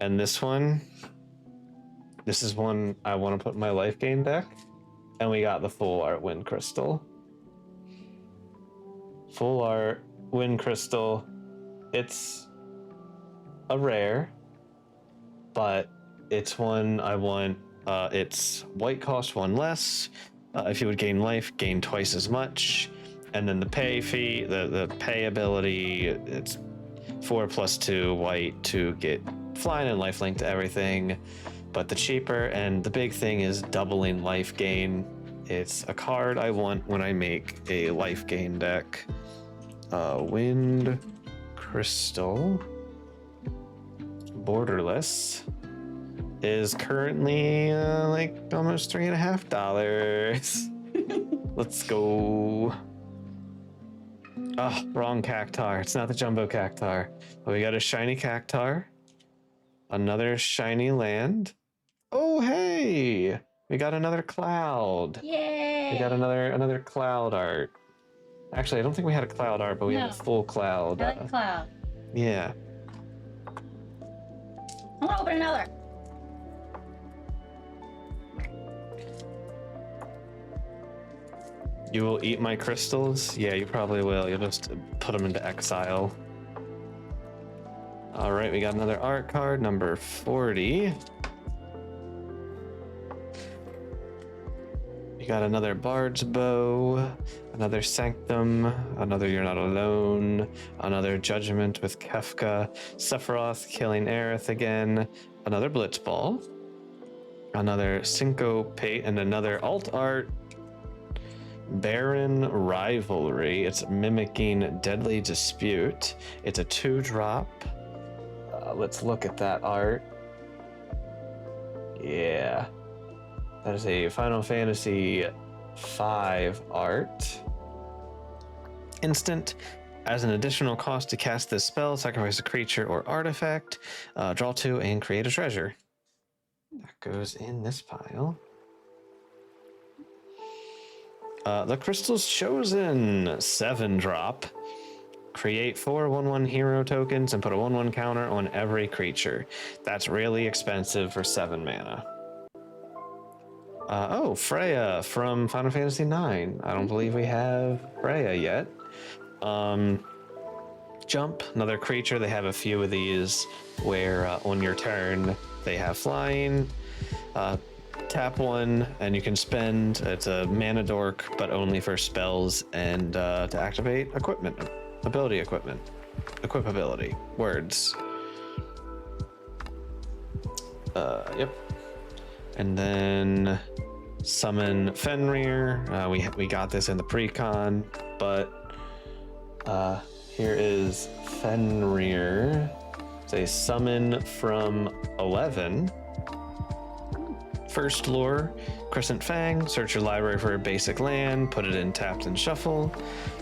and this is one I want to put in my life gain deck, and we got the full art wind crystal. Full art wind crystal. It's a rare, but it's one I want. It's white cost 1 less. If you would gain life, gain twice as much, and then the pay fee, the pay ability, it's 4+2 white to get flying and lifelink to everything, but the cheaper, and the big thing is doubling life gain. It's a card I want when I make a life gain deck. Wind crystal borderless is currently like almost $3.50. Let's go. Oh, wrong cactar. It's not the jumbo cactar. But we got a shiny cactar. Another shiny land. Oh, hey! We got another cloud. Yay! We got another cloud art. Actually, I don't think we had a cloud art, but we have a full cloud. I like cloud. Yeah. I want to open another. You will eat my crystals? Yeah, you probably will. You'll just put them into exile. All right, we got another art card, number 40. We got another Bard's Bow, another Sanctum, another You're Not Alone, another Judgment with Kefka, Sephiroth killing Aerith again, another Blitzball, another Syncopate, and another alt art, Barren Rivalry. It's mimicking Deadly Dispute. It's a 2-drop. Let's look at that art. Yeah. That is a Final Fantasy V art. Instant. As an additional cost to cast this spell, sacrifice a creature or artifact, draw 2, and create a treasure. That goes in this pile. The Crystal's Chosen 7-drop. Create 4 1/1 hero tokens and put a 1/1 counter on every creature. That's really expensive for 7 mana. Freya from Final Fantasy IX. I don't believe we have Freya yet. Jump, another creature. They have a few of these where on your turn they have flying. Tap 1 and you can spend. It's a mana dork, but only for spells and to activate equipment, ability equipment, equip ability, words. Yep. And then summon Fenrir. We got this in the pre-con, but Here is Fenrir. It's a summon from 11. First lore, Crescent Fang. Search your library for a basic land, put it in tapped and shuffle.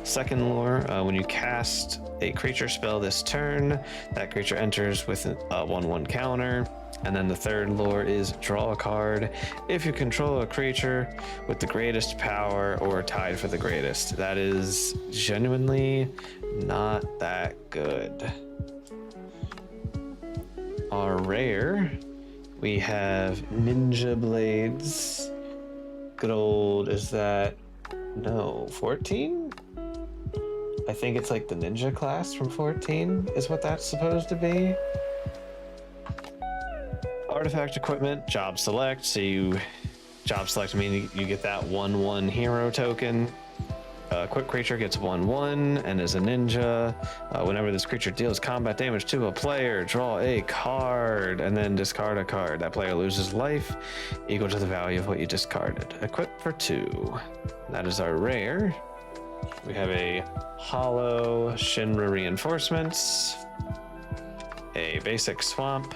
Second lore, when you cast a creature spell this turn, that creature enters with a 1/1 counter. And then the third lore is draw a card if you control a creature with the greatest power or tied for the greatest. That is genuinely not that good. Our rare, we have Ninja Blades. Good old, is that, no, 14? I think it's like the ninja class from 14 is what that's supposed to be. Artifact equipment, job select. So you job select meaning you get that 1/1 hero token. Quick creature gets 1/1 and is a ninja. Whenever this creature deals combat damage to a player, draw a card and then discard a card. That player loses life equal to the value of what you discarded. Equip for 2. That is our rare. We have a hollow Shinra reinforcements, a basic swamp.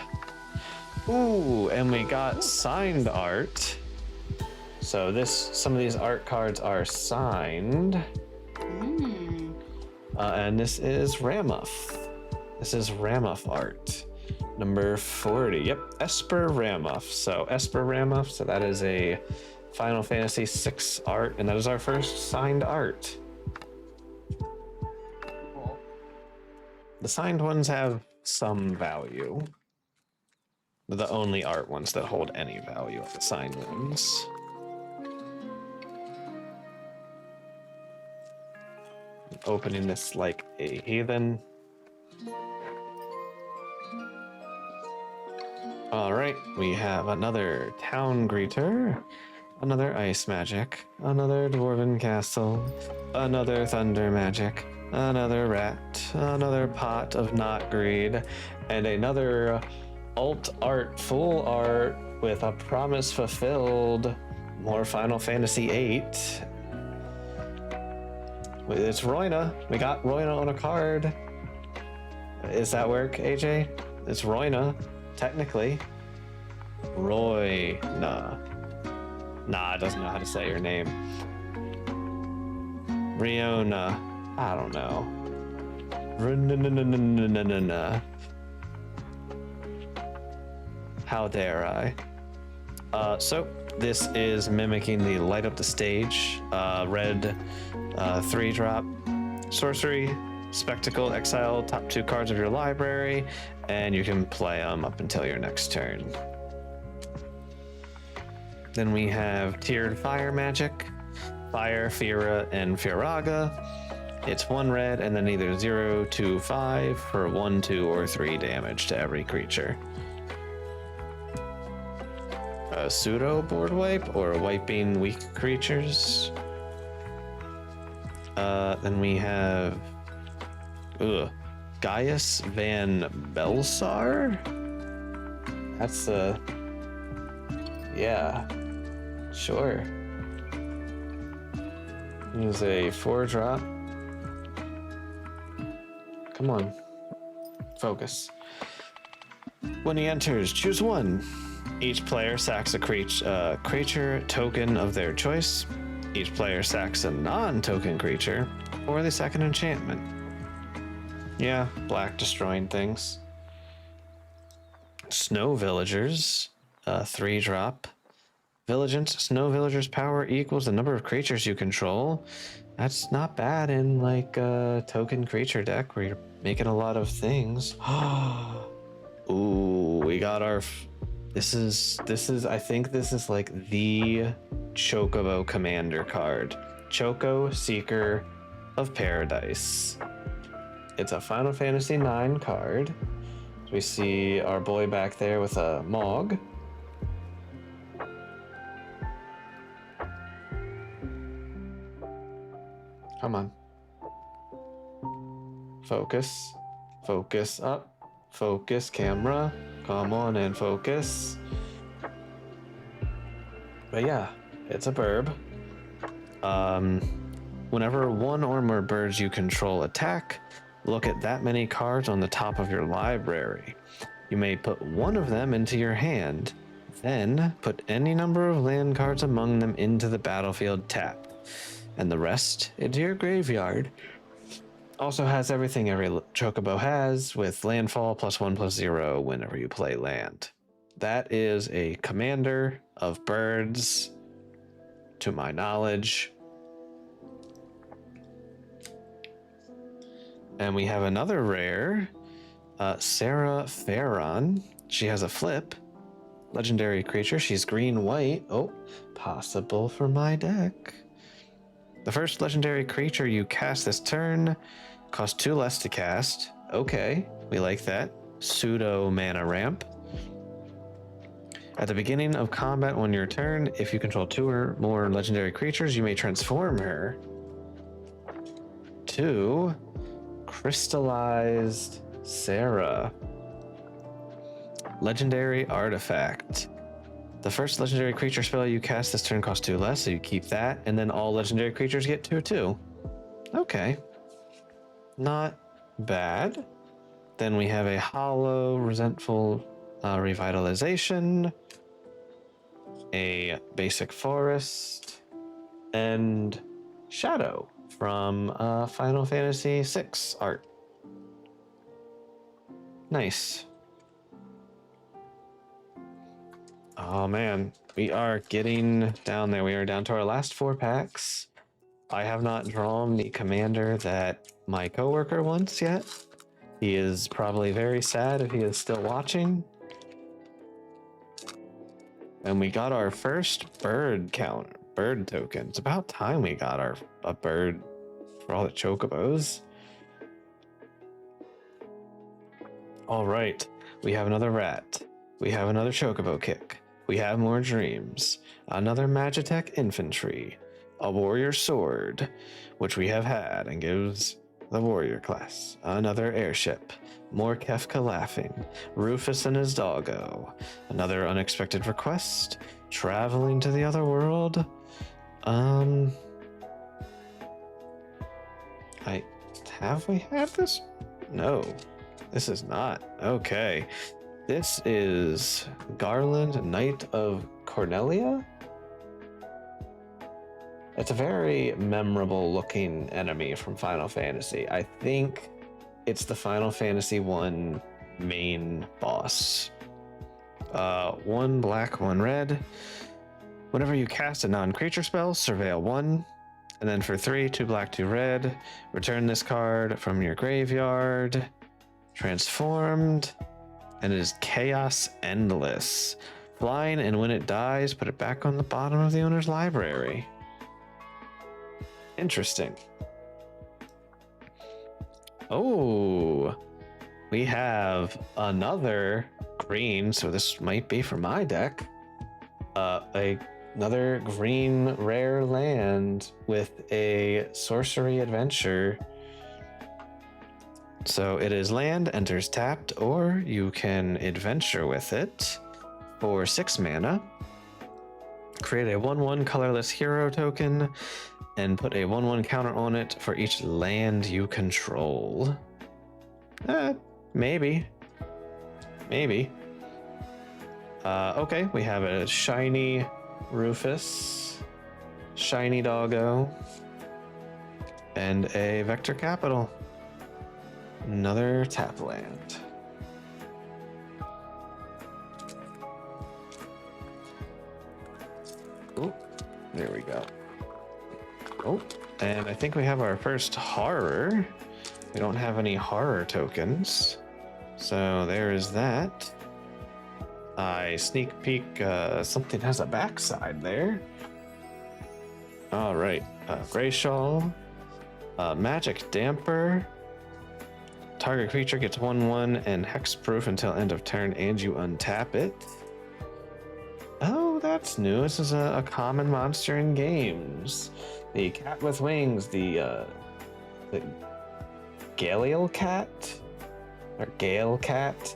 Ooh, and we got signed art. So some of these art cards are signed. And this is Ramuff. This is Ramuff art. Number 40. Yep, Esper Ramuff. So Esper Ramuff, so that is a Final Fantasy VI art, and that is our first signed art. Cool. The signed ones have some value. They're the only art ones that hold any value of the signed ones. Opening this like a heathen. All right, we have another town greeter, another ice magic, another dwarven castle, another thunder magic, another rat, another pot of not greed, and another alt art, full art with a promise fulfilled. More Final Fantasy VIII. It's Roina. We got Roina on a card. Is that work, AJ? It's Roina, technically. Roina. Nah, it doesn't know how to say your name. Riona. I don't know. How dare I? So this is mimicking the light up the stage, red 3-drop sorcery, spectacle, exile top 2 cards of your library, and you can play them up until your next turn. Then we have tiered fire magic, Fire, Fira, and Firaga. It's 1 red and then either 0 to 5 for 1, 2, or 3 damage to every creature. A pseudo board wipe or wiping weak creatures. Then we have Gaius Van Belsar. That's yeah, sure. He's a 4-drop. Come on, focus. When he enters, choose 1. Each player sacks a creature token of their choice. Each player sacks a non-token creature, or they sack an enchantment. Yeah, black destroying things. Snow Villagers, 3-drop. Vigilance, Snow Villagers' power equals the number of creatures you control. That's not bad in like a token creature deck where you're making a lot of things. Ooh, we got our... This is, I think this is like the Chocobo Commander card. Choco Seeker of Paradise. It's a Final Fantasy IX card. We see our boy back there with a Mog. Come on. Focus. Focus up. Focus, camera. Come on and focus. But yeah, it's a burb. Whenever 1 or more birds you control attack, Look at that many cards on the top of your library. You may put one of them into your hand, then put any number of land cards among them into the battlefield tapped, and the rest into your graveyard. Also has everything every chocobo has, with landfall +1/+0 whenever you play land. That is a commander of birds, to my knowledge. And we have another rare, Sarah Farron. She has a flip. Legendary creature. She's green-white. Oh, possible for my deck. The first legendary creature you cast this turn costs 2 less to cast. Okay, we like that. Pseudo mana ramp. At the beginning of combat on your turn, if you control 2 or more legendary creatures, you may transform her to Crystallized Sarah. Legendary artifact. The first legendary creature spell you cast this turn costs 2 less, so you keep that, and then all legendary creatures get 2 too. Okay. Not bad. Then we have a hollow, resentful revitalization, a basic forest, and shadow from Final Fantasy VI art. Nice. Oh man, we are getting down there. We are down to our last 4 packs. I have not drawn the commander that my coworker wants yet. He is probably very sad if he is still watching. And we got our first bird token. It's about time we got a bird for all the chocobos. All right, we have another rat. We have another chocobo kick. We have more dreams. Another Magitech infantry. A warrior sword, which we have had and gives the warrior class. Another airship. More Kefka laughing. Rufus and his doggo. Another unexpected request. Traveling to the other world. Have we had this? No, this is not. Okay. This is Garland, Knight of Cornelia. It's a very memorable looking enemy from Final Fantasy. I think it's the Final Fantasy 1 main boss. 1 black, 1 red. Whenever you cast a non-creature spell, surveil 1. And then for 3, 2 black, 2 red, return this card from your graveyard. Transformed. And it is Chaos Endless. Flying, and when it dies, put it back on the bottom of the owner's library. Interesting. Oh, we have another green, so this might be for my deck. Another green rare land with a sorcery adventure. So it is land, enters tapped, or you can adventure with it for 6 mana. Create a 1/1 colorless hero token and put a 1/1 counter on it for each land you control. Maybe. Okay, we have a shiny Rufus, shiny doggo, and a Vector Capital. Another tap land. Oh, there we go. Oh, and I think we have our first horror. We don't have any horror tokens, so there is that. I sneak peek, something has a backside there. All right, Gray Shawl, Magic Damper. Target creature gets 1/1 and hexproof until end of turn, and you untap it. Oh, that's new. This is a common monster in games. The cat with wings, the Galeal cat? Or Gale cat?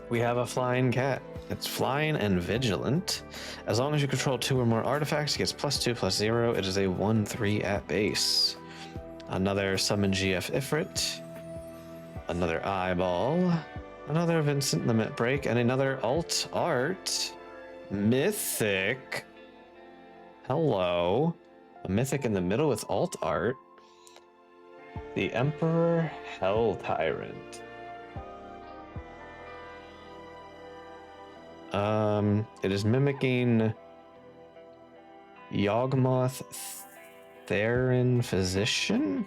We have a flying cat. It's flying and vigilant. As long as you control 2 or more artifacts, it gets +2/+0. It is a 1/3 at base. Another Summon GF Ifrit. Another Eyeball. Another Vincent Limit Break. And another Alt Art. Mythic. Hello. A Mythic in the middle with Alt Art. The Emperor Hell Tyrant. It is mimicking Yawgmoth Theron Physician,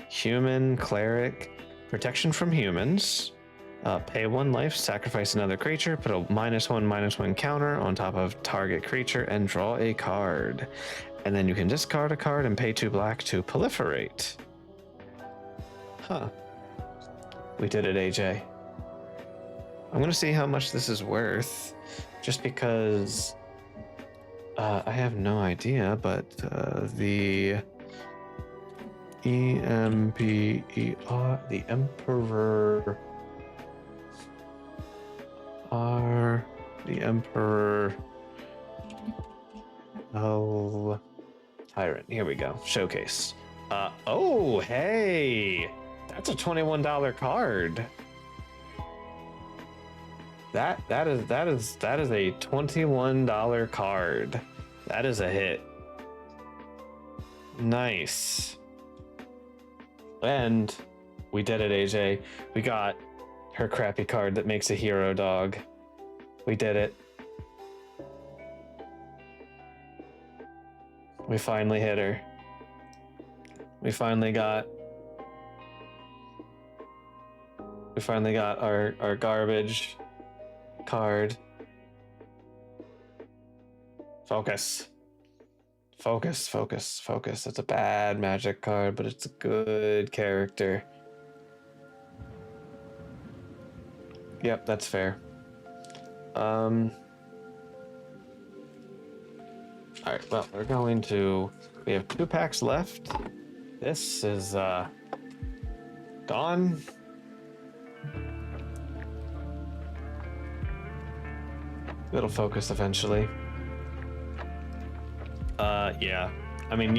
Human Cleric, Protection from Humans. Pay 1 life, sacrifice another creature, put a -1/-1 counter on top of target creature, and draw a card. And then you can discard a card and pay 2 black to proliferate. Huh. We did it, AJ. I'm gonna see how much this is worth, just because I have no idea, but the EMPER, the Emperor R, the Emperor Oh Tyrant. Here we go. Showcase. Oh, hey, that's a $21 card. That is a $21 card. That is a hit. Nice. And we did it, AJ. We got her crappy card that makes a hero dog. We did it. We finally hit her. We finally got our garbage card. Focus. It's a bad magic card, but it's a good character. Yep, that's fair. Alright, well, we have 2 packs left. This is gone. It'll focus eventually. Yeah. I mean,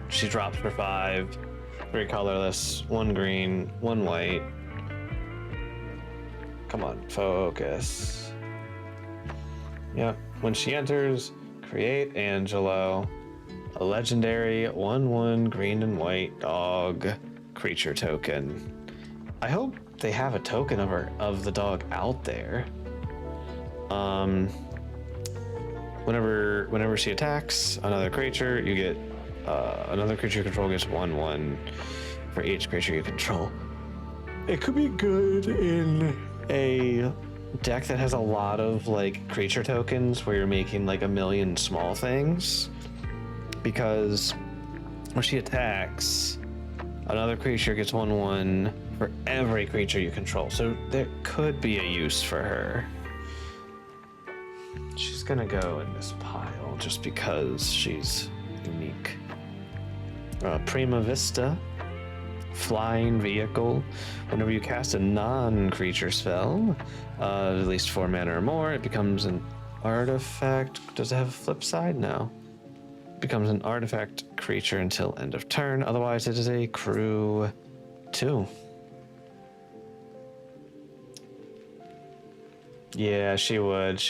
she drops for 5. 3 colorless, 1 green, 1 white. Come on, focus. Yep. When she enters, create Angelo, a legendary 1/1 green and white dog creature token. I hope they have a token of the dog out there. Whenever she attacks another creature, you get another creature you control gets 1/1 for each creature you control. It could be good in a deck that has a lot of like creature tokens where you're making like a million small things, because when she attacks, another creature gets 1/1 for every creature you control. So there could be a use for her. She's gonna go in this pile just because she's unique. Prima Vista, flying vehicle. Whenever you cast a non-creature spell, at least 4 mana or more, it becomes an artifact. Does it have a flip side? No. It becomes an artifact creature until end of turn. Otherwise, it is a crew 2. Yeah, she would.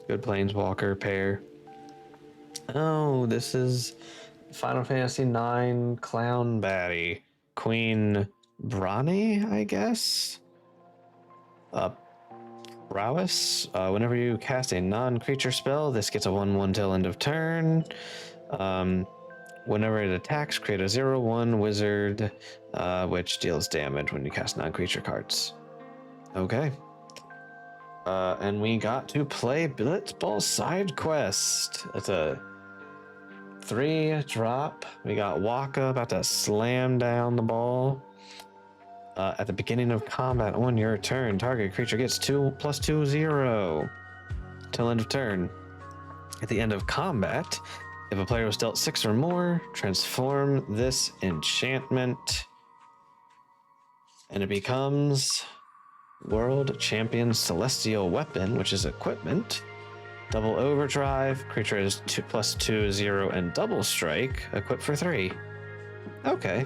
Good planeswalker pair. Oh, this is Final Fantasy IX clown baddie. Queen Brani, I guess? Prowess. Whenever you cast a non-creature spell, this gets a 1/1 till end of turn. Whenever it attacks, create a 0/1 wizard, which deals damage when you cast non-creature cards. Okay. And we got to play Blitzball Side Quest. It's a 3-drop. We got Waka about to slam down the ball. At the beginning of combat on your turn, target creature gets 2+2/0 till end of turn. At the end of combat, if a player was dealt 6 or more, transform this enchantment, and it becomes World Champion Celestial Weapon, which is equipment. Double Overdrive. Creature is +2, 0, and Double Strike. Equipped for 3. Okay.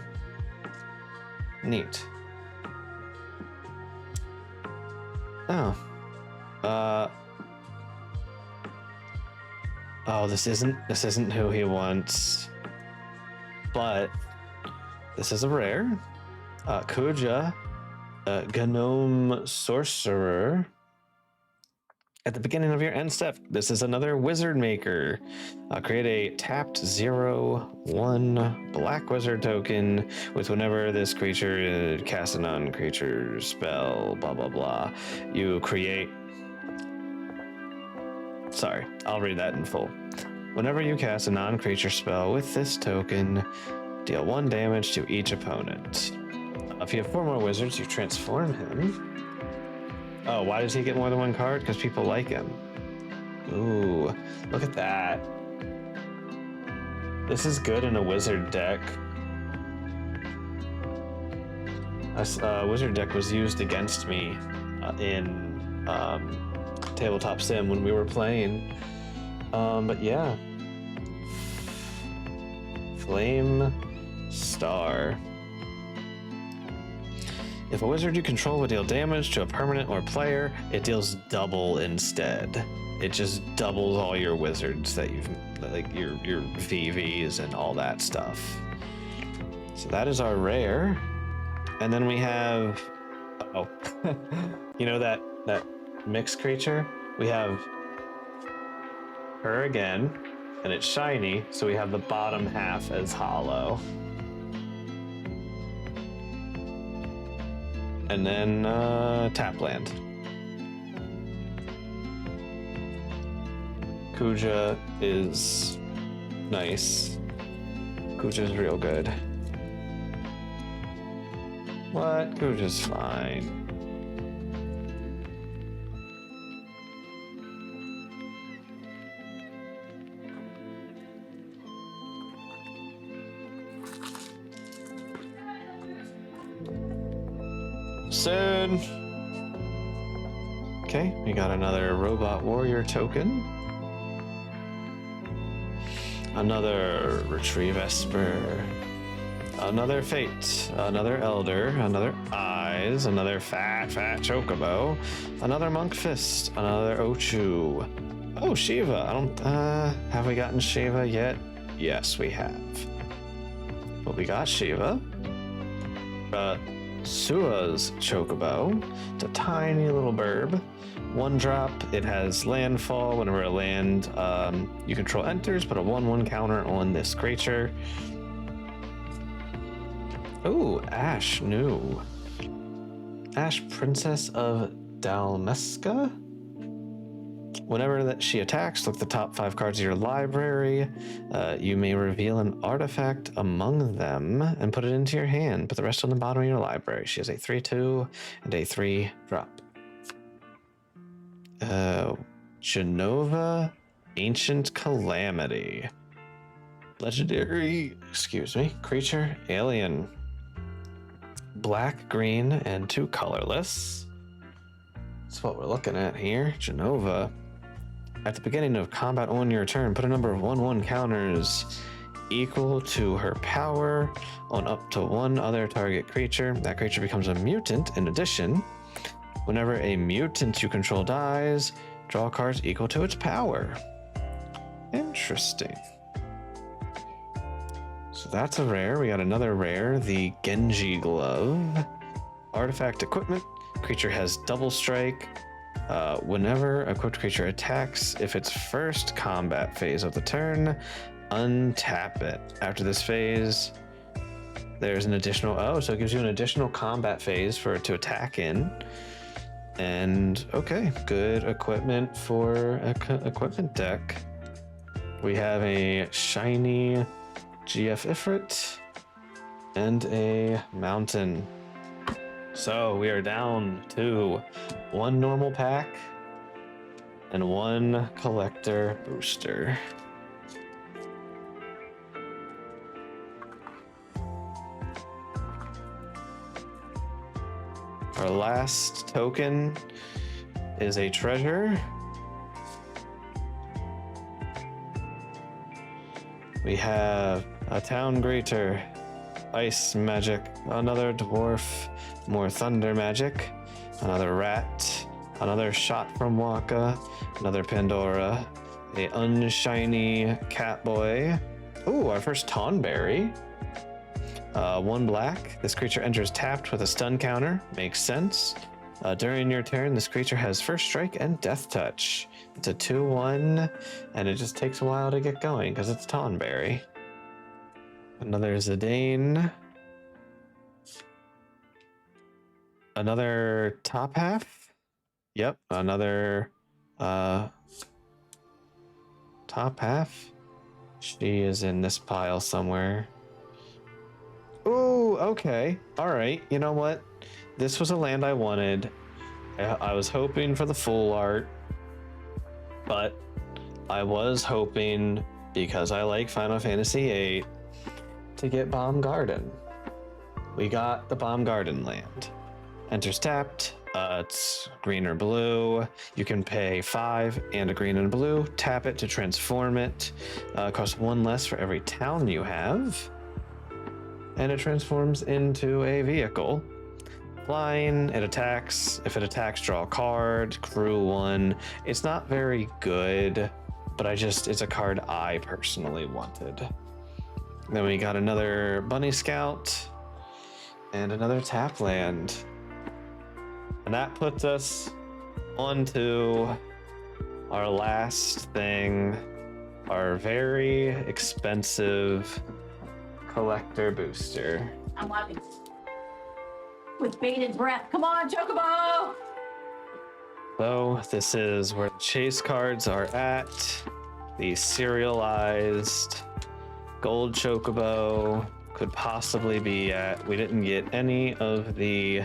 Neat. Oh. Oh, this isn't who he wants. But this is a rare. Kuja, Gnome Sorcerer. At the beginning of your end step, this is another Wizard Maker. Create a tapped 0/1 black wizard token with whenever this creature casts a non-creature spell, blah, blah, blah. You create... Sorry, I'll read that in full. Whenever you cast a non-creature spell with this token, deal 1 damage to each opponent. If you have 4 more wizards, you transform him. Oh, why does he get more than 1 card? Because people like him. Ooh, look at that. This is good in a wizard deck. A wizard deck was used against me in Tabletop Sim when we were playing. But yeah. Flame Star. If a wizard you control would deal damage to a permanent or player, it deals double instead. It just doubles all your wizards that you've, like your VVs and all that stuff. So that is our rare. And then we have, oh, you know that mixed creature? We have her again, and it's shiny, so we have the bottom half as hollow. And then Tapland. Kuja is nice. Kuja's real good. What? Kuja's fine. Soon. Okay, we got another Robot Warrior token. Another Retrieve Esper. Another Fate. Another Elder. Another Eyes. Another fat Chocobo. Another Monk Fist. Another Ochu. Oh, Shiva. I don't, have we gotten Shiva yet? Yes, we have. But we got Shiva. Sua's Chocobo. It's a tiny little burb. 1 drop. It has landfall. Whenever a land you control enters, put a 1/1 counter on this creature. Ooh, Ash new. Ash, Princess of Dalmeska. Whenever that she attacks, look the top 5 cards of your library. You may reveal an artifact among them and put it into your hand. Put the rest on the bottom of your library. She has a 3/2 and a 3 drop. Genova, Ancient Calamity. Legendary, creature, alien. Black, green, and 2 colorless. That's what we're looking at here. Genova. At the beginning of combat on your turn, put a number of 1/1 counters equal to her power on up to 1 other target creature. That creature becomes a mutant. In addition, whenever a mutant you control dies, draw cards equal to its power. Interesting. So that's a rare. We got another rare, the Genji Glove. Artifact equipment. Creature has double strike. Whenever a equipped creature attacks, if its first combat phase of the turn, untap it. After this phase, there's an additional, so it gives you an additional combat phase for it to attack in. And okay, good equipment for equipment deck. We have a shiny GF Ifrit and a mountain. So we are down to 1 normal pack and 1 collector booster. Our our last token is a treasure. We have a town greater, ice magic, another dwarf, more thunder magic, another rat, another shot from Waka, another Pandora, a unshiny Catboy. Ooh, our first Tonberry. 1 black. This creature enters tapped with a stun counter. Makes sense. During your turn, this creature has first strike and death touch. It's a 2/1, and it just takes a while to get going because it's Tonberry. Another Zidane. Another top half. Yep, another top half. She is in this pile somewhere. Ooh, okay. All right. You know what? This was a land I wanted. I was hoping for the full art, but I was hoping, because I like Final Fantasy VIII, to get Bomb Garden. We got the Bomb Garden land. Enters tapped. It's green or blue. You can pay 5 and a green and a blue. Tap it to transform it. Costs 1 less for every town you have. And it transforms into a vehicle. Flying, it attacks. If it attacks, draw a card. Crew 1. It's not very good, but it's a card I personally wanted. Then we got another Bunny Scout and another tap land. And that puts us onto our last thing, our very expensive collector booster. I'm watching. With bated breath. Come on, Chocobo! So this is where the chase cards are at. The serialized gold Chocobo could possibly be at. We didn't get any of the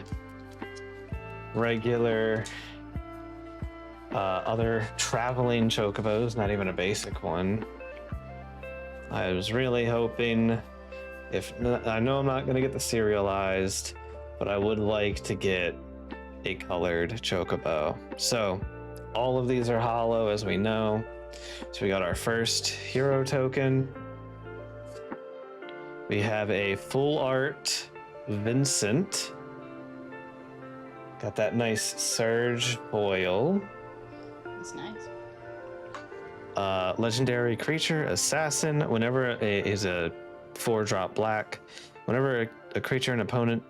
regular other traveling Chocobos, not even a basic one. I was really hoping, I know I'm not going to get the serialized, but I would like to get a colored Chocobo. So all of these are hollow, as we know. So we got our first hero token. We have a full art Vincent. Got that nice Surge foil. That's nice. Legendary creature, assassin. Whenever is a 4-drop black. Whenever a creature an opponent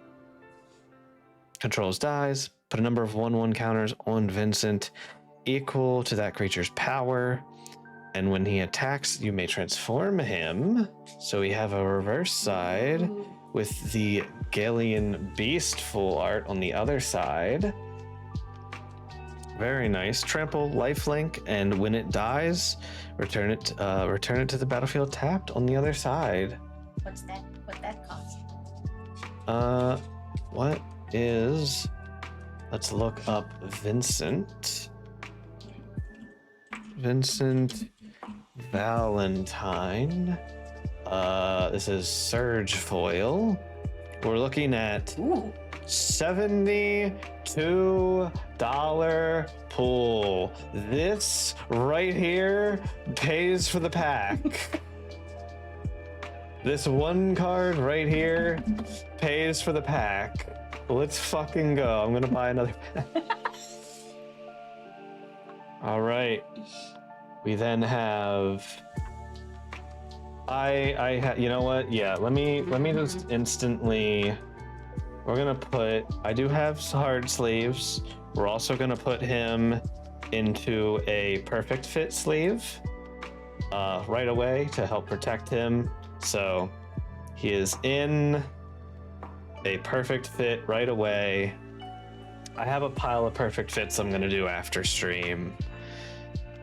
controls dies, put a number of 1/1 counters on Vincent equal to that creature's power. And when he attacks, you may transform him. So we have a reverse side with the Galleon Beast full art on the other side. Very nice. Trample, lifelink, and when it dies, return it to the battlefield tapped on the other side. What's that? What that cost? What is? Let's look up Vincent. Vincent Valentine. This is Surge foil. We're looking at $72 pool. This right here pays for the pack. This one card right here pays for the pack. Let's fucking go. I'm gonna buy another pack. All right. We then have. You know what? Yeah. Let me just instantly. We're gonna put. I do have hard sleeves. We're also gonna put him into a perfect fit sleeve right away to help protect him. So he is in a perfect fit right away. I have a pile of perfect fits I'm gonna do after stream.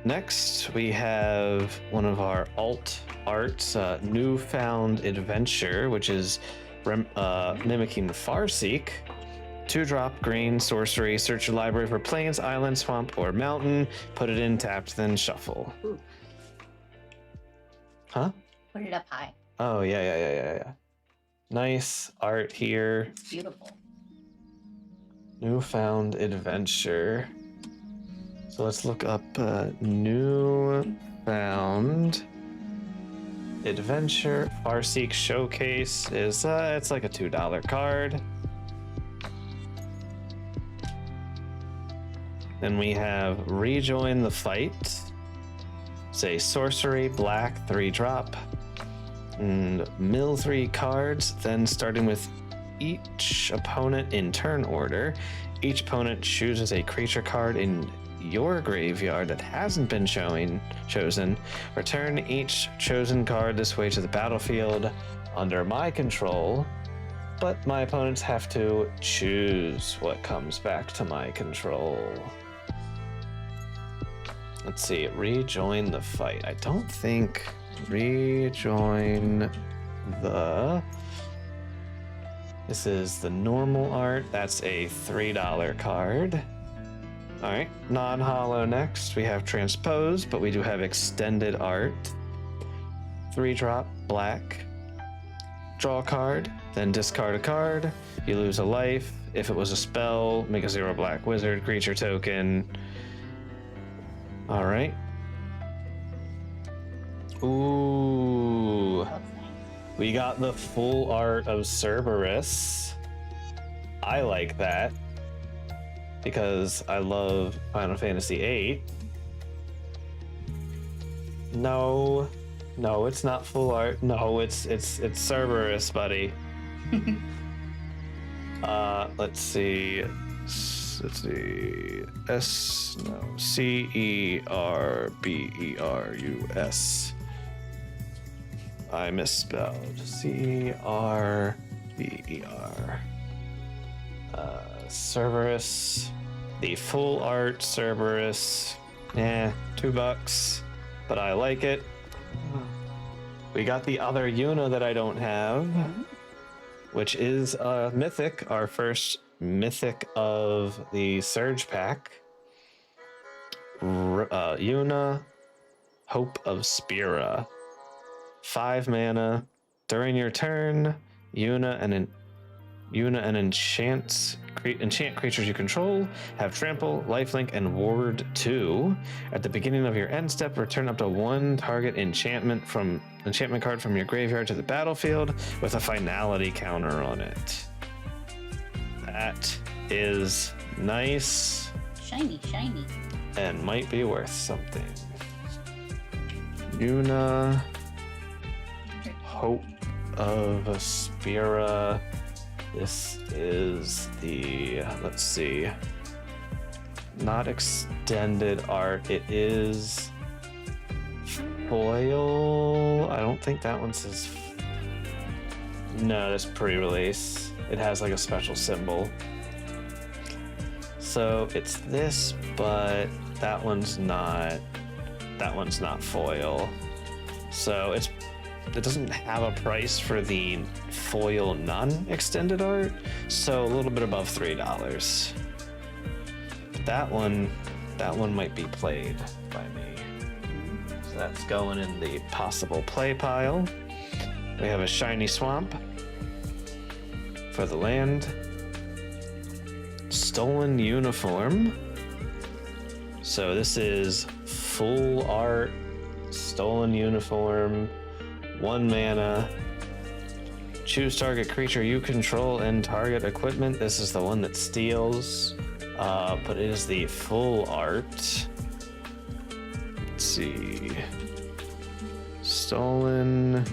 Next, we have one of our alt arts, Newfound Adventure, which is mimicking Farseek. 2-drop green sorcery. Search your library for plains, island, swamp, or mountain. Put it in tapped, then shuffle. Ooh. Huh? Put it up high. Oh, yeah. Nice art here. It's beautiful. Newfound adventure. So let's look up Newfound Adventure. Farseek Showcase is it's like a $2 card. Then we have Rejoin the Fight. Say sorcery, black, 3-drop. And mill 3 cards, then starting with each opponent in turn order. Each opponent chooses a creature card in your graveyard that hasn't been chosen. Return each chosen card this way to the battlefield under my control, but my opponents have to choose what comes back to my control. Let's see, rejoin the fight. I don't think rejoin the... This is the normal art. That's a $3 card. All right, non-holo next. We have transpose, but we do have extended art. 3-drop, black. Draw a card, then discard a card. You lose a life. If it was a spell, make a 0 black wizard creature token. All right. Ooh. We got the full art of Cerberus. I like that because I love Final Fantasy VIII. No, it's not full art. No, it's Cerberus, buddy. Let's see. Cerberus. I misspelled. Cerber. Cerberus. The full art Cerberus. $2, but I like it. We got the other Yuna that I don't have, which is Mythic, our first Mythic of the Surge Pack. Yuna, Hope of Spira. 5 mana. During your turn, Yuna and enchant creatures you control have trample, lifelink, and ward 2. At the beginning of your end step, return up to 1 target enchantment card from your graveyard to the battlefield with a finality counter on it. That is nice. Shiny. And might be worth something. Yuna, Hope of Spira. This is the, let's see, not extended art. It is foil. I don't think that one says. No, that's pre-release. It has like a special symbol. So it's this, but that one's not foil. So it doesn't have a price for the foil non-extended art, so a little bit above $3. But that one might be played by me. So that's going in the possible play pile. We have a shiny swamp for the land. Stolen uniform. So this is full art, stolen uniform. 1 mana. Choose target creature you control and target equipment. This is the one that steals, but it is the full art. Let's see. Stolen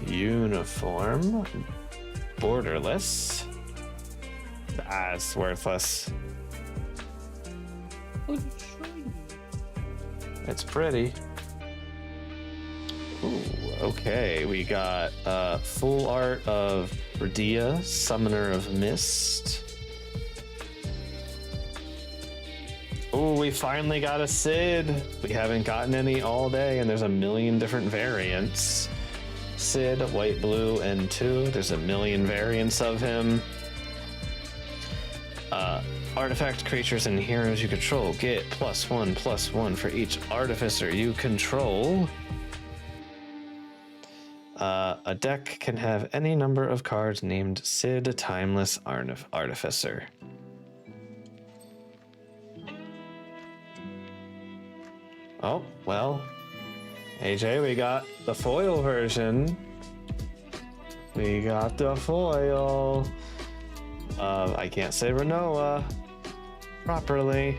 uniform. Borderless. It's worthless. It's pretty. Ooh, okay, we got full art of Radia, Summoner of Mist. Ooh, we finally got a Sid. We haven't gotten any all day, and there's a million different variants. Sid, white, blue, and 2. There's a million variants of him. Artifact creatures and heroes you control get +1/+1 for each artificer you control. A deck can have any number of cards named Sid Timeless Artificer. Oh, well, AJ, we got the foil version. We got the foil. I can't say Renoa properly.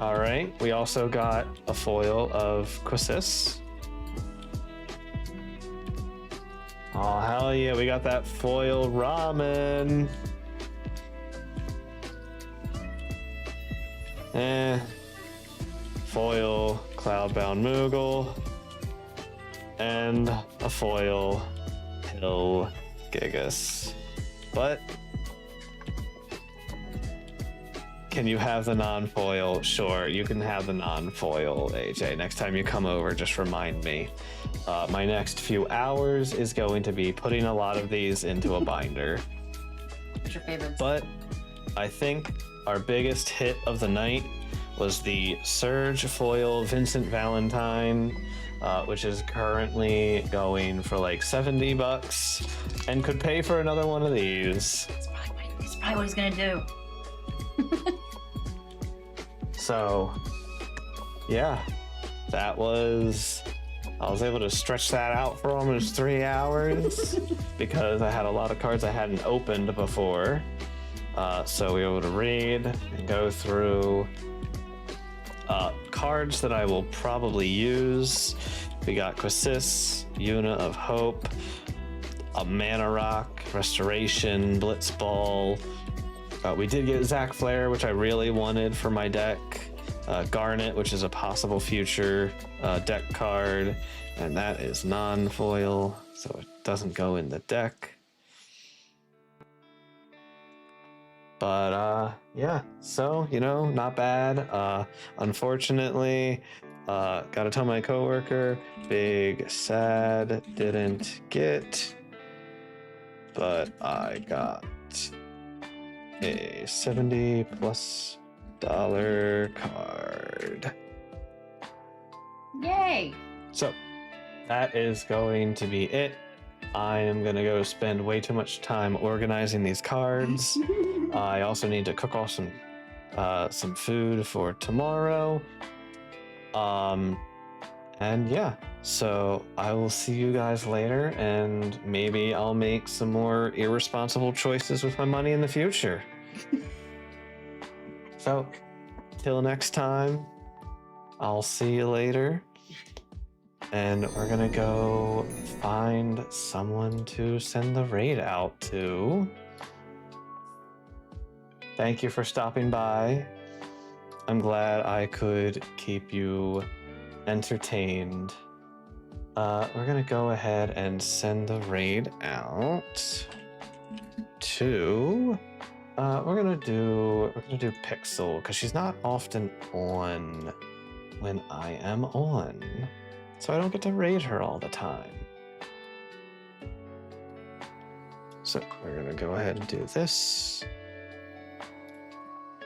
All right, we also got a foil of Quesis. Oh, hell yeah, we got that foil ramen. Foil Cloudbound Moogle. And a foil Hill Gigas. But can you have the non-foil? Sure, you can have the non-foil, AJ. Next time you come over, just remind me. My next few hours is going to be putting a lot of these into a binder. What's your favorite? But I think our biggest hit of the night was the Surge Foil Vincent Valentine, which is currently going for like $70 and could pay for another one of these. That's probably what he's gonna do. So, yeah, I was able to stretch that out for almost 3 hours because I had a lot of cards I hadn't opened before. So we were able to read and go through cards that I will probably use. We got Quesis, Una of Hope, a Mana Rock, Restoration, Blitzball. We did get Zac Flair, which I really wanted for my deck. Garnet, which is a possible future deck card, and that is non-foil, so it doesn't go in the deck. But yeah, so not bad. Unfortunately, gotta tell my coworker, big sad didn't get, but I got a $70+ card. Yay! So that is going to be it. I am gonna go spend way too much time organizing these cards. I also need to cook off some food for tomorrow. And yeah, so I will see you guys later, and maybe I'll make some more irresponsible choices with my money in the future. So, till next time, I'll see you later. And we're gonna go find someone to send the raid out to. Thank you for stopping by. I'm glad I could keep you entertained. We're gonna go ahead and send the raid out to we're gonna do Pixel, because she's not often on when I am on, so I don't get to raid her all the time. So we're gonna go ahead and do this.